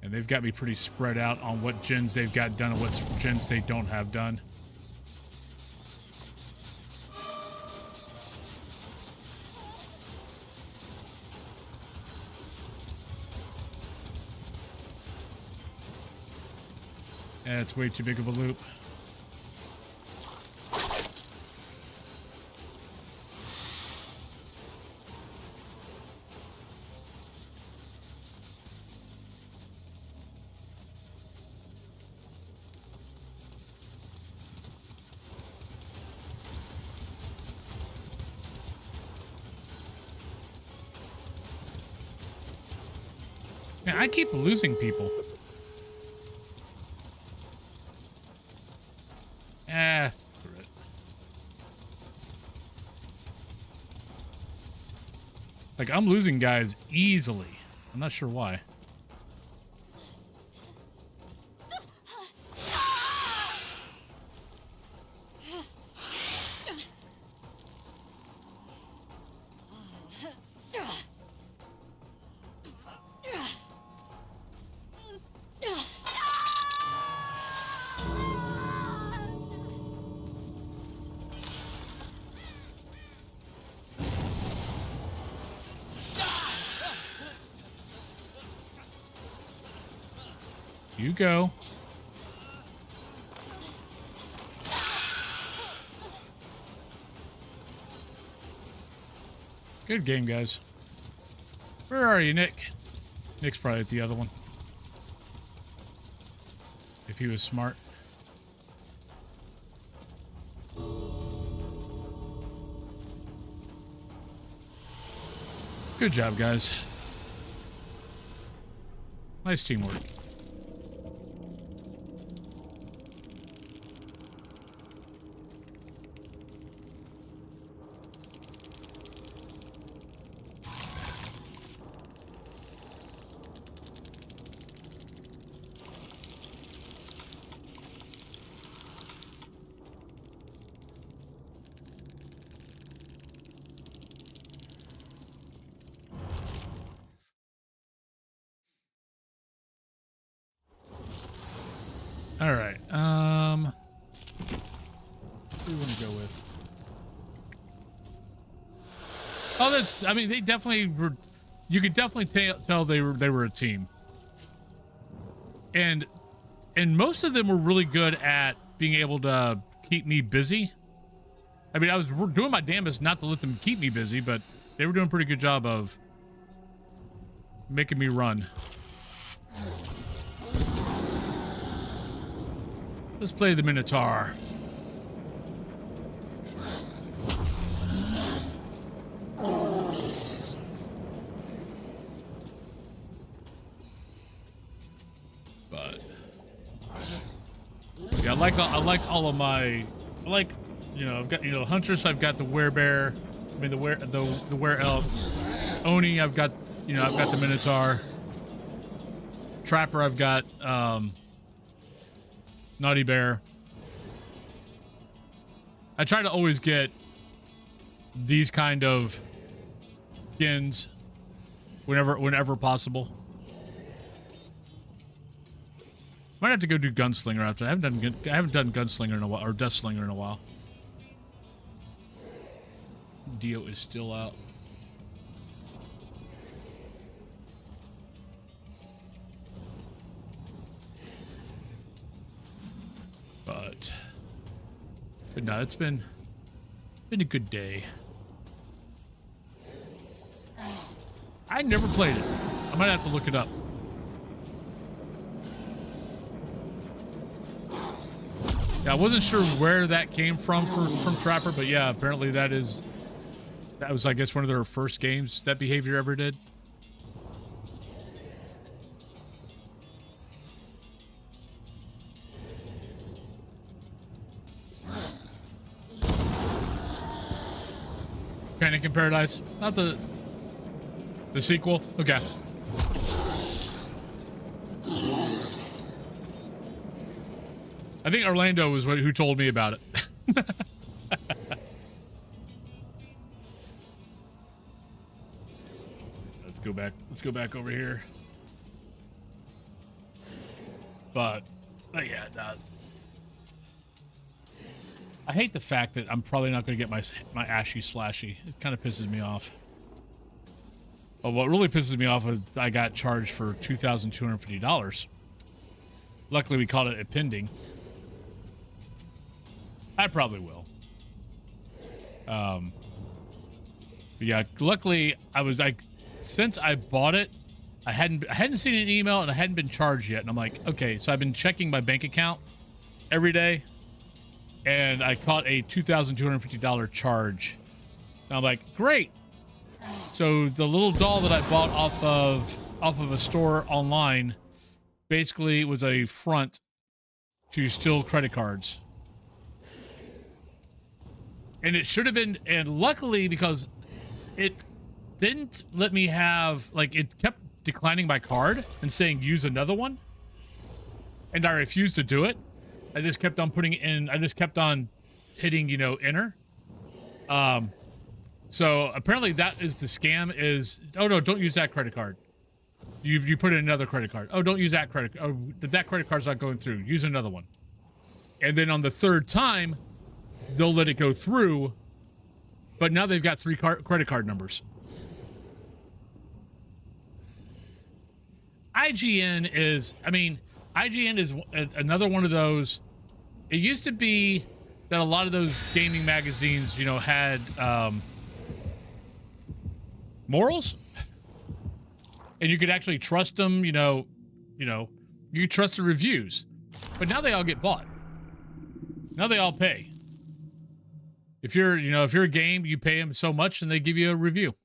And they've got me pretty spread out on what gens they've got done and what gens they don't have done. Yeah, it's way too big of a loop. Man, I keep losing people. Screw it. Like, I'm losing guys easily. I'm not sure why. You go. Good game, guys. Where are you, Nick? Nick's probably at the other one. If he was smart. Good job, guys. Nice teamwork. All right. What do we want to go with? Oh, that's. I mean, they definitely were. You could definitely tell they were a team, and most of them were really good at being able to keep me busy. I mean, I was doing my damnedest not to let them keep me busy, but they were doing a pretty good job of making me run. Let's play the Minotaur. But yeah, I like all of my. I like, you know, I've got, you know, hunters. I've got the werebear. I mean the were elk. Oni. I've got, you know, I've got the Minotaur. Trapper. I've got Naughty Bear. I try to always get these kind of skins whenever possible. Might have to go do Gunslinger after. I haven't done Gunslinger in a while, or Deathslinger in a while. Dio is still out. But no, it's been a good day. I never played it. I might have to look it up. Yeah, I wasn't sure where that came from Trapper, but yeah, apparently that was, I guess, one of their first games that Behavior ever did. Panic in Paradise, not the sequel. Okay. I think Orlando was who told me about it. Let's go back. Let's go back over here. But yeah, I hate the fact that I'm probably not going to get my Ashy Slashy. It kind of pisses me off. But what really pisses me off is I got charged for $2,250. Luckily, we caught it at pending. I probably will. But yeah, luckily since I bought it, I hadn't seen an email and I hadn't been charged yet. And I'm like, okay, so I've been checking my bank account every day, and I caught a $2,250 charge. And I'm like, great. So the little doll that I bought off of a store online basically was a front to steal credit cards. And it should have been, and luckily, because it didn't let me have, like, it kept declining my card and saying use another one, and I refused to do it. I just kept on putting it in, I just kept on hitting, you know, enter. So apparently that is the scam is, oh no, don't use that credit card. You put in another credit card. Oh, don't use that credit, oh, that credit card's not going through. Use another one. And then on the third time, they'll let it go through, but now they've got 3 credit card numbers. IGN is another one of those. It used to be that a lot of those gaming magazines, you know, had morals, and you could actually trust them. You know, you could trust the reviews, but now they all get bought. Now they all pay. If you're a game, you pay them so much and they give you a review.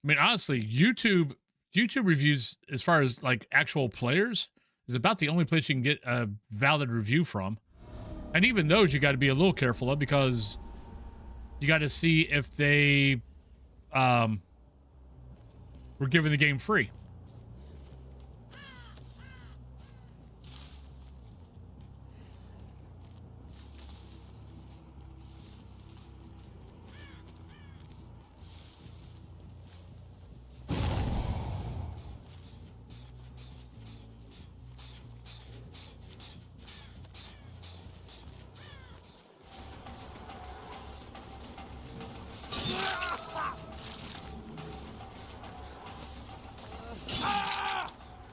mean, honestly, YouTube reviews, as far as like actual players, is about the only place you can get a valid review from. And even those you got to be a little careful of, because you got to see if they were giving the game free.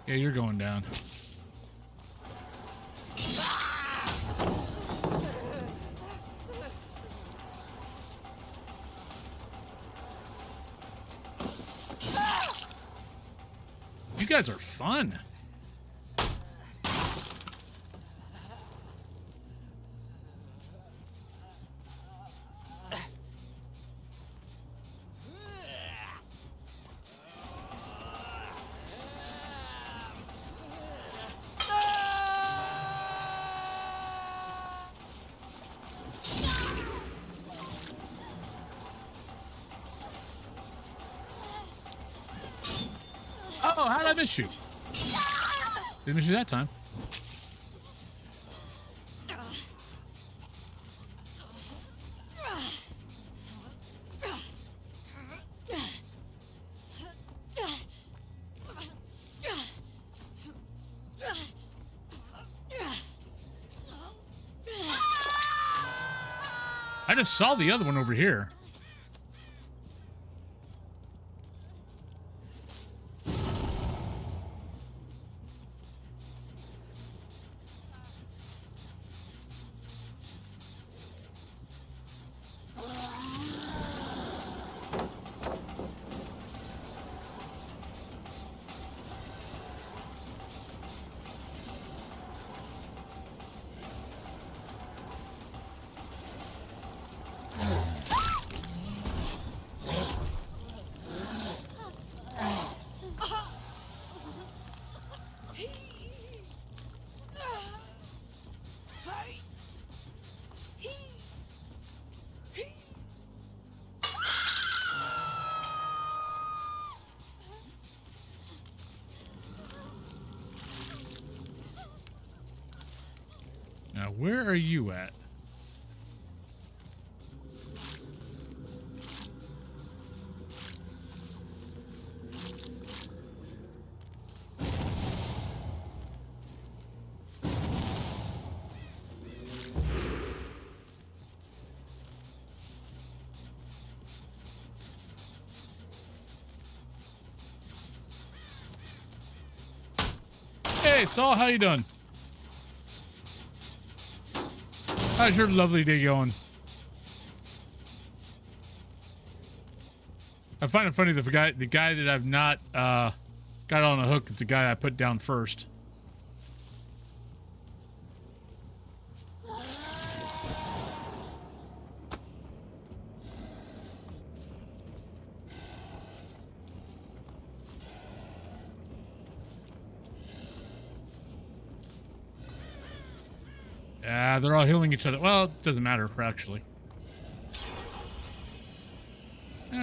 Yeah, you're going down. You guys are fun. Oh, how did I miss you? Didn't miss you that time. I just saw the other one over here. Now, where are you at? Hey, Saul, how you doing? How's your lovely day going? I find it funny the guy that I've not got on a hook is the guy I put down first. Yeah, they're all healing each other. Well, it doesn't matter, actually.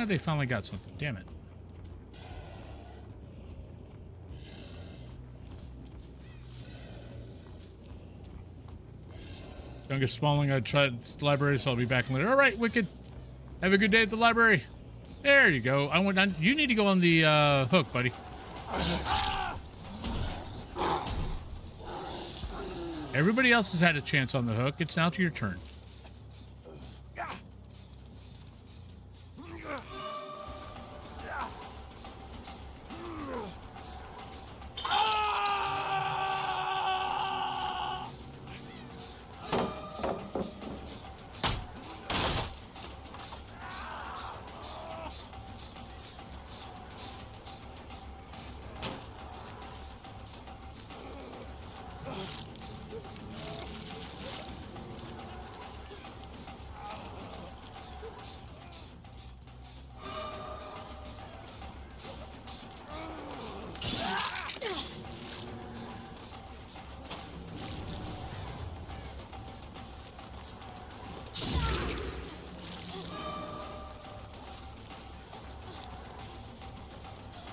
They finally got something. Damn it. Don't get spawning. I tried the library, so I'll be back later. All right, Wicked. Have a good day at the library. There you go. I went on. You need to go on the hook, buddy. Everybody else has had a chance on the hook. It's now to your turn.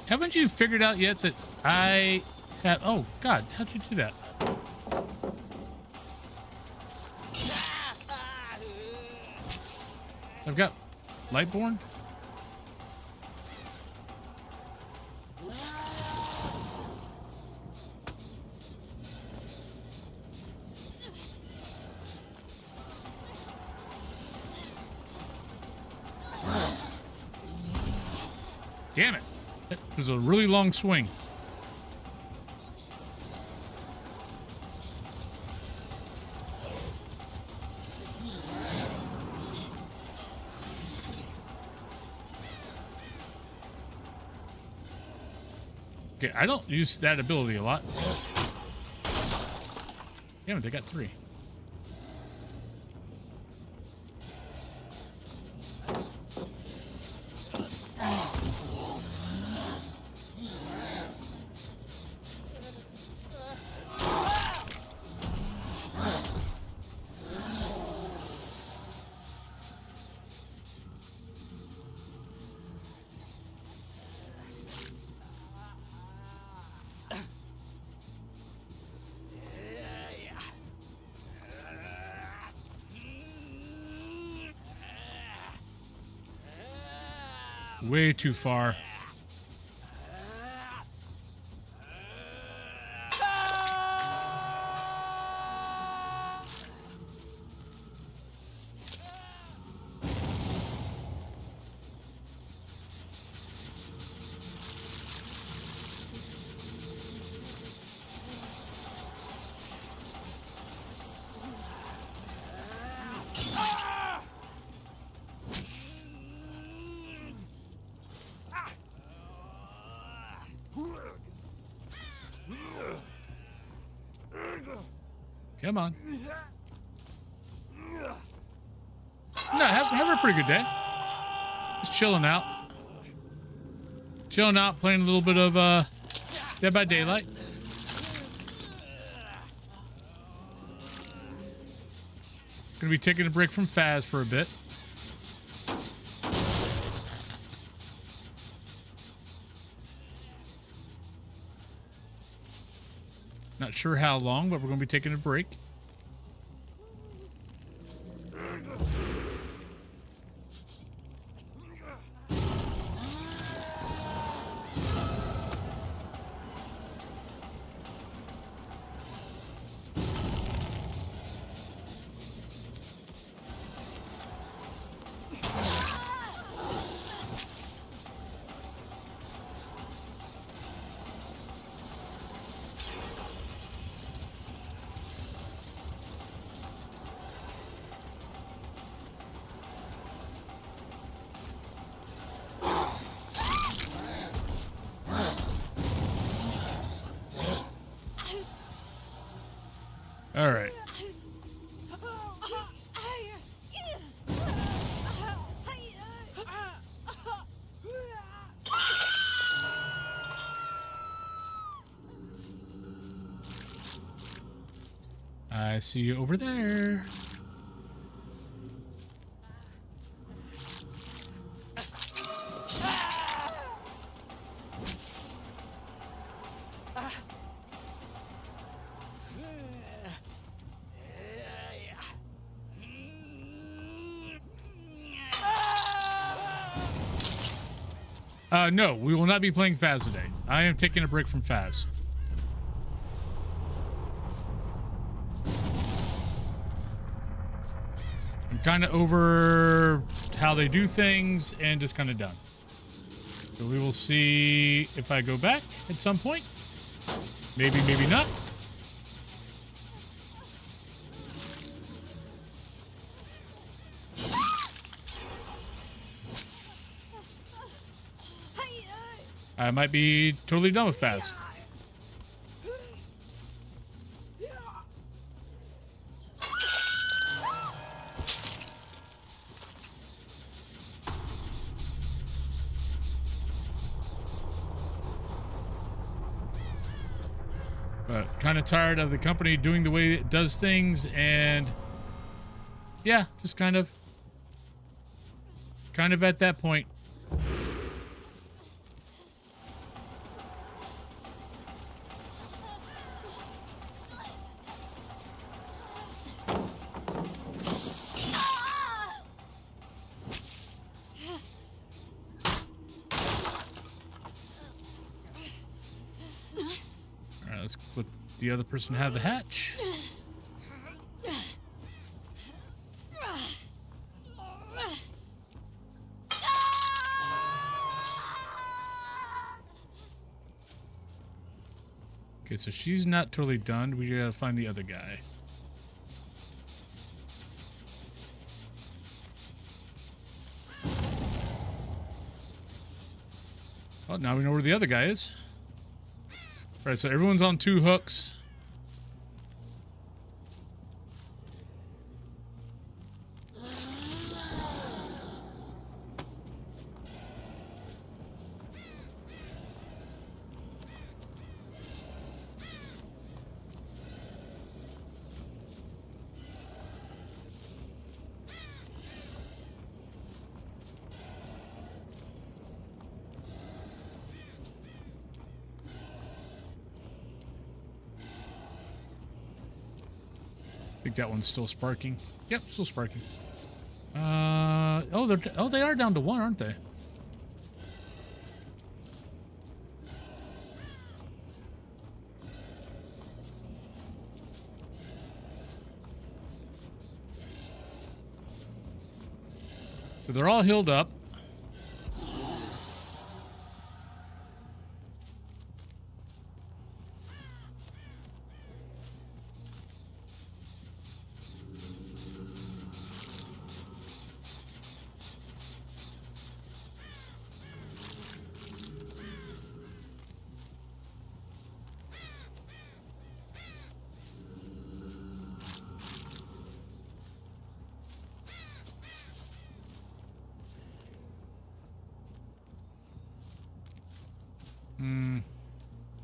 Haven't you figured out yet that I have... Oh, God. How'd you do that? I've got Lightborn? Damn it. That was a really long swing. Okay, I don't use that ability a lot. Damn it, they got 3. Way too far. Come on. No, have a pretty good day. Just chilling out. Chilling out, playing a little bit of Dead by Daylight. Gonna be taking a break from Faz for a bit. Not sure how long, but we're going to be taking a break. All right. I see you over there. No, we will not be playing Faz today. I am taking a break from Faz. I'm kind of over how they do things and just kind of done. So we will see if I go back at some point. Maybe, maybe not. I might be totally done with Faz. But kind of tired of the company doing the way it does things, and yeah, just kind of at that point. Alright, let's let the other person have the hatch. Okay, so she's not totally done. We gotta find the other guy. Oh, now we know where the other guy is. All right, so everyone's on 2 hooks. I think that one's still sparking. Yep, still sparking. Oh, they are down to 1, aren't they? So they're all healed up.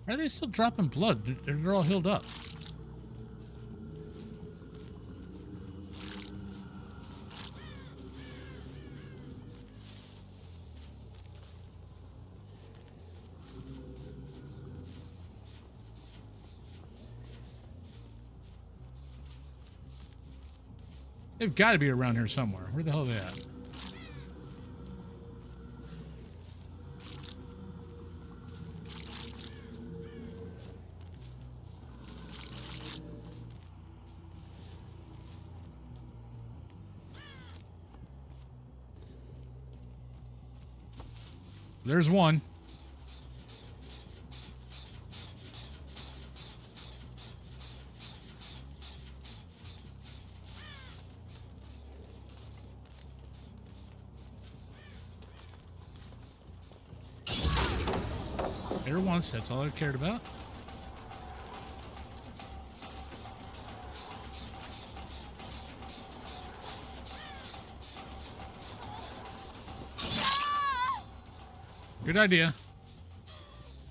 Why are they still dropping blood? They're all healed up. They've got to be around here somewhere. Where the hell are they at? There's one. There once, that's all I cared about. Good idea.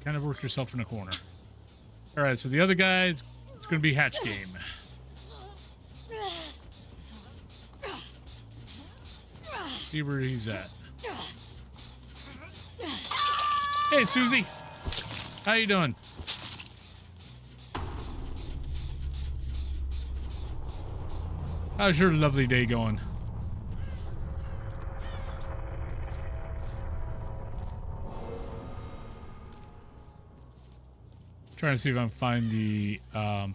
Kind of work yourself in a corner. All right, so the other guy is going to be hatch game. See where he's at. Hey, Susie. How you doing? How's your lovely day going? Trying to see if I can find the I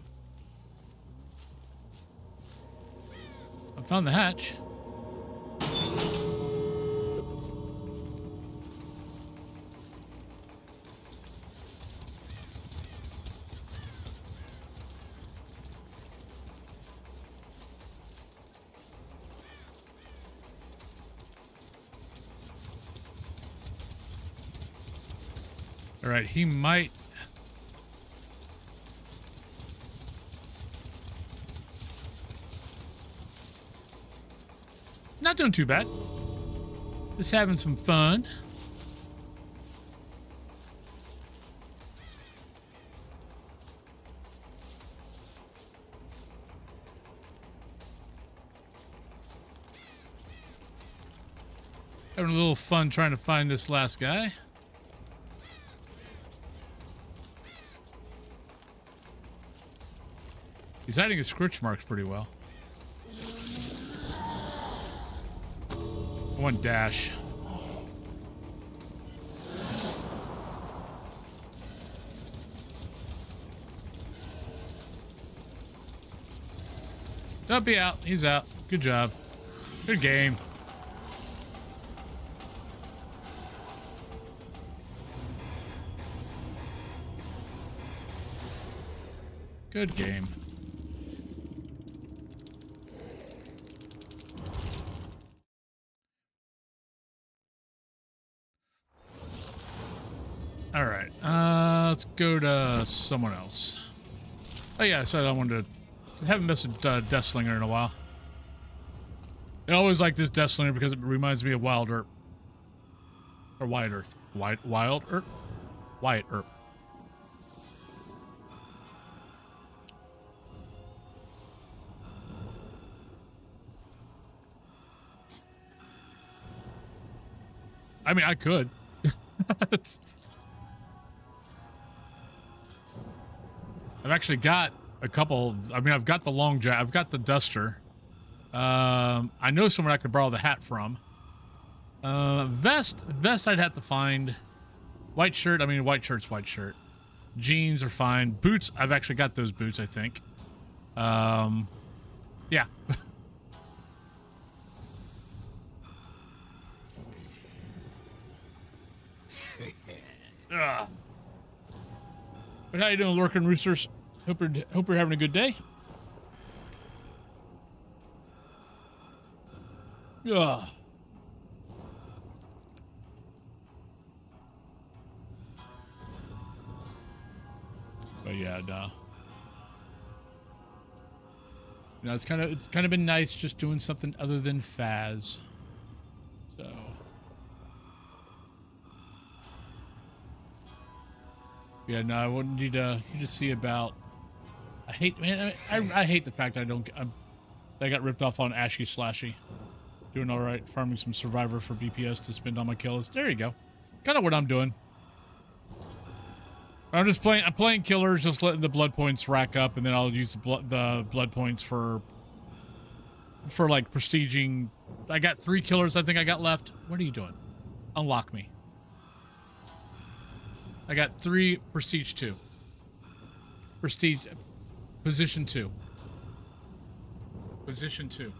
found the hatch. All right, he might. Not doing too bad. Just having some fun. Having a little fun trying to find this last guy. He's hiding his scorch marks pretty well. One dash. Don't be out. He's out. Good job. Good game. Good game. All right. Let's go to someone else. Oh yeah, I said I wanted to. Haven't messed with Deathslinger in a while. I always like this Deathslinger because it reminds me of Wild Earp. Or Wyatt Earth. Wild Earp? Wyatt Earp. I mean, I could. I've actually got a couple. I mean, I've got the long jack. I've got the duster. I know someone I could borrow the hat from. Vest I'd have to find. White shirt. I mean, white shirt's white shirt. Jeans are fine. Boots. I've actually got those boots, I think. Yeah. Ugh. But how you doing, Lurking Roosters? Hope you're having a good day. Ugh. But yeah, no. You know, it's kind of been nice just doing something other than Faz. So. Yeah, no, I wouldn't need to see about. I hate, man. I hate the fact I got ripped off on Ashy Slashy. Doing all right, farming some Survivor for BPS to spend on my kills. There you go. Kind of what I'm doing. I'm just playing. I'm playing killers, just letting the blood points rack up, and then I'll use the blood points for like prestiging. I got 3 killers. I think I got left. What are you doing? Unlock me. I got 3 prestige 2. Prestige position 2. Position 2.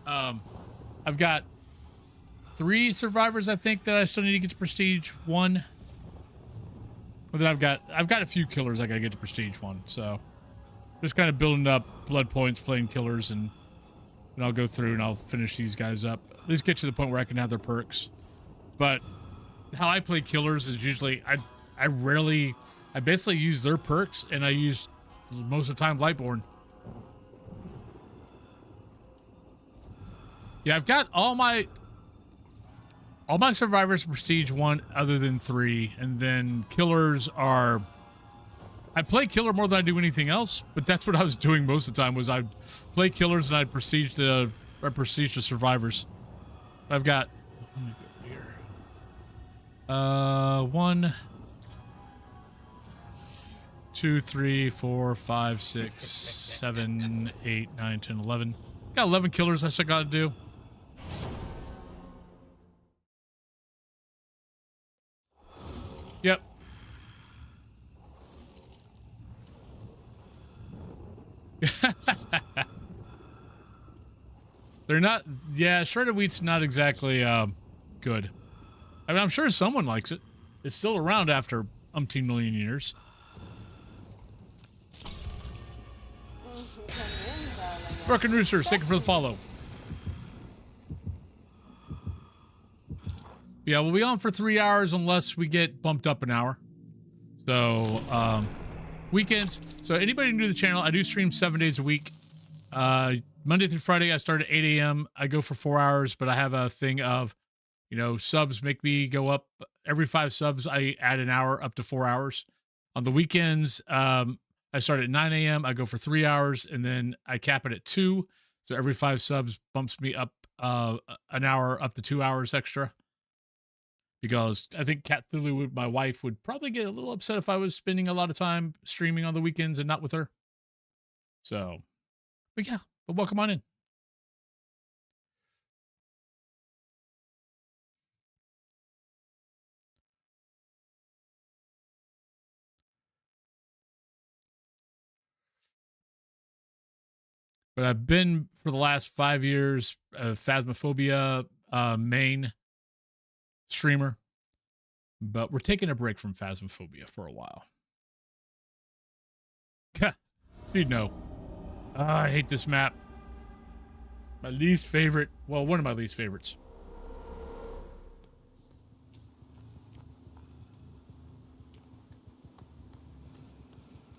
I've got 3 survivors. I think that I still need to get to prestige 1. But then I've got a few killers I gotta get to prestige 1. So just kind of building up blood points, playing killers, and I'll go through and I'll finish these guys up. At least get to the point where I can have their perks. But how I play killers is usually I basically use their perks, and I use most of the time Lightborn. Yeah, I've got all my survivors prestige 1 other than 3, and then killers are. I play killer more than I do anything else, but that's what I was doing most of the time. Was I'd play killers and I'd prestige the survivors. I've got. Let me go here. 1, 2, 3, 4, 5, 6, 7, 8, 9, 10, 11. Got 11 killers I still got to do. Yep. They're not. Yeah, shredded wheat's not exactly good. I mean, I'm sure someone likes it. It's still around after umpteen million years. Broken Rooster, thank you for the follow. Yeah, we'll be on for 3 hours unless we get bumped up an hour. So, weekends. So anybody new to the channel, I do stream 7 days a week. Monday through Friday, I start at 8 a.m. I go for 4 hours, but I have a thing of, you know, subs make me go up. Every 5 subs, I add an hour up to 4 hours. On the weekends, I start at 9 a.m. I go for 3 hours, and then I cap it at 2. So every 5 subs bumps me up an hour up to 2 hours extra. Because I think Kat Thulu, my wife, would probably get a little upset if I was spending a lot of time streaming on the weekends and not with her. So, but yeah, but welcome on in. But I've been for the last 5 years a Phasmophobia main streamer. But we're taking a break from Phasmophobia for a while. You'd know. I hate this map. My least favorite. Well, one of my least favorites.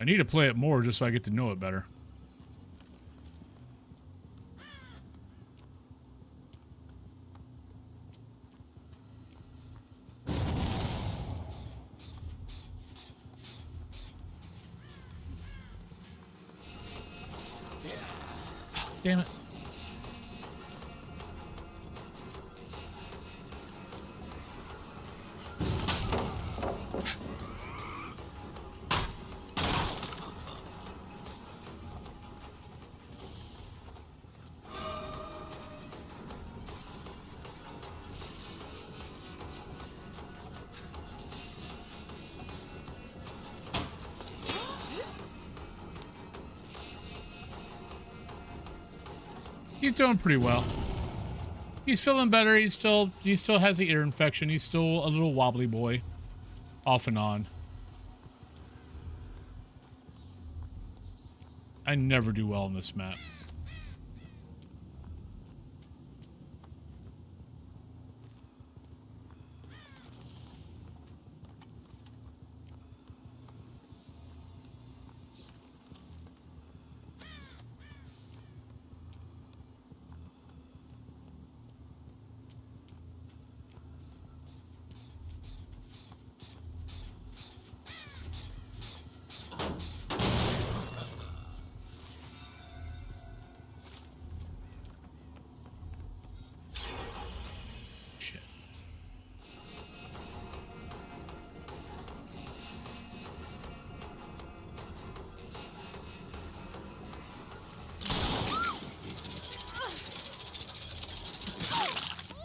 I need to play it more just so I get to know it better. Damn it. He's doing pretty well. He's feeling better. He still has the ear infection. He's still a little wobbly boy. Off and on. I never do well on this map.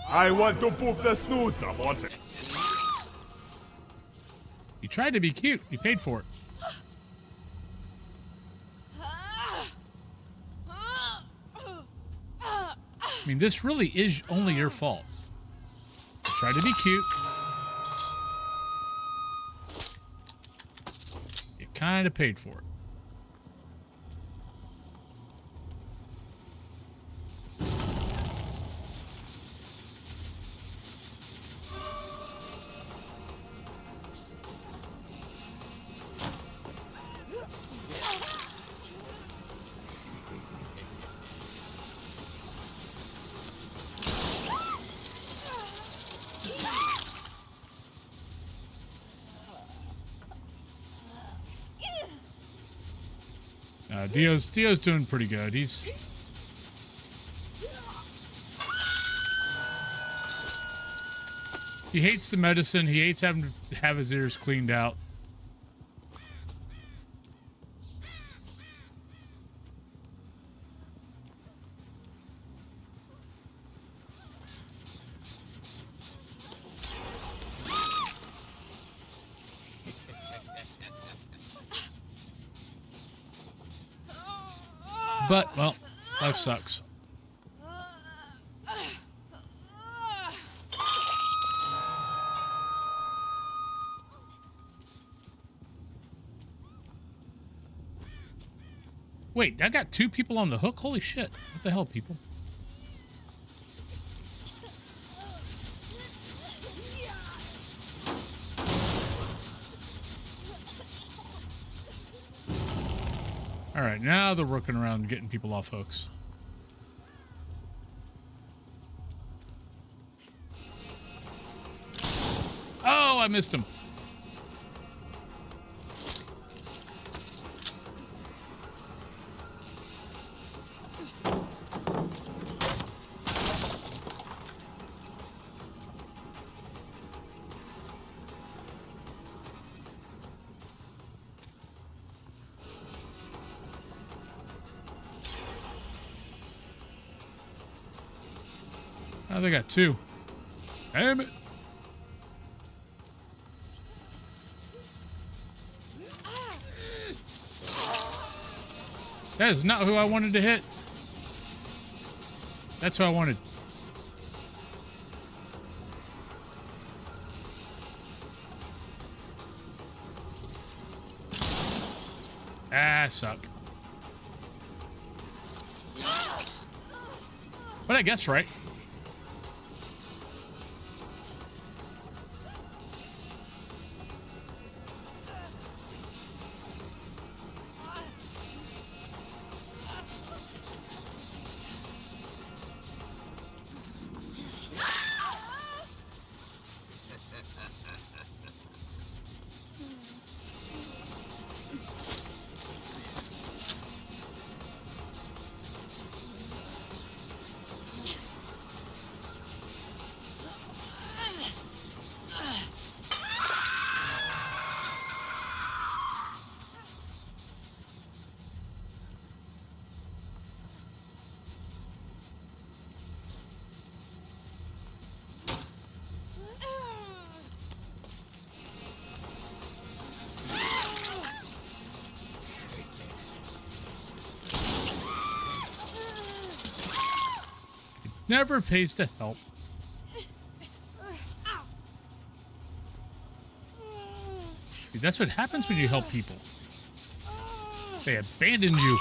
I want to poop the snooze, I want it. You tried to be cute. You paid for it. I mean, this really is only your fault. You tried to be cute. You kind of paid for it. Dio's doing pretty good. He hates the medicine. He hates having to have his ears cleaned out. But, well, life sucks. Wait, I got 2 people on the hook? Holy shit. What the hell, people? All right, now they're working around getting people off hooks. Oh, I missed him. Oh, they got 2. Damn it. That is not who I wanted to hit. That's what I wanted. Ah, I suck. But I guess right. Never pays to help. See, that's what happens when you help people. They abandon you.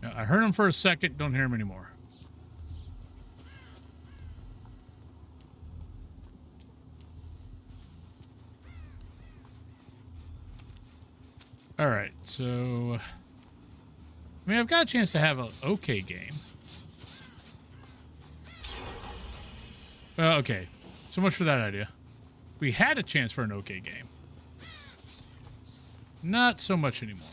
I heard him for a second, don't hear him anymore. All right, so I mean, I've got a chance to have an okay game. Well, okay, so much for that idea. We had a chance for an okay game. Not so much anymore.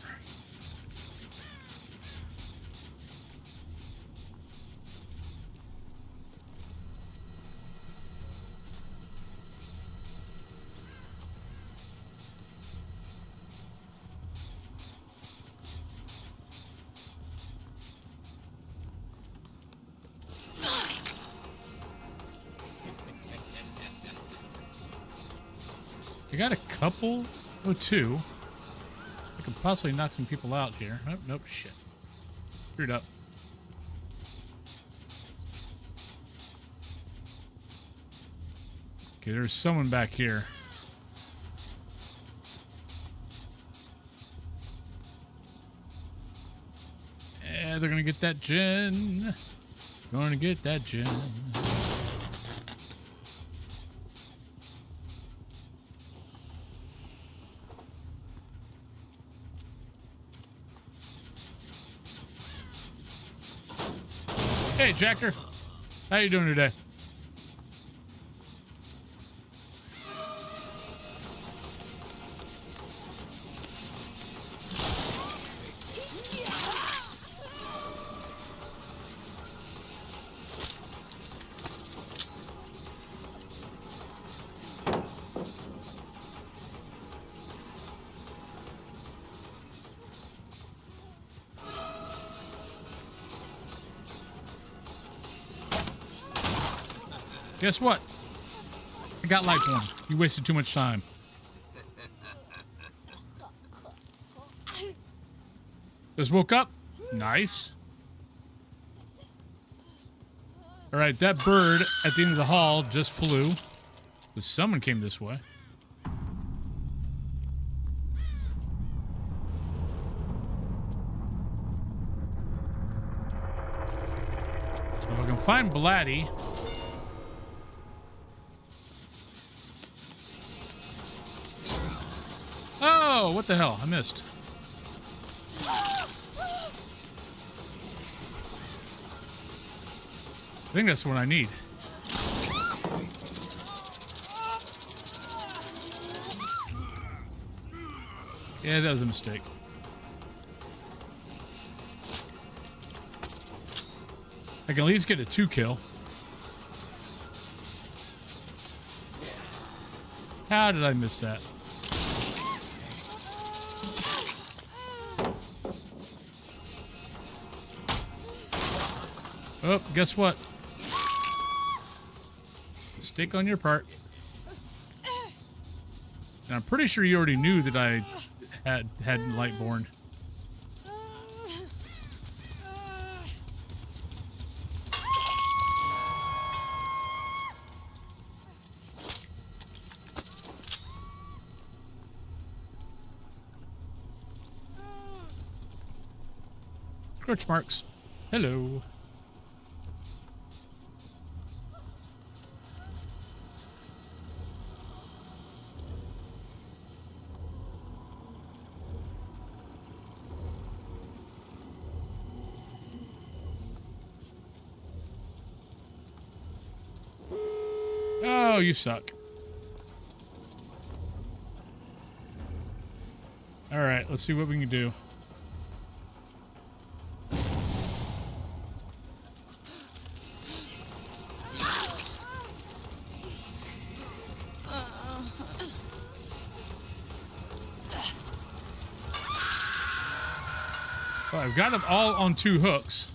I got a couple, oh, two. I could possibly knock some people out here. Oh, nope, shit. Screwed up. Okay, there's someone back here. Yeah, they're gonna get that gen. Going to get that gen. Hey, Jacker. How you doing today? Guess what? I got like one. You wasted too much time. Just woke up. Nice. All right, that bird at the end of the hall just flew. But someone came this way. So if I can find Blatty. Oh, what the hell? I missed. I think that's what I need. Yeah, that was a mistake. I can at least get a 2 kill. How did I miss that? Oh, guess what? Mistake on your part. And I'm pretty sure you already knew that I had Lightborn. Scratch marks. Hello. Oh, you suck. All right, let's see what we can do. Well, I've got them all on 2 hooks.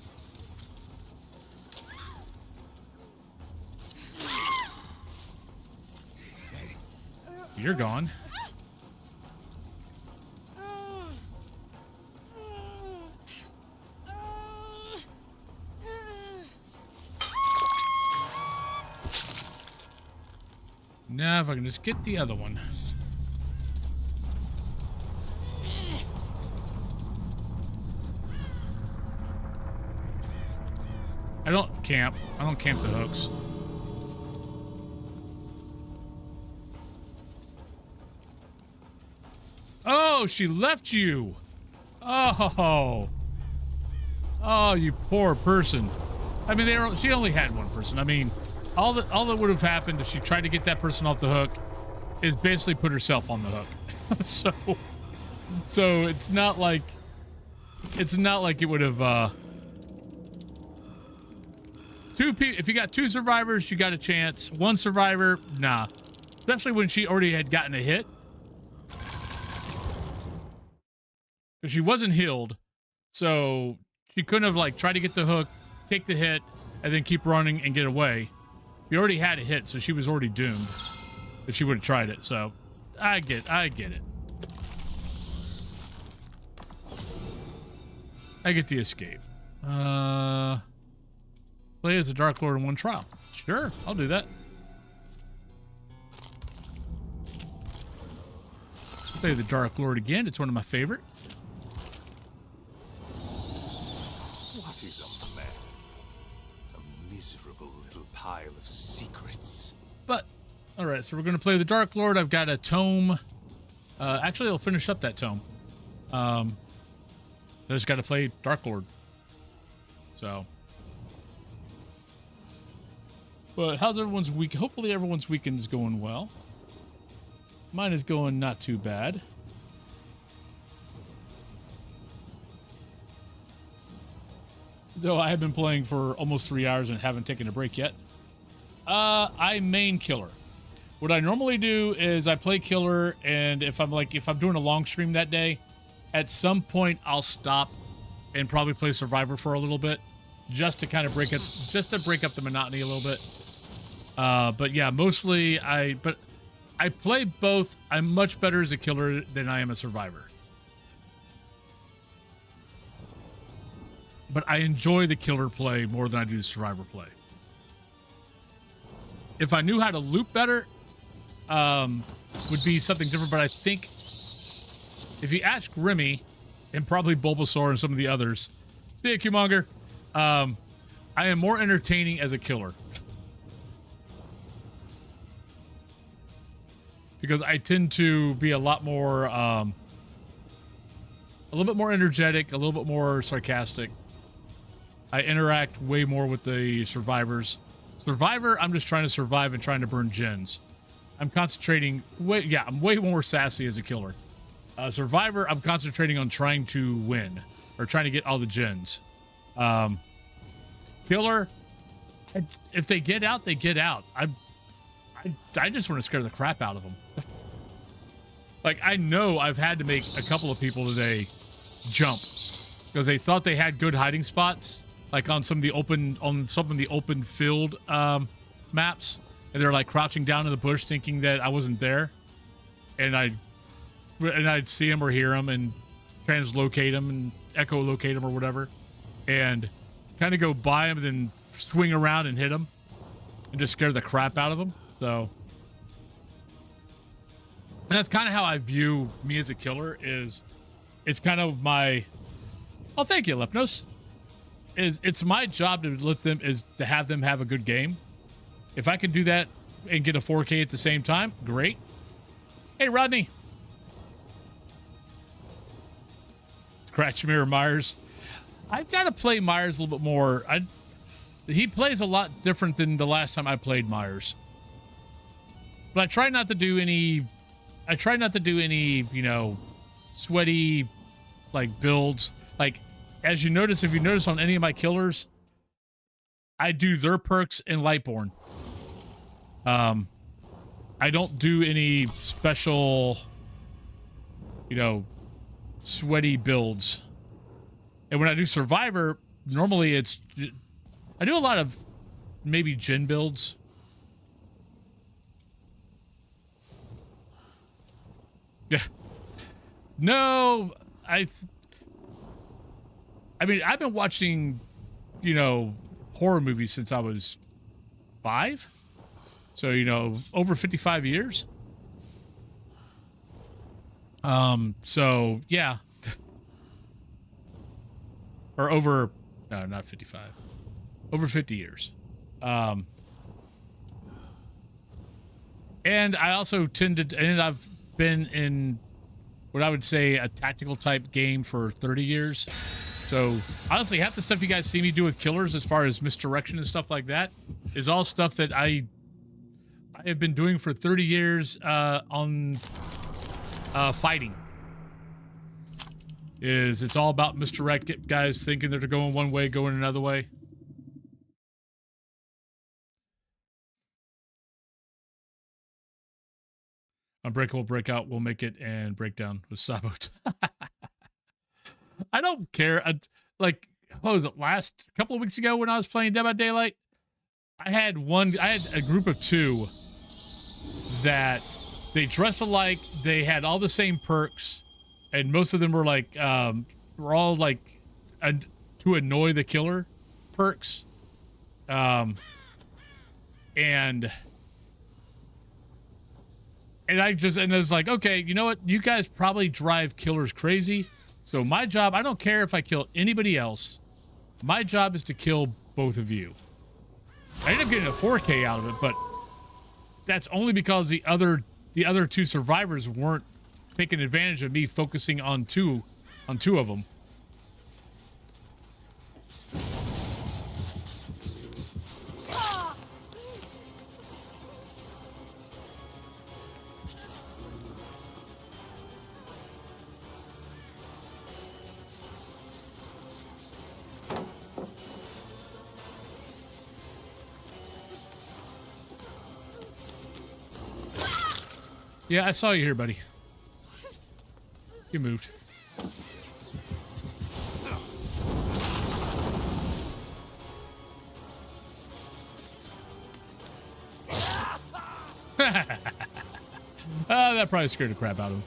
You're gone. Now, if I can just get the other one. I don't camp the hooks. Oh, she left you. Oh, you poor person. I mean, she only had one person. I mean, all that would have happened if she tried to get that person off the hook is basically put herself on the hook. so it's not like it would have. If you got 2 survivors, you got a chance. 1 survivor, nah. Especially when she already had gotten a hit. Because she wasn't healed, so she couldn't have like tried to get the hook, take the hit, and then keep running and get away. She already had a hit, so she was already doomed if she would have tried it. So I get it. I get the escape. Play as a Dark Lord in 1 trial. Sure, I'll do that. Play the Dark Lord again. It's one of my favorite. What is a man? A miserable little pile of secrets. But, all right, so we're going to play the Dark Lord. I've got a tome. Actually, I'll finish up that tome. I just got to play Dark Lord. So. But how's everyone's week? Hopefully everyone's weekend is going well. Mine is going not too bad. Though I have been playing for almost 3 hours and haven't taken a break yet. I main killer. What I normally do is I play killer, and if I'm doing a long stream that day, at some point I'll stop and probably play survivor for a little bit, just to kind of break up the monotony a little bit. But yeah, mostly I play both. I'm much better as a killer than I am a survivor. But I enjoy the killer play more than I do the survivor play. If I knew how to loop better, would be something different. But I think if you ask Remy and probably Bulbasaur and some of the others, see ya, Qmonger, I am more entertaining as a killer. Because I tend to be a lot more, a little bit more energetic, a little bit more sarcastic. I interact way more with the survivors. Survivor, I'm just trying to survive and trying to burn gens. I'm concentrating, I'm way more sassy as a killer. Survivor, I'm concentrating on trying to win or trying to get all the gens. Killer, if they get out, they get out. I just want to scare the crap out of them. Like, I know I've had to make a couple of people today jump because they thought they had good hiding spots, like on some of the open field maps, and they're like crouching down in the bush thinking that I wasn't there, and I'd see them or hear them and translocate them and echolocate them or whatever, and kind of go by them and then swing around and hit them and just scare the crap out of them. So, and that's kind of how I view me as a killer. Is it's kind of my, oh, thank you, Lepnos. It's my job to have them have a good game. If I can do that and get a 4K at the same time, great. Hey, Rodney. Scratch Mirror Myers. I've got to play Myers a little bit more. He plays a lot different than the last time I played Myers. But I try not to do any, you know, sweaty, like, builds. Like, as you notice, if you notice on any of my killers, I do their perks in Lightborn. I don't do any special, you know, sweaty builds. And when I do Survivor, normally I do a lot of maybe Jin builds. Yeah. No, I mean, I've been watching, you know, horror movies since I was 5. So, you know, over 55 years. So, yeah. Or over, no, not 55. Over 50 years. And I also and I've been in what I would say a tactical type game for 30 years. So, honestly, half the stuff you guys see me do with killers as far as misdirection and stuff like that is all stuff that I have been doing for 30 years on fighting. It's all about misdirect, get guys thinking that they're going one way, going another way. Unbreakable Breakout will make it, and Breakdown with Sabot. I don't care. Like, what was it, last couple of weeks ago when I was playing Dead by Daylight? I had a group of 2 that they dressed alike, they had all the same perks, and most of them were like, were all like to annoy the killer perks. And I was like, okay, you know what? You guys probably drive killers crazy. So my job, I don't care if I kill anybody else. My job is to kill both of you. I ended up getting a 4K out of it, but that's only because the other 2 survivors weren't taking advantage of me focusing on two of them. Yeah, I saw you here, buddy. You moved. That probably scared the crap out of him.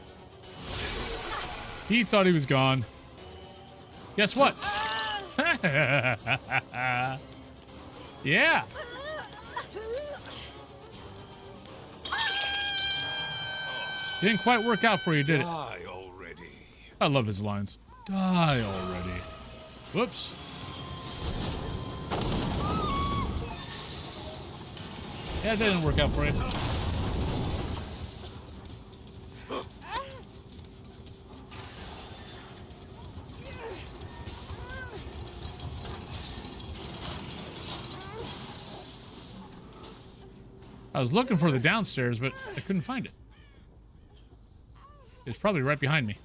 He thought he was gone. Guess what? Yeah. Didn't quite work out for you, did it? Die already. I love his lines. Die already. Whoops. Yeah, that didn't work out for you. I was looking for the downstairs, but I couldn't find it. It's probably right behind me.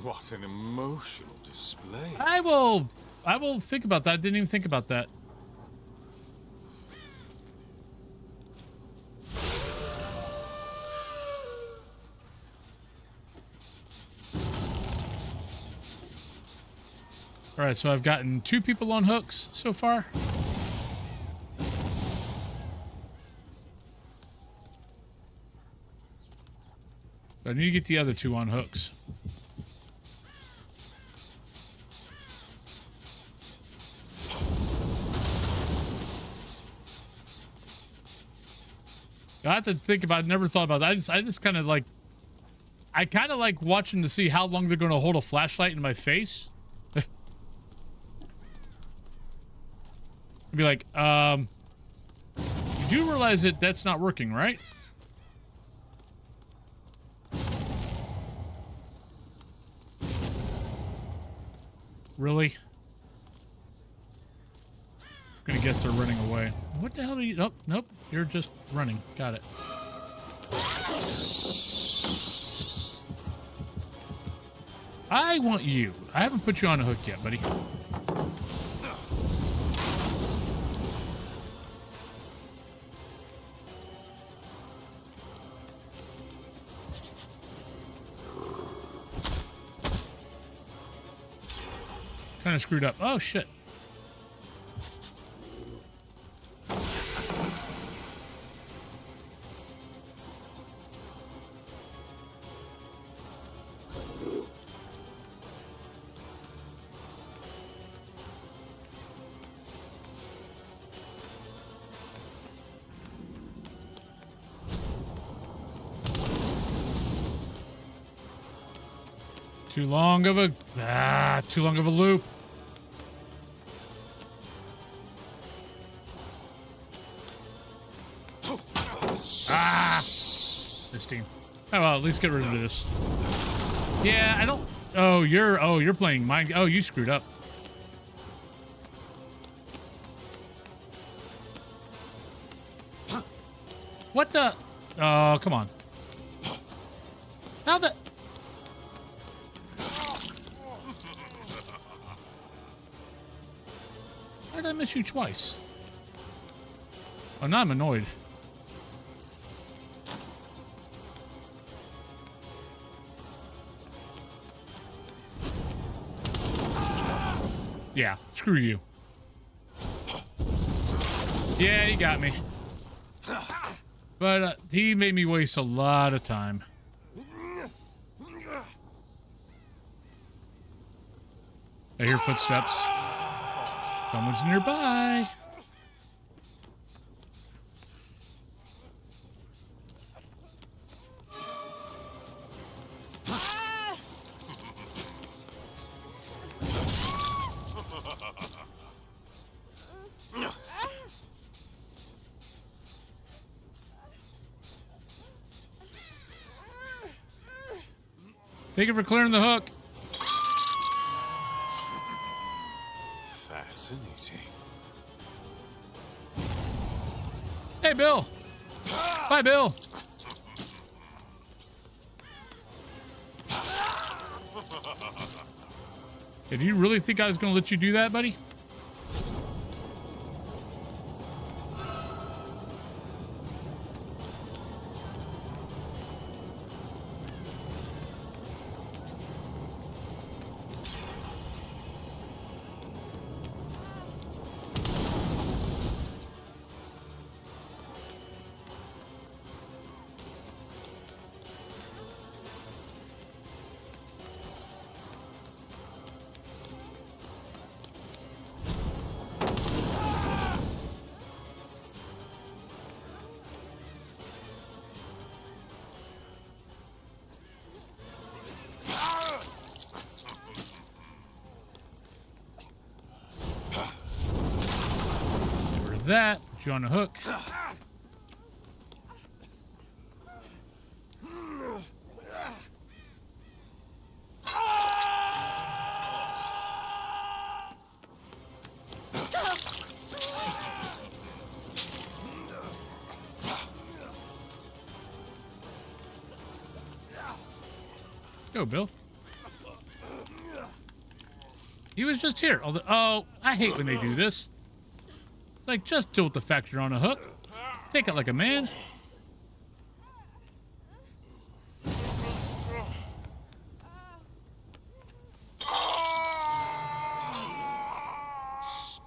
What an emotional display. I will think about that. I didn't even think about that. All right, so I've gotten 2 people on hooks so far. So I need to get the other 2 on hooks. I have to think about it. Never thought about that. I just kind of like, I kind of like watching to see how long they're going to hold a flashlight in my face. I'd be like, you do realize that that's not working, right? Really? I'm gonna guess they're running away. What the hell are you? Nope, nope. You're just running. Got it. I want you. I haven't put you on a hook yet, buddy. Kind of screwed up. Oh, shit. Too long of a loop. This team. Oh well, at least get rid of this. Yeah, I don't. Oh, you're playing mind. Oh, you screwed up. What the? Oh, come on. How the? Why did I miss you twice? Oh, now I'm annoyed. Yeah, screw you. Yeah, he got me. But he made me waste a lot of time. I hear footsteps. Someone's nearby. Thank you for clearing the hook. Fascinating. Hey, Bill. Bye, Bill. Did you really think I was going to let you do that, buddy? That, put you on a hook. Go, Bill. He was just here. Although, oh, I hate when they do this. It's like, just deal with the fact you're on a hook. Take it like a man.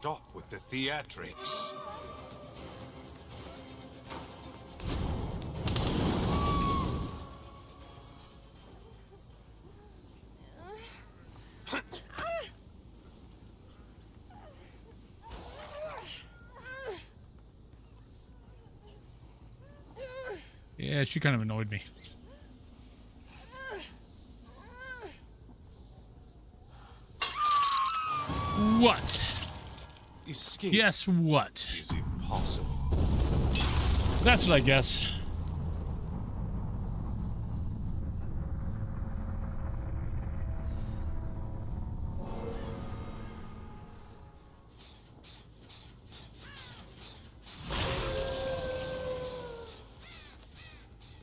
stop with the theatrics. Yeah, she kind of annoyed me. What? Escape Yes, what? is impossible. That's what I guess.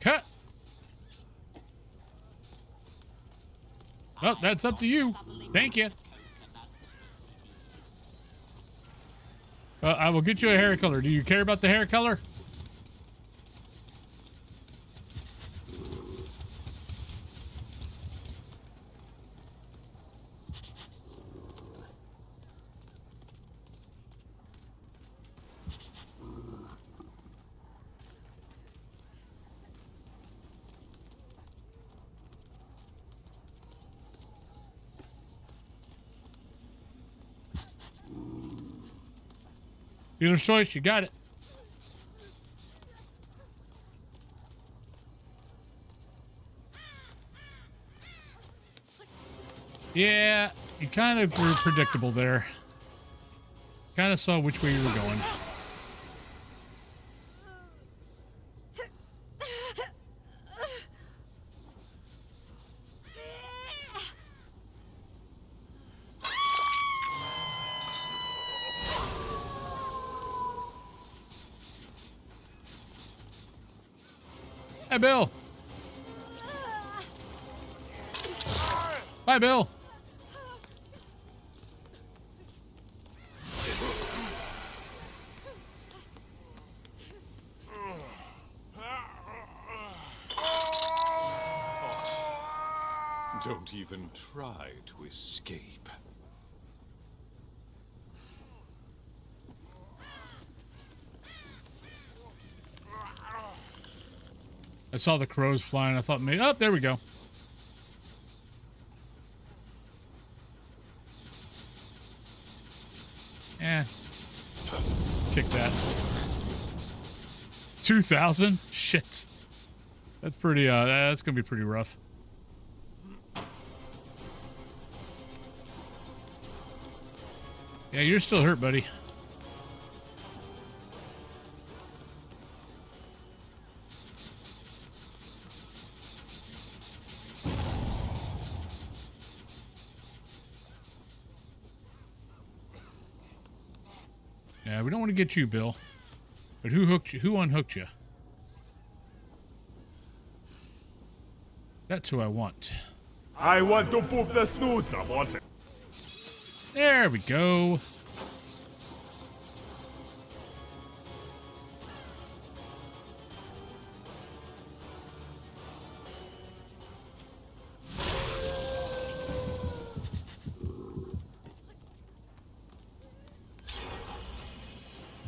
Cut. Well, that's up to you. Thank you. I will get you a hair color. Do you care about the hair color? Dealer's choice, you got it. Yeah, you kind of were predictable there. Kind of saw which way you were going. Hi, Bill. Bye, Bill. Don't even try to escape. I saw the crows flying. I thought maybe... Oh, there we go. Yeah. Kick that. 2,000? Shit. That's pretty, that's gonna be pretty rough. Yeah, you're still hurt, buddy. Yeah, we don't want to get you, Bill. But who hooked you? Who unhooked you? That's who I want. I want to poop the snoot. I want it. There we go.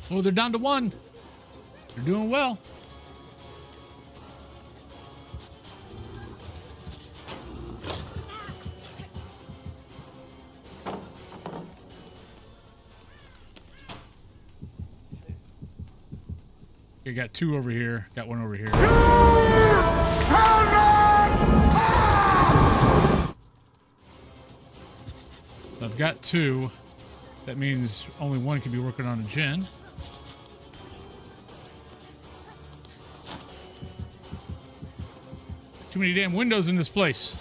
Oh, they're down to 1. They're doing well. Okay, got 2 over here. Got 1 over here. I've got 2. That means only 1 can be working on a gen. Too many damn windows in this place.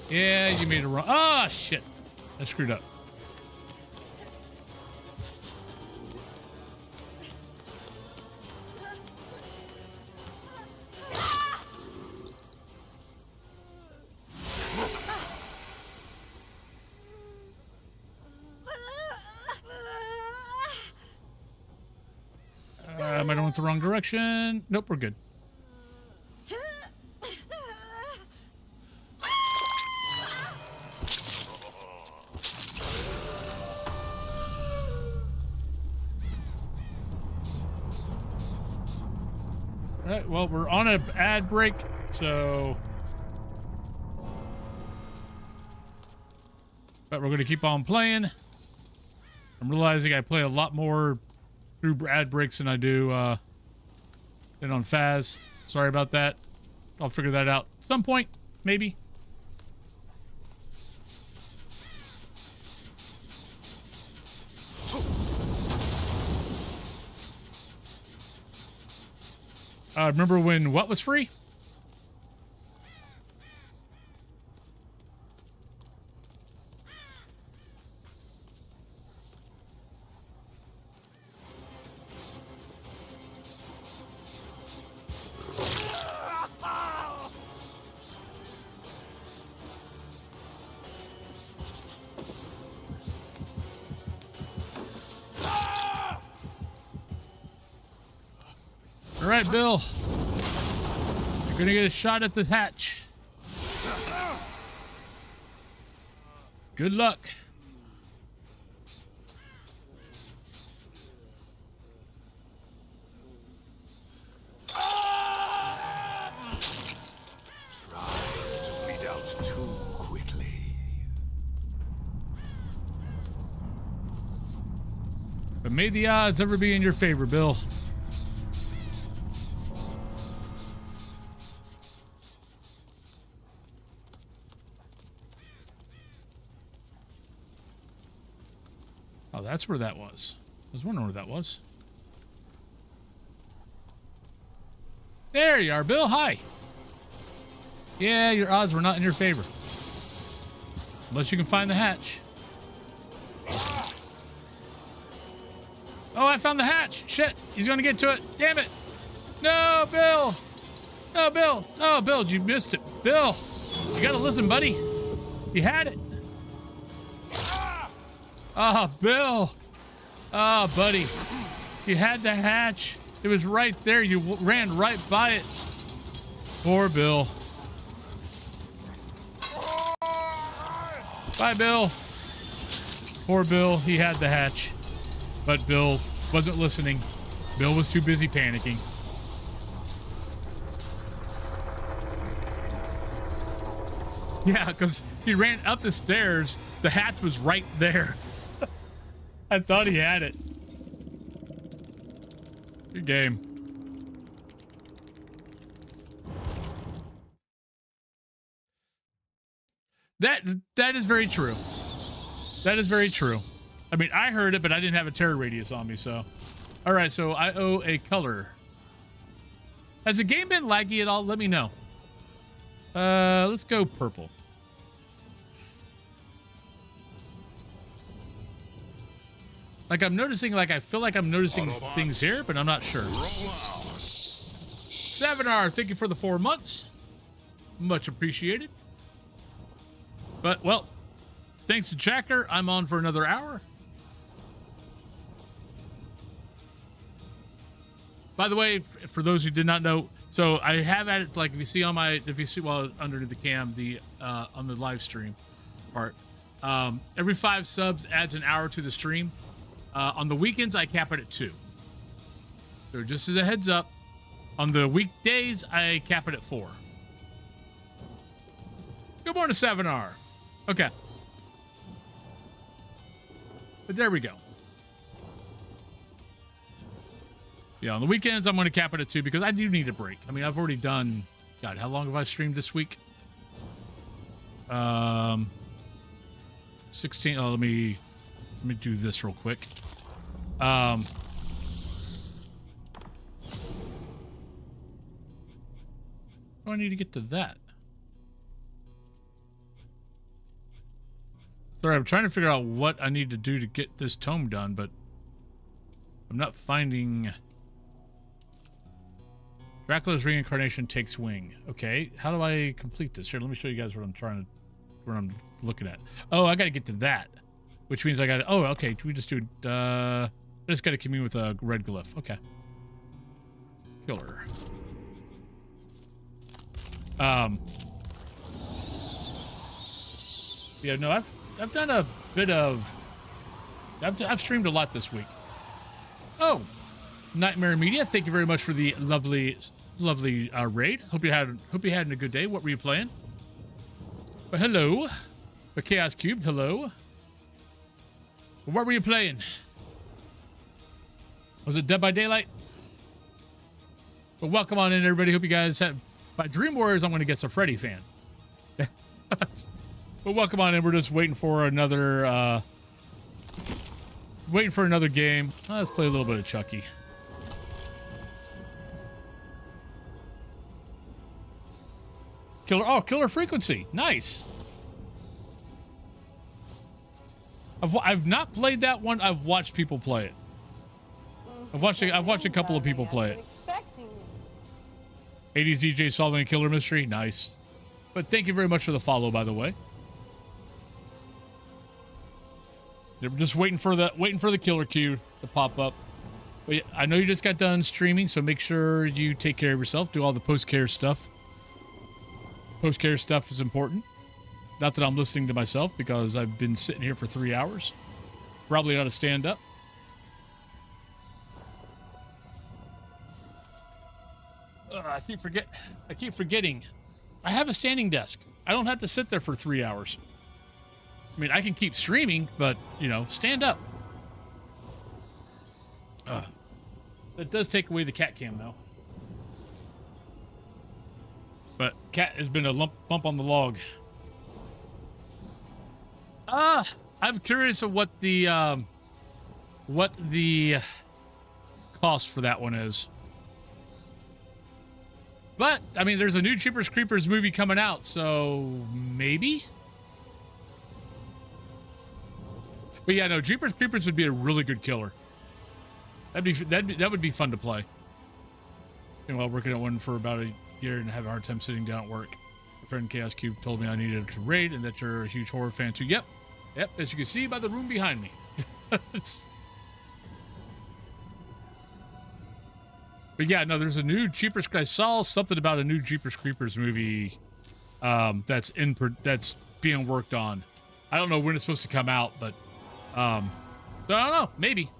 Yeah, you made a wrong. Ah, shit. I screwed up. I might have went the wrong direction. Nope, we're good. well, we're on an ad break, so... But we're going to keep on playing. I'm realizing I play a lot more through ad breaks than I do than on Faz. Sorry about that. I'll figure that out at some point, maybe. Remember when what was free? All right, Bill. You're gonna get a shot at the hatch. Good luck. Try to bleed out too quickly. But may the odds ever be in your favor, Bill. Oh, that's where that was. I was wondering where that was. There you are, Bill. Hi. Yeah, your odds were not in your favor. Unless you can find the hatch. Oh, I found the hatch. Shit. He's going to get to it. Damn it. No, Bill. No, Bill. Oh, Bill, you missed it. Bill, you got to listen, buddy. You had it. Oh, Bill. Oh, buddy. You had the hatch. It was right there. You ran right by it. Poor Bill. Bye, Bill. Poor Bill. He had the hatch. But Bill wasn't listening. Bill was too busy panicking. Yeah, because he ran up the stairs. The hatch was right there. I thought he had it. Good game. That is very true. That is very true. I mean, I heard it, but I didn't have a terror radius on me, so. All right, so I owe a color. Has the game been laggy at all? Let me know. Let's go purple. Like I'm noticing, like I feel like I'm noticing things here, but I'm not sure. 7R, thank you for the 4 months. Much appreciated. But, well, thanks to Jacker, I'm on for another hour. By the way, for those who did not know, so I have added, like if you see on my, if you see well underneath the cam, the on the live stream part, every 5 subs adds an hour to the stream. On the weekends, I cap it at 2. So just as a heads up, on the weekdays, I cap it at 4. Good morning, 7R. Okay. But there we go. Yeah, on the weekends, I'm going to cap it at 2 because I do need a break. I mean, I've already done... God, how long have I streamed this week? 16... Oh, let me do this real quick. How do I need to get to that? Sorry, I'm trying to figure out what I need to do to get this tome done, but I'm not finding... Dracula's reincarnation takes wing. Okay, how do I complete this? Here, let me show you guys what I'm looking at. Oh, I got to get to that, which means I got to... Oh, okay, we just do... I just got to commune with a red glyph. Okay. Killer. Yeah, no, I've done a bit of... I've streamed a lot this week. Oh, Nightmare Media, thank you very much for the lovely lovely raid. Hope you had a good day. What were you playing? Well, hello. The Chaos Cube, hello. What were you playing? Was it Dead by Daylight? Well, welcome on in, everybody. Hope you guys have... By Dream Warriors, I'm going to guess a Freddy fan. But welcome on in. We're just waiting for another... game. Let's play a little bit of Chucky. Killer Frequency. Nice. I've not played that one. I've watched people play it. I've watched a couple of people play it. 80s DJ solving a killer mystery. Nice. But thank you very much for the follow, by the way. They're just waiting for the killer cue to pop up. But yeah, I know you just got done streaming, so make sure you take care of yourself. Do all the post-care stuff. Post-care stuff is important. Not that I'm listening to myself, because I've been sitting here for 3 hours. Probably ought to stand up. I keep forgetting. I have a standing desk. I don't have to sit there for 3 hours. I mean, I can keep streaming, but, you know, stand up. That does take away the cat cam, though. But cat has been a bump on the log. I'm curious of what the cost for that one is. But, I mean, there's a new Jeepers Creepers movie coming out, so maybe? But yeah, no, Jeepers Creepers would be a really good killer. That would be fun to play. While working at one for about a year and having a hard time sitting down at work. A friend Chaos Cube told me I needed to raid and that you're a huge horror fan too. Yep, as you can see by the room behind me. But yeah, no, there's a new Jeepers. I saw something about a new Jeepers Creepers movie that's being worked on. I don't know when it's supposed to come out, but I don't know. Maybe.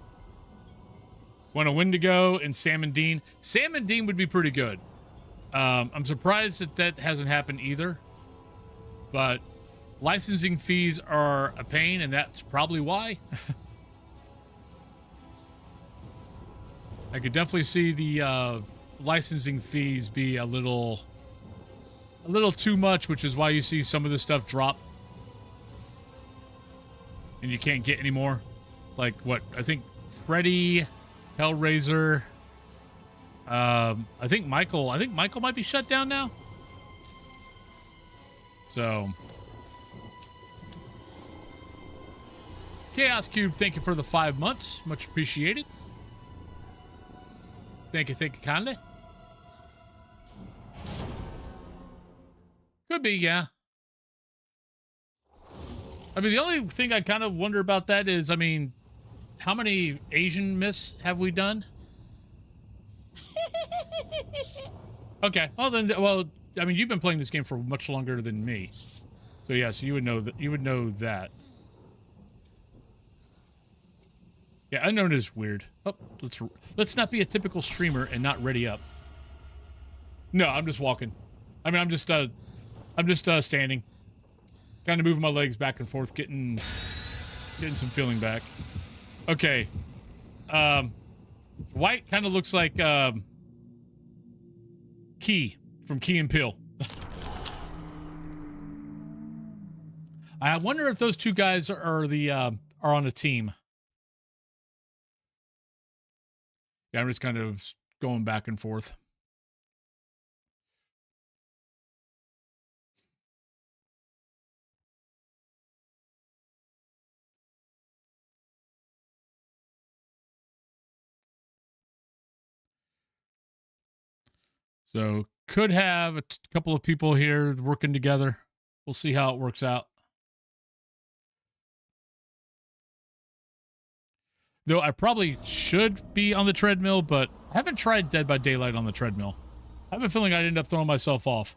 Want a Wendigo and Sam and Dean. Sam and Dean would be pretty good. I'm surprised that hasn't happened either. But licensing fees are a pain, and that's probably why. I could definitely see the licensing fees be a little too much, which is why you see some of this stuff drop. And you can't get any more. Like what? I think Freddy, Hellraiser. I think Michael might be shut down now. So Chaos Cube, thank you for the 5 months. Much appreciated. Thank you kindly. Could be, yeah. I mean, the only thing I kind of wonder about that is, I mean, how many Asian myths have we done? Okay. Well, I mean, you've been playing this game for much longer than me. So yeah, so you would know that. You would know that. Yeah, unknown is weird. Oh, let's not be a typical streamer and not ready up. No, I'm just walking. I mean, I'm just standing. Kind of moving my legs back and forth, getting some feeling back. Okay. White kind of looks like Key from Key and Peele. I wonder if those two guys are on a team. Yeah, I'm just kind of going back and forth. So could have a couple of people here working together. We'll see how it works out. Though I probably should be on the treadmill, but I haven't tried Dead by Daylight on the treadmill. I have a feeling I'd end up throwing myself off.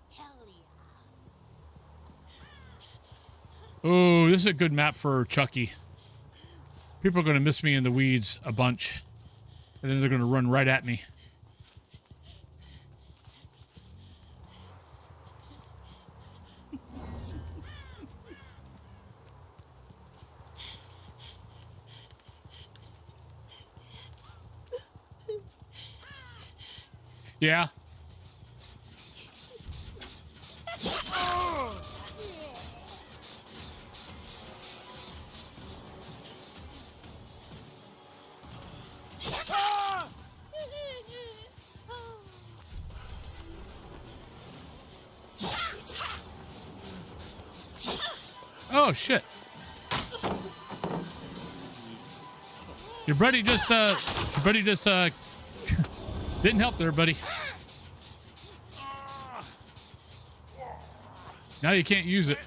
Oh, this is a good map for Chucky. People are going to miss me in the weeds a bunch. And then they're going to run right at me. Yeah. Oh shit. Your buddy just didn't help there, buddy. Now you can't use it.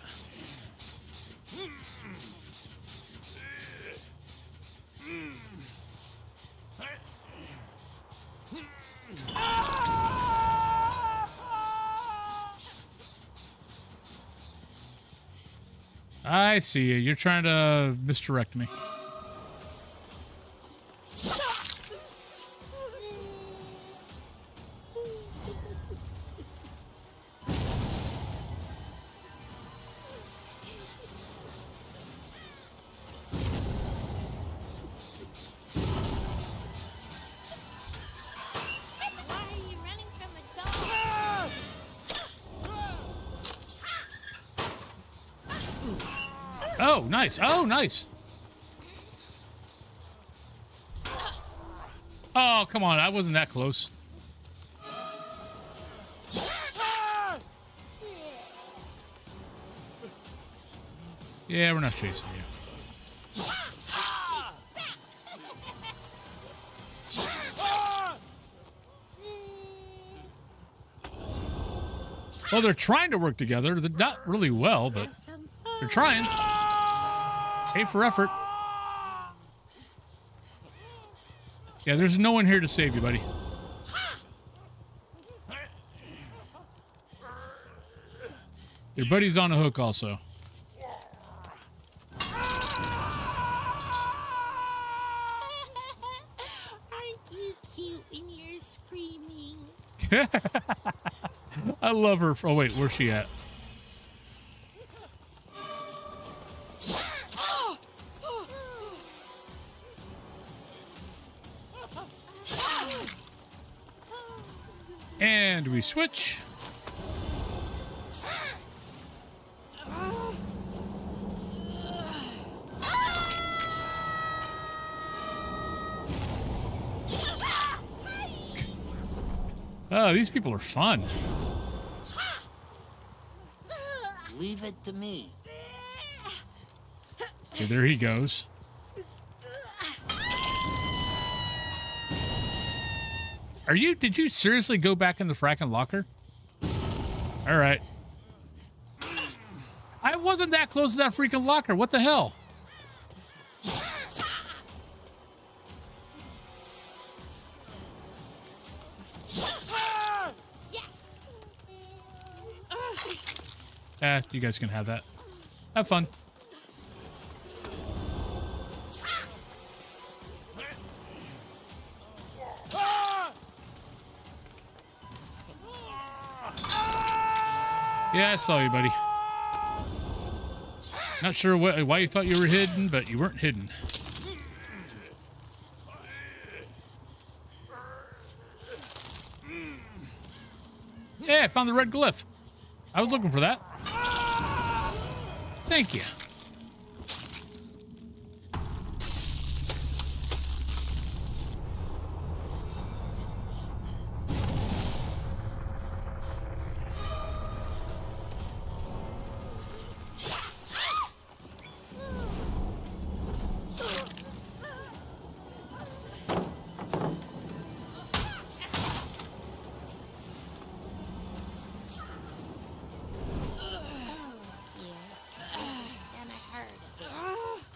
I see you. You're trying to misdirect me. Why are you running from a dog? Oh, nice. Oh, nice. Oh, come on. I wasn't that close. Yeah, we're not chasing you. Well, they're trying to work together. They're not really well, but Some fun. they're trying. A for effort. Yeah, there's no one here to save you, buddy. Your buddy's on a hook also. Aren't you cute when you're screaming? I love her. Oh, wait, where's she at? And we switch. Oh, these people are fun. Leave it to me. Okay, there he goes. Did you seriously go back in the fracking locker? All right. I wasn't that close to that freaking locker. What the hell? You guys can have that. Have fun. Yeah, I saw you, buddy. Not sure why you thought you were hidden, but you weren't hidden. Yeah, I found the red glyph. I was looking for that. Thank you.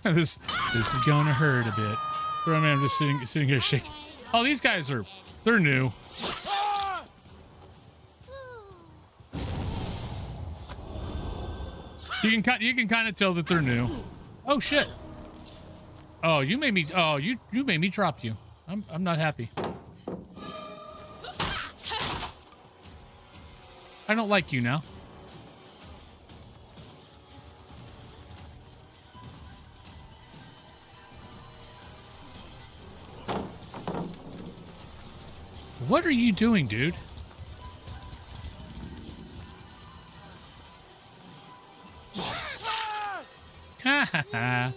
This is gonna hurt a bit. I mean, I'm just sitting here shaking. Oh, these guys they're new. You can kind of tell that they're new. Oh shit. Oh, you made me. Oh, you made me drop you. I'm not happy. I don't like you now. What are you doing, dude? Ha ha ha.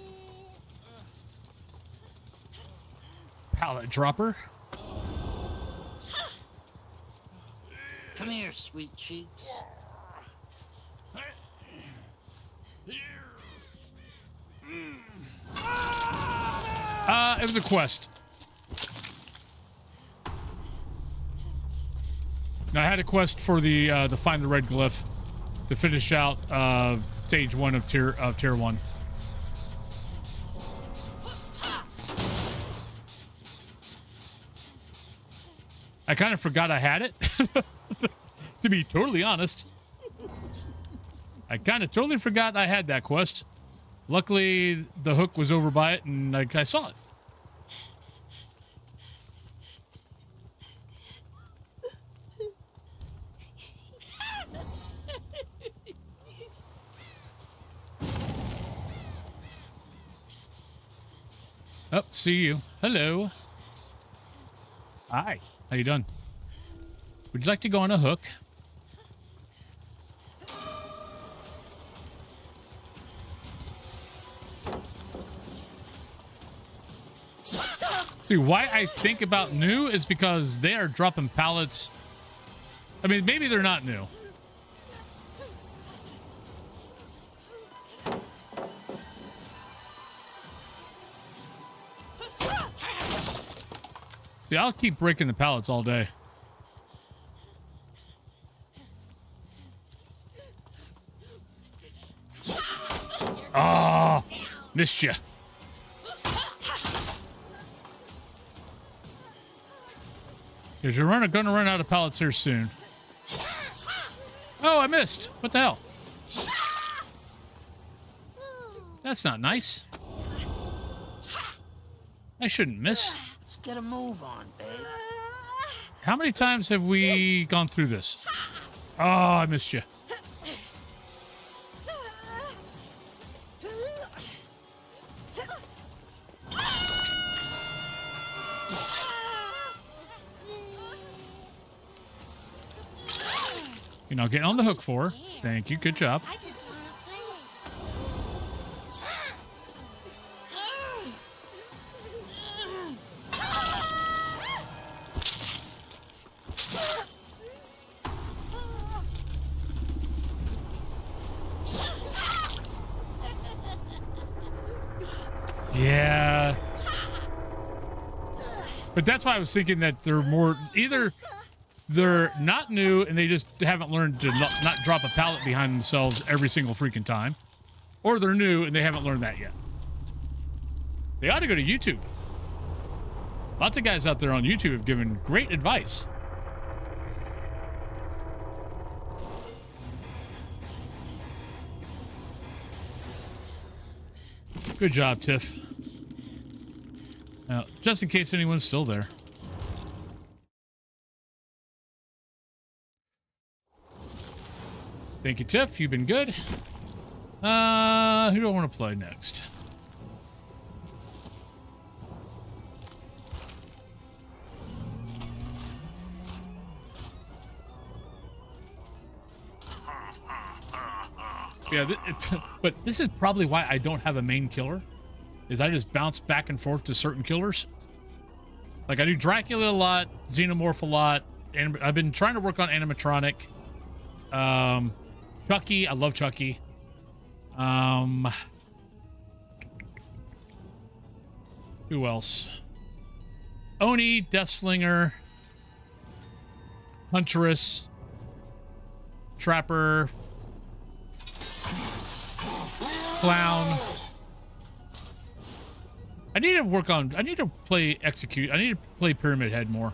Pallet dropper. Come here, sweet cheeks. It was a quest. Now, I had a quest for the to find the red glyph to finish out stage 1 of tier 1. I kind of forgot I had it. To be totally honest, I kind of totally forgot I had that quest. Luckily, the hook was over by it, and I saw it. Oh, see you. Hello. Hi. How you doing? Would you like to go on a hook? See, why I think about new is because they are dropping pallets. I mean, maybe they're not new. See, I'll keep breaking the pallets all day. Oh, missed you. Because you're gonna run out of pallets here soon. Oh, I missed. What the hell? That's not nice. I shouldn't miss. Let's get a move on, babe. How many times have we gone through this? Oh, I missed you. You're not getting on the hook for. Thank you. Good job. I just want to play. Yeah. But that's why I was thinking that they're more either they're not new and they just haven't learned to not drop a pallet behind themselves every single freaking time, or they're new and they haven't learned that yet. They ought to go to YouTube. Lots of guys out there on YouTube have given great advice. Good job, Tiff. Now, just in case anyone's still there. Thank you, Tiff. You've been good. Who do I want to play next? Yeah, but this is probably why I don't have a main killer, is I just bounce back and forth to certain killers. Like, I do Dracula a lot, Xenomorph a lot, and I've been trying to work on animatronic. Chucky, I love Chucky. Who else? Oni, Deathslinger, Huntress, Trapper, Clown. I need to play Execute. I need to play Pyramid Head more.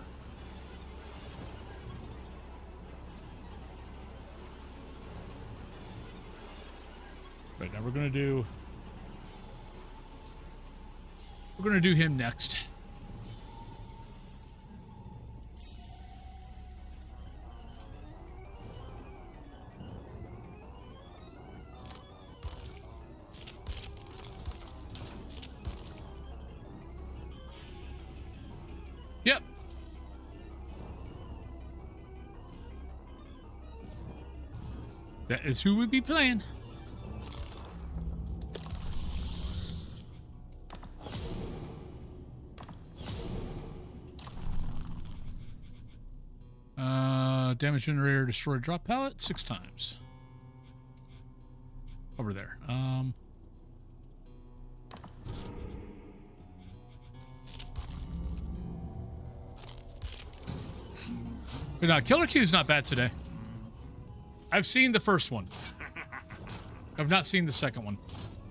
Right, now we're gonna do him next. Yep. That is who we'd be playing. Damage generator, destroy drop pallet 6 times. Over there. But no, Killer Q's not bad today. I've seen the first one. I've not seen the second one.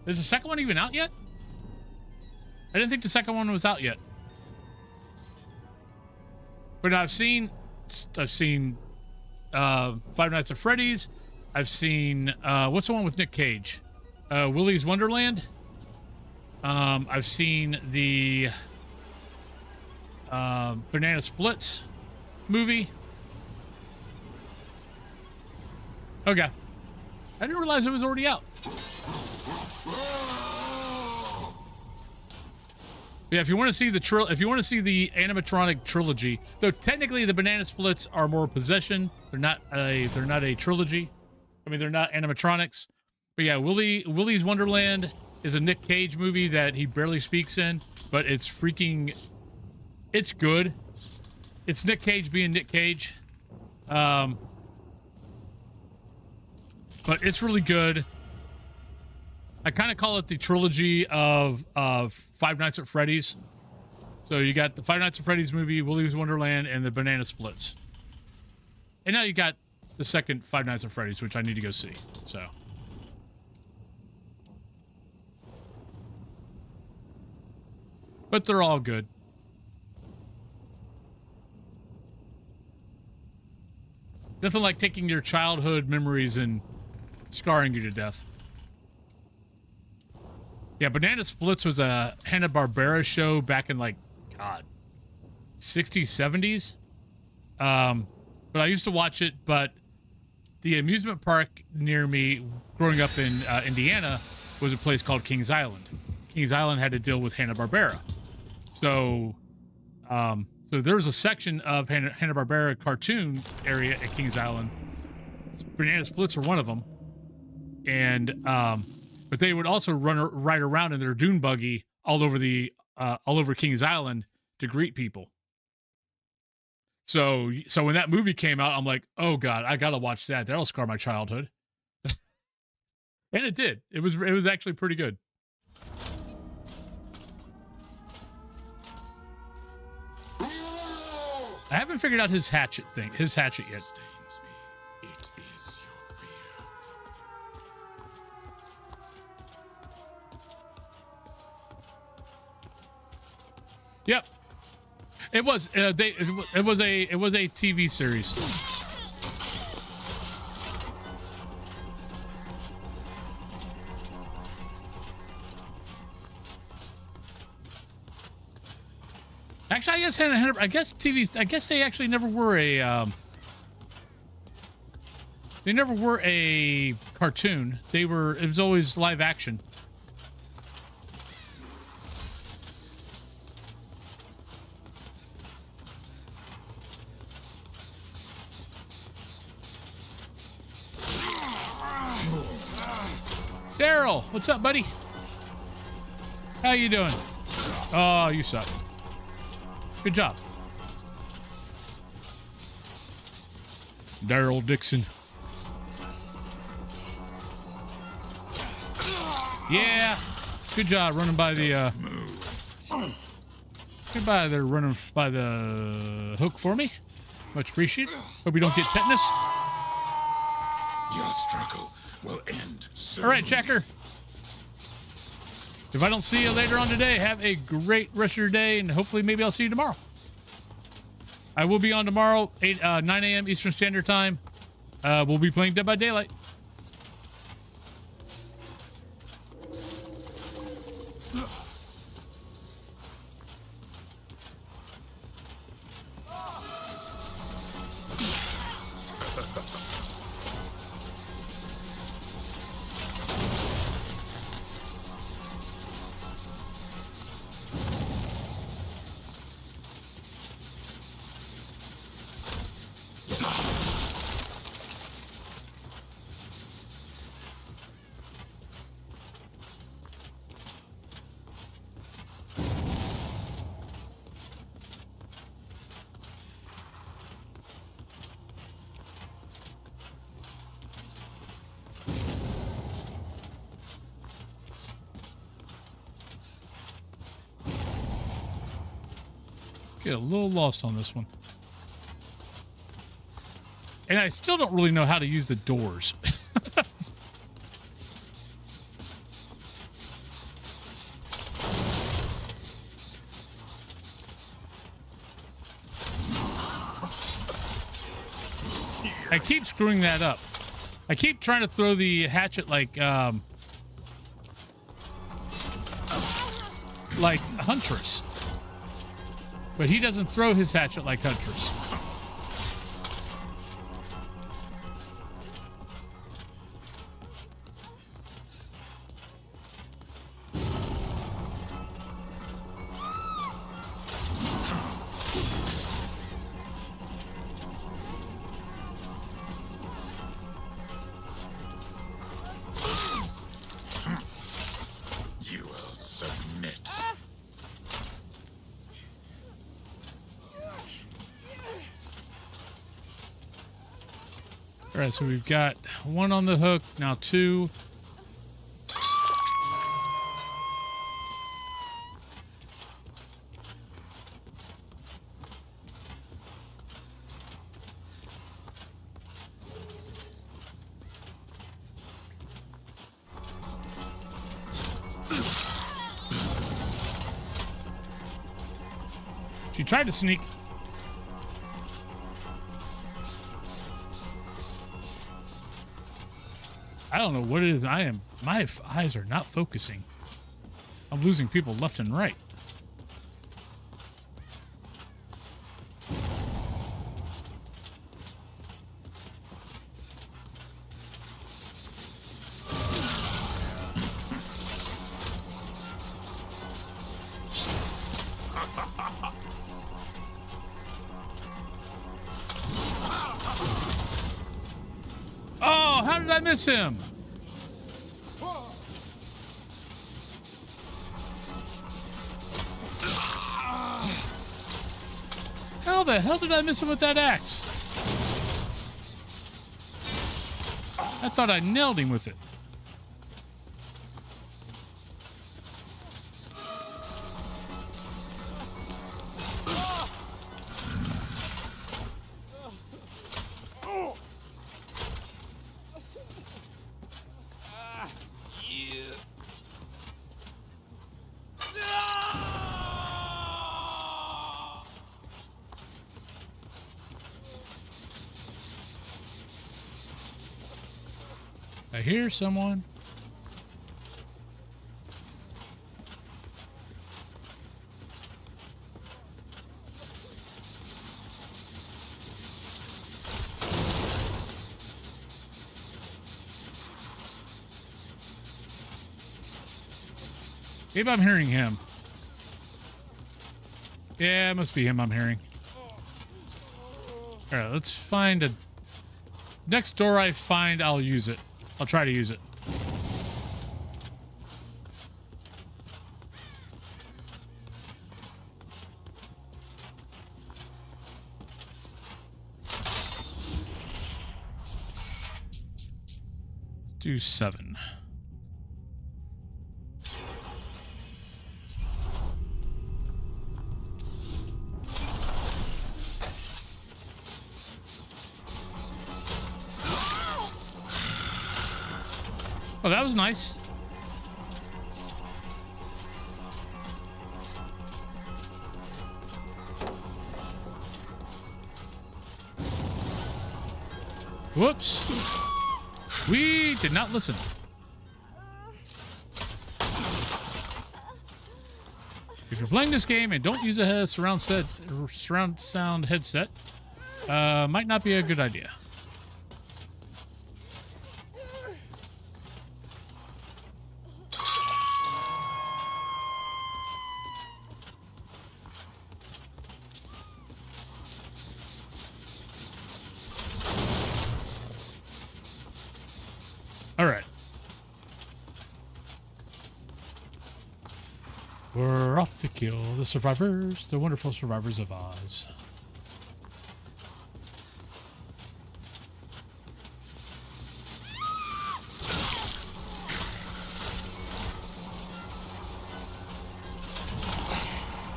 Is the second one even out yet? I didn't think the second one was out yet. But I've seen Five Nights at Freddy's. I've seen what's the one with Nick Cage? Willy's Wonderland. I've seen the Banana Splits movie. Okay. I didn't realize it was already out. Yeah, if you want to see the animatronic trilogy, though technically the Banana Splits are more possession. They're not a trilogy. I mean, they're not animatronics. But yeah, Willy's Wonderland is a Nick Cage movie that he barely speaks in, but it's good. It's Nick Cage being Nick Cage. But it's really good. I kind of call it the trilogy of Five Nights at Freddy's. So you got the Five Nights at Freddy's movie, Willy's Wonderland, and the Banana Splits. And now you got the second Five Nights at Freddy's, which I need to go see. So. But they're all good. Nothing like taking your childhood memories and scarring you to death. Yeah, Banana Splits was a Hanna-Barbera show back in, like, God, 60s, 70s. But I used to watch it, but the amusement park near me growing up in Indiana was a place called Kings Island. Kings Island had to deal with Hanna-Barbera. So there was a section of Hanna-Barbera cartoon area at Kings Island. Banana Splits were one of them. And, but they would also ride around in their dune buggy all over Kings Island to greet people. So when that movie came out, I'm like, oh God, I gotta watch that. That'll scar my childhood. And it did. It was actually pretty good. I haven't figured out his hatchet yet. It is your fear. Yep. It was it was a TV series. Actually, I guess TVs. I guess they actually never were a. They never were a cartoon. It was always live action. Daryl, what's up, buddy? How you doing? Oh, you suck. Good job. Daryl Dixon. Yeah. Good job running by the goodbye there, running by the hook for me. Much appreciated. Hope you don't get tetanus. Your struggle will end soon. All right, Checker. If I don't see you later on today, have a great rest of your day, and hopefully maybe I'll see you tomorrow. I will be on tomorrow, 9 a.m. Eastern Standard Time. We'll be playing Dead by Daylight. Get a little lost on this one. And I still don't really know how to use the doors. I keep screwing that up. I keep trying to throw the hatchet like Huntress. But he doesn't throw his hatchet like Huntress. You will submit. All right, so we've got one on the hook, now two. She tried to sneak. I don't know what it is. My eyes are not focusing. I'm losing people left and right. Oh, how did I miss him? How the hell did I miss him with that axe? I thought I nailed him with it. I hear someone. Maybe I'm hearing him. Yeah, it must be him I'm hearing. All right, let's find a... Next door I find, I'll use it. I'll try to use it. Let's do 7. Oh, that was nice. Whoops. We did not listen. If you're playing this game and don't use a surround sound headset, might not be a good idea. All right. We're off to kill the survivors, the wonderful survivors of Oz.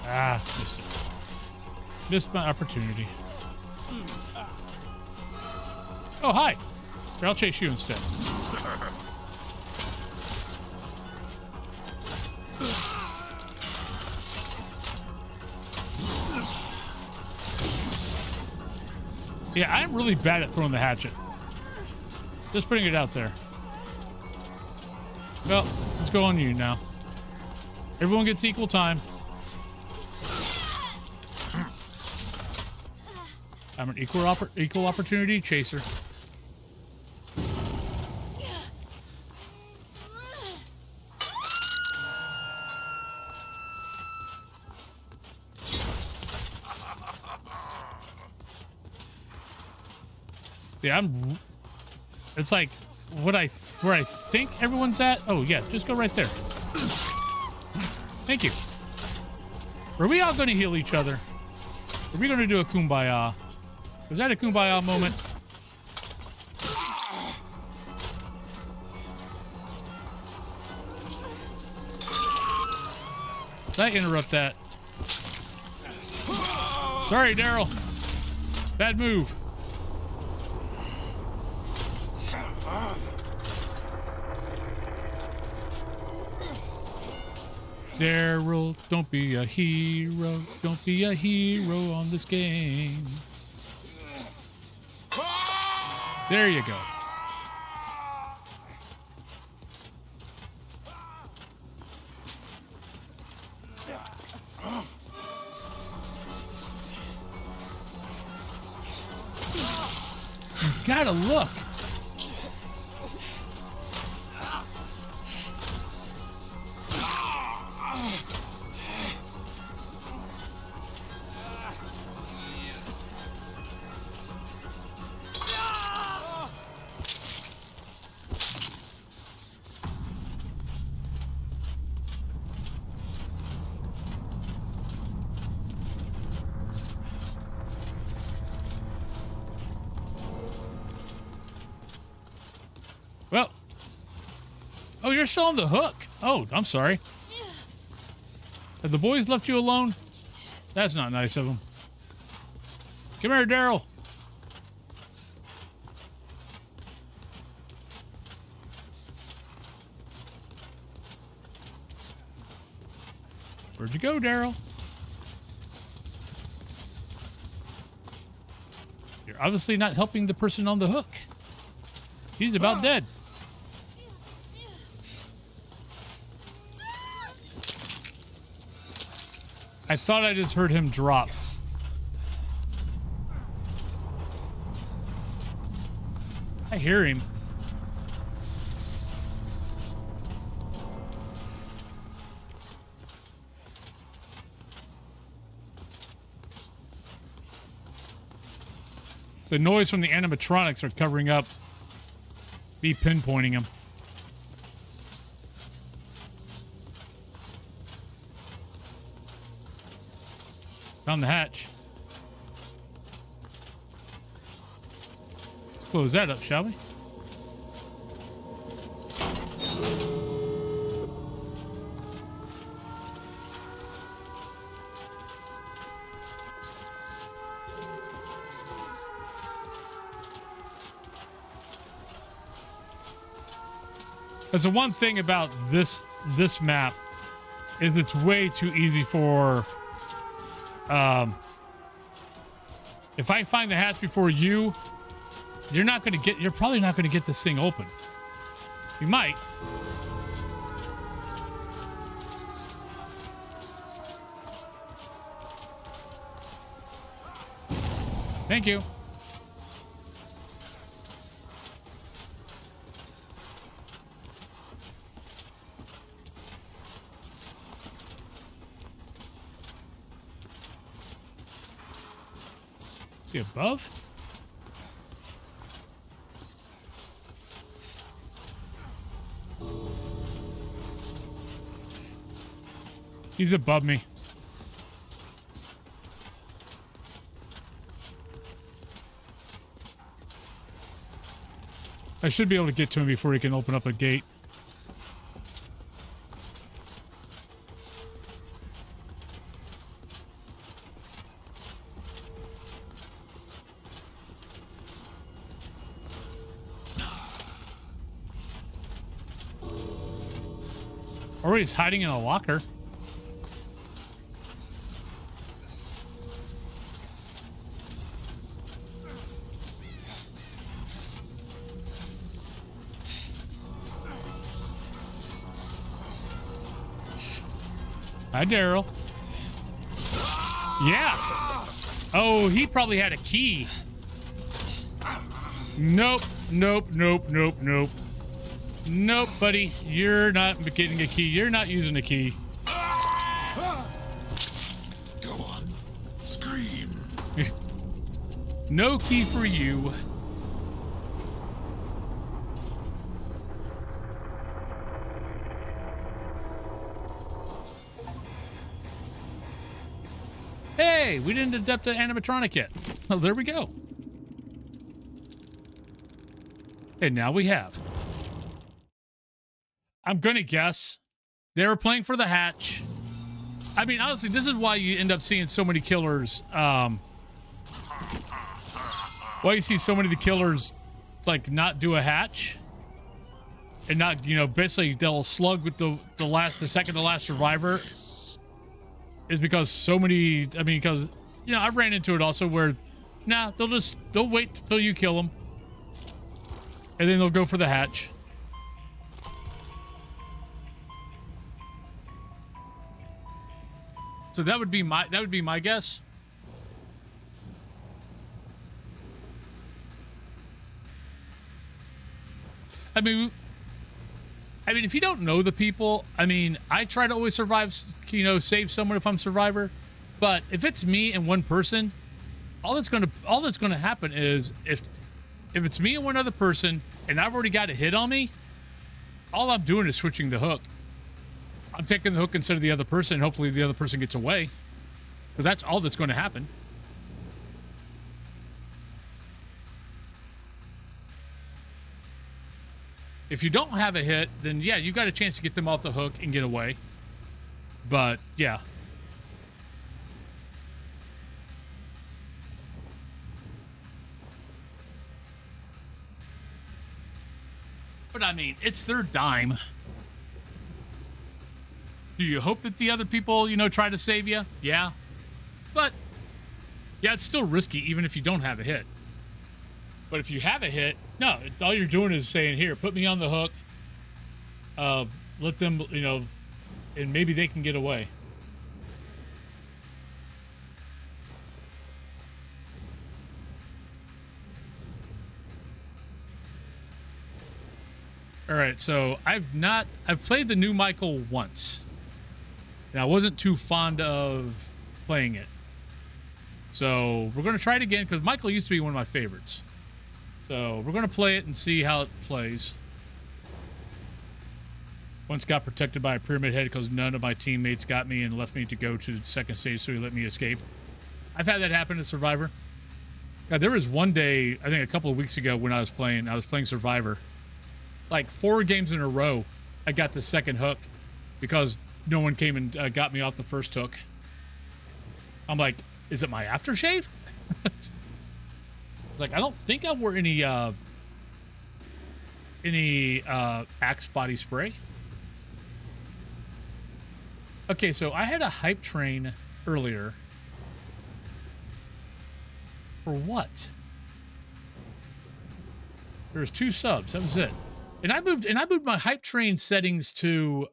Ah, missed it. Missed my opportunity. Oh, hi. Here, I'll chase you instead. Yeah, I'm really bad at throwing the hatchet. Just putting it out there. Well, let's go on you now. Everyone gets equal time. I'm an equal opportunity chaser. Yeah, it's like where I think everyone's at. Oh yeah, just go right there. Thank you. Are we all going to heal each other? Are we going to do a kumbaya? Was that a kumbaya moment? Did I interrupt that? Sorry, Daryl. Bad move. Daryl, don't be a hero. Don't be a hero on this game. There you go. You gotta look. Well, oh, you're still on the hook. Oh, I'm sorry. Have the boys left you alone? That's not nice of them. Come here, Daryl. Where'd you go, Daryl? You're obviously not helping the person on the hook. He's about dead. I thought I just heard him drop. I hear him. The noise from the animatronics are covering up me pinpointing him. Found the hatch. Let's close that up, shall we? That's the one thing about this map is it's way too easy for if I find the hatch before you, you're probably not gonna get this thing open. You might. Thank you. Is he above? He's above me. I should be able to get to him before he can open up a gate. Or he's hiding in a locker. Hi, Daryl. Yeah. Oh, he probably had a key. Nope, nope, nope, nope, nope. Nope, buddy. You're not getting a key. You're not using a key. Go on. Scream. No key for you. Hey, we didn't adopt an animatronic yet. Oh, there we go. And now we have. I'm going to guess they were playing for the hatch. I mean, honestly, this is why you end up seeing so many killers. Why you see so many of the killers, like, not do a hatch. And not, you know, basically they'll slug with the second to last survivor. Is because so many, I mean, because, you know, I've ran into it also where, nah, they'll wait till you kill them. And then they'll go for the hatch. So that would be my guess. I mean, if you don't know the people, I mean, I try to always survive, you know, save someone if I'm survivor. But if it's me and one person, all that's gonna happen is if it's me and one other person and I've already got a hit on me, all I'm doing is switching the hook. I'm taking the hook instead of the other person, and hopefully the other person gets away. Because that's all that's going to happen. If you don't have a hit, then yeah, you got a chance to get them off the hook and get away. But yeah. But I mean, it's their dime. Do you hope that the other people, you know, try to save you? Yeah. But yeah, it's still risky even if you don't have a hit. But if you have a hit, no, all you're doing is saying, here, put me on the hook. Let them, you know, and maybe they can get away. All right, so I've played the new Michael once. And I wasn't too fond of playing it. So we're going to try it again because Michael used to be one of my favorites. So we're going to play it and see how it plays. Once got protected by a pyramid head because none of my teammates got me and left me to go to the second stage, so he let me escape. I've had that happen in Survivor. God, there was one day, I think a couple of weeks ago when I was playing Survivor. Like 4 games in a row, I got the second hook because no one came and got me off the first hook. I'm like, is it my aftershave? It's like, I don't think I wore any Axe body spray. Okay, so I had a hype train earlier. For what? There's 2 subs. That was it. And I moved my hype train settings to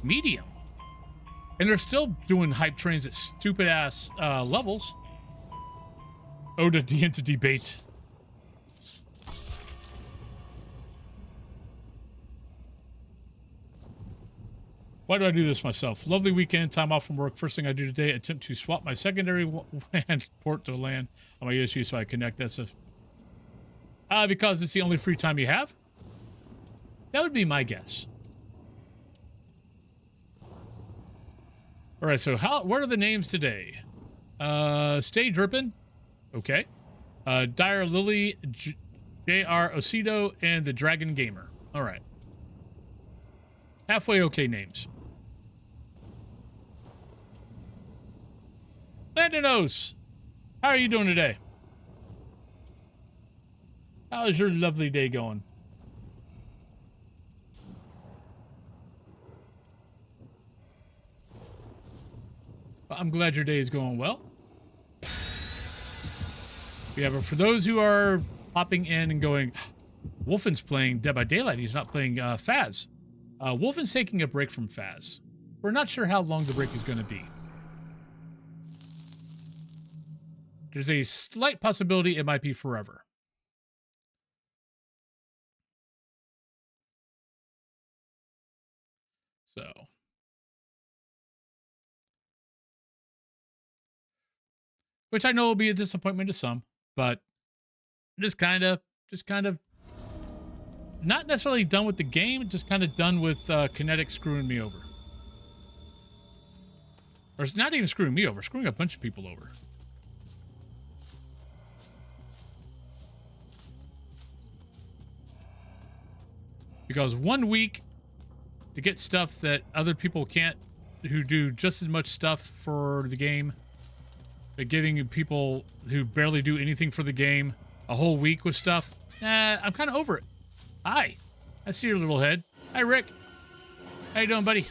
medium. And they're still doing hype trains at stupid ass levels. Oh, to the into debate. Why do I do this myself? Lovely weekend, time off from work. First thing I do today, attempt to swap my secondary WAN port to LAN on my USB so I connect SF. Because it's the only free time you have? That would be my guess. All right, so what are the names today? Stay Drippin'. Okay. Dire Lily, J.R. Osido, and the Dragon Gamer. All right. Halfway okay names. Landanos, how are you doing today? How is your lovely day going? I'm glad your day is going well. Yeah, but for those who are popping in and going, Wolfen's playing Dead by Daylight. He's not playing Faz. Wolfen's taking a break from Faz. We're not sure how long the break is going to be. There's a slight possibility it might be forever. So, which I know will be a disappointment to some, but just kind of not necessarily done with the game, just kind of done with Kinetic screwing me over. Or it's not even screwing me over, screwing a bunch of people over. Because 1 week to get stuff that other people can't, who do just as much stuff for the game, but giving people who barely do anything for the game a whole week with stuff, I'm kind of over it. Hi, I see your little head. Hi, Rick. How you doing, buddy?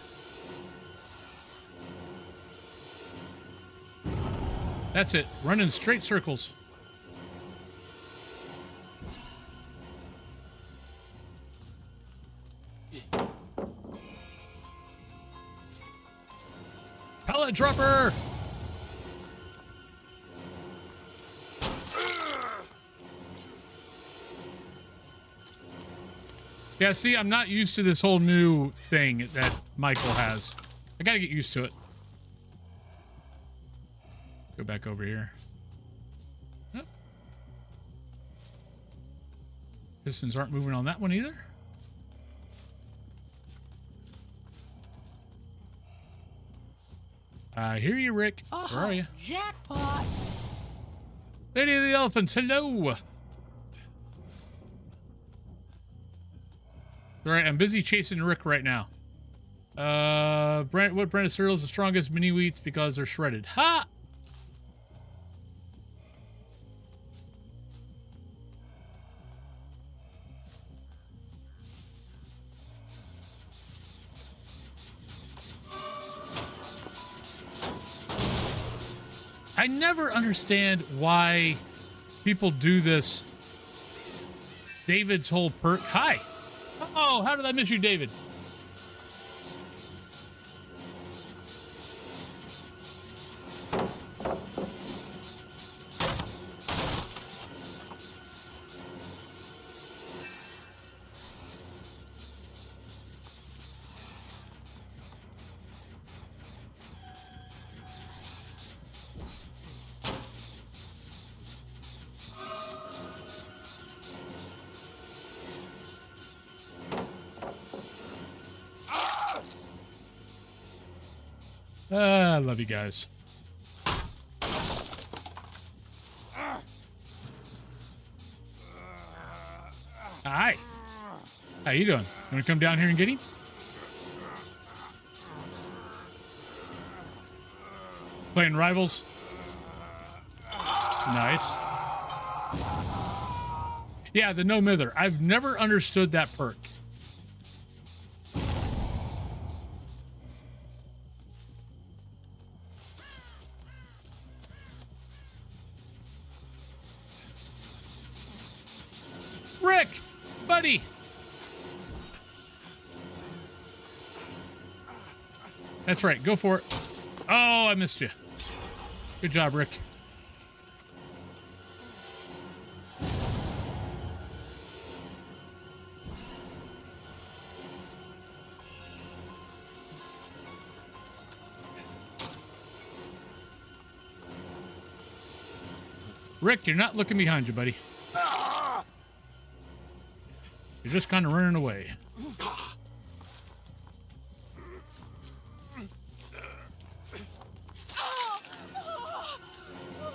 That's it. Running straight circles. Pallet dropper! Yeah, see, I'm not used to this whole new thing that Michael has. I gotta get used to it. Go back over here. Nope. Pistons aren't moving on that one either. I hear you, Rick. Where are you? Jackpot! Lady of the Elephants, hello! Alright, I'm busy chasing Rick right now. What brand of cereal is the strongest? Mini wheats because they're shredded. Ha! I never understand why people do this. David's whole perk. Hi. Oh, how did I miss you, David? I love you guys. Hi. How you doing? You want to come down here and get him? Playing Rivals? Nice. Yeah, the no mither. I've never understood that perk. Rick, buddy. That's right. Go for it. Oh, I missed you. Good job, Rick. Rick, you're not looking behind you, buddy. You're just kind of running away.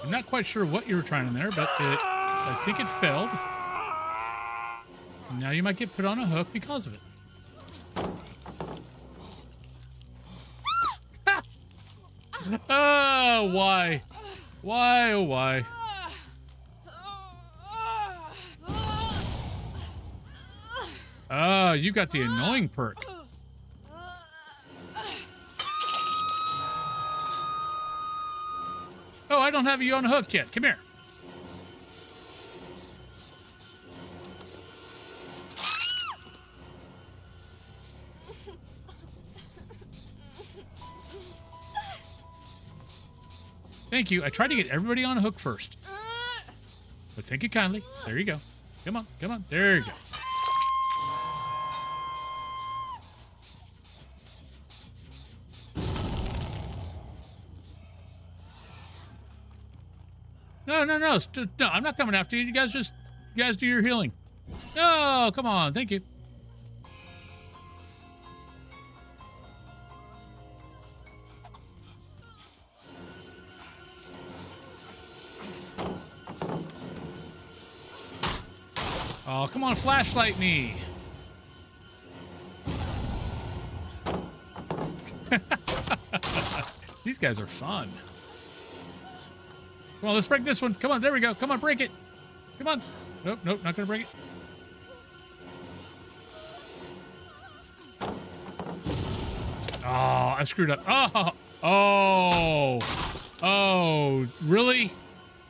I'm not quite sure what you were trying in there, but I think it failed. Now you might get put on a hook because of it. Oh, why? Why, oh, why? Oh, you got the annoying perk. I don't have you on a hook yet. Come here. Thank you. I tried to get everybody on a hook first. But thank you kindly. There you go. Come on. Come on. There you go. No, no, no. No, I'm not coming after you. You guys do your healing. No, come on. Thank you. Oh, come on, flashlight me. These guys are fun. Come on, let's break this one. Come on, there we go. Come on, break it. Come on. Nope, nope, not gonna break it. Oh, I screwed up. Oh, really?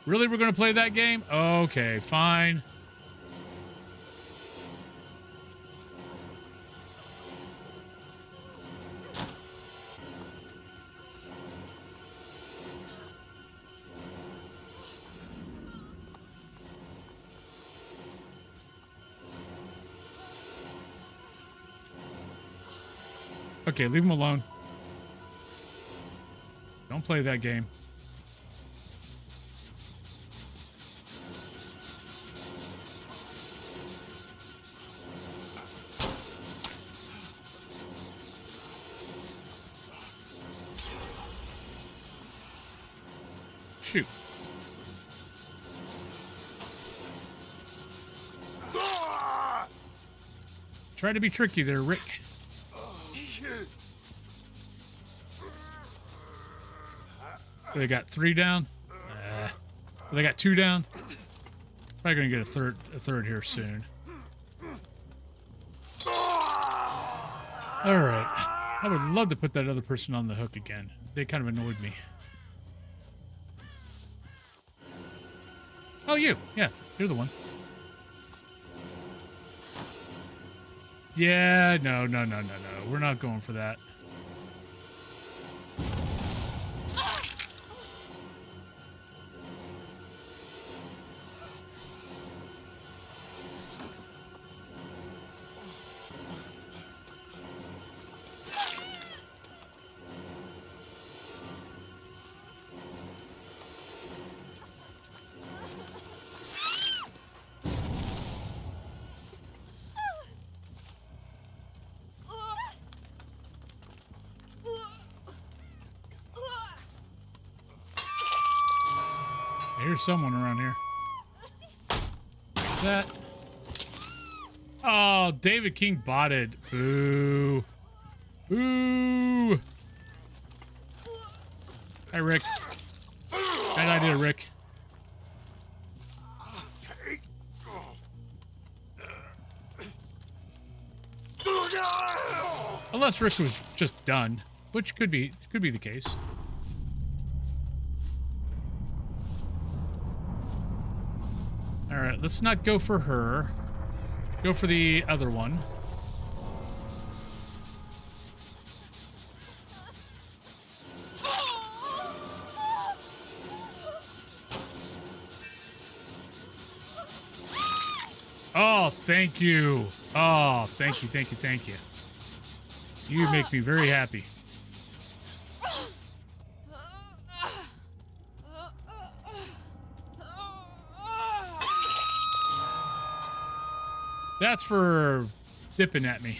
Really, we're gonna play that game? Okay, fine. Okay, leave him alone. Don't play that game. Shoot. Try to be tricky there, Rick. They got 3 down. They got 2 down. Probably gonna get a third here soon. All right. I would love to put that other person on the hook again. They kind of annoyed me. Oh, you. Yeah, you're the one. Yeah, no. We're not going for that. There's someone around here. That. Oh, David King botted. Boo. Boo. Hi, Rick. Bad idea, Rick. Unless Rick was just done, which could be the case. All right, let's not go for her. Go for the other one. Oh, thank you. Oh, thank you. You make me very happy. That's for dipping at me.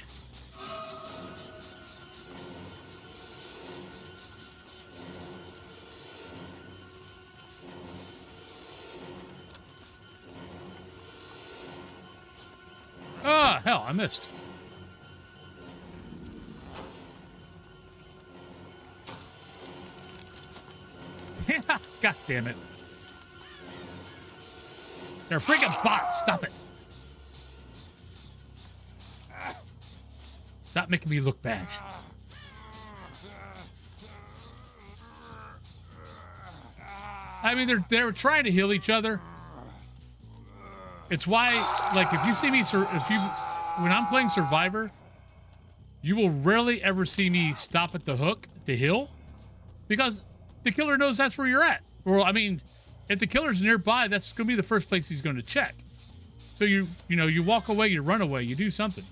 Ah, hell, I missed. God damn it. They're freaking bots. Stop it. Stop making me look bad. I mean, they're trying to heal each other. It's why, like, if you see me, when I'm playing Survivor, you will rarely ever see me stop at the hook to heal, because the killer knows that's where you're at. Or, I mean, if the killer's nearby, that's going to be the first place he's going to check. So you walk away, you run away, you do something.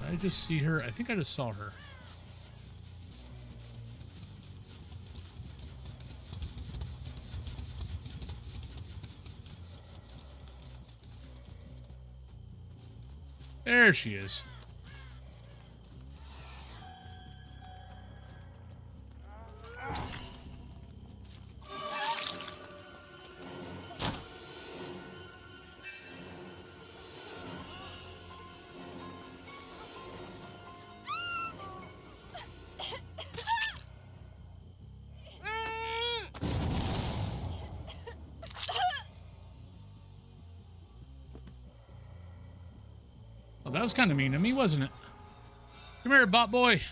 Did I just see her? I think I just saw her. There she is. Well, that was kind of mean of me, wasn't it? Come here, bot boy. It's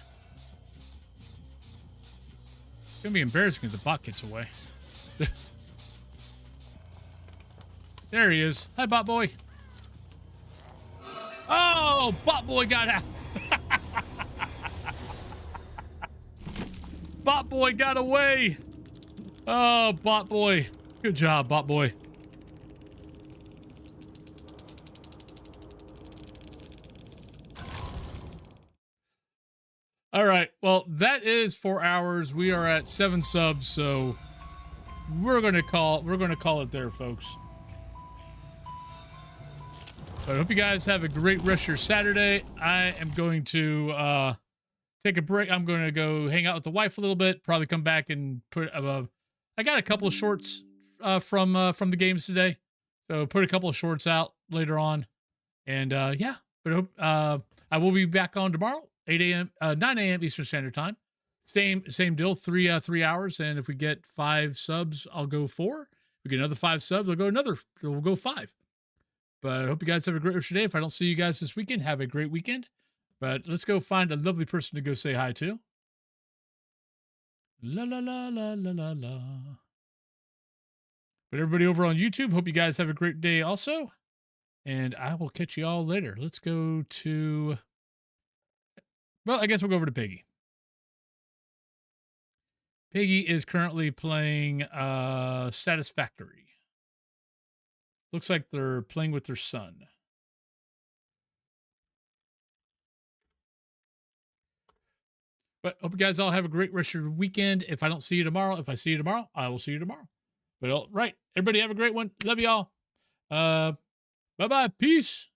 gonna be embarrassing if the bot gets away. There he is. Hi, bot boy. Oh, bot boy got out. Bot boy got away. Oh, bot boy. Good job, bot boy. All right. Well, that is 4 hours. We are at 7 subs, so we're gonna call it there, folks. But I hope you guys have a great rest of your Saturday. I am going to take a break. I'm going to go hang out with the wife a little bit. Probably come back and put. I got a couple of shorts from the games today, so put a couple of shorts out later on, and yeah. But I hope I will be back on tomorrow. 8 a.m., 9 a.m. Eastern Standard Time. Same deal, 3 hours. And if we get 5 subs, I'll go 4. If we get another 5 subs, we'll go 5. But I hope you guys have a great rest of your day. If I don't see you guys this weekend, have a great weekend. But let's go find a lovely person to go say hi to. La la la la la la la. But everybody over on YouTube, hope you guys have a great day also. And I will catch you all later. Let's go to... Well, I guess we'll go over to Piggy. Piggy is currently playing Satisfactory. Looks like they're playing with their son. But hope you guys all have a great rest of your weekend. If I don't see you tomorrow, if I see you tomorrow, I will see you tomorrow. But all right, everybody have a great one. Love you all. Bye-bye. Peace.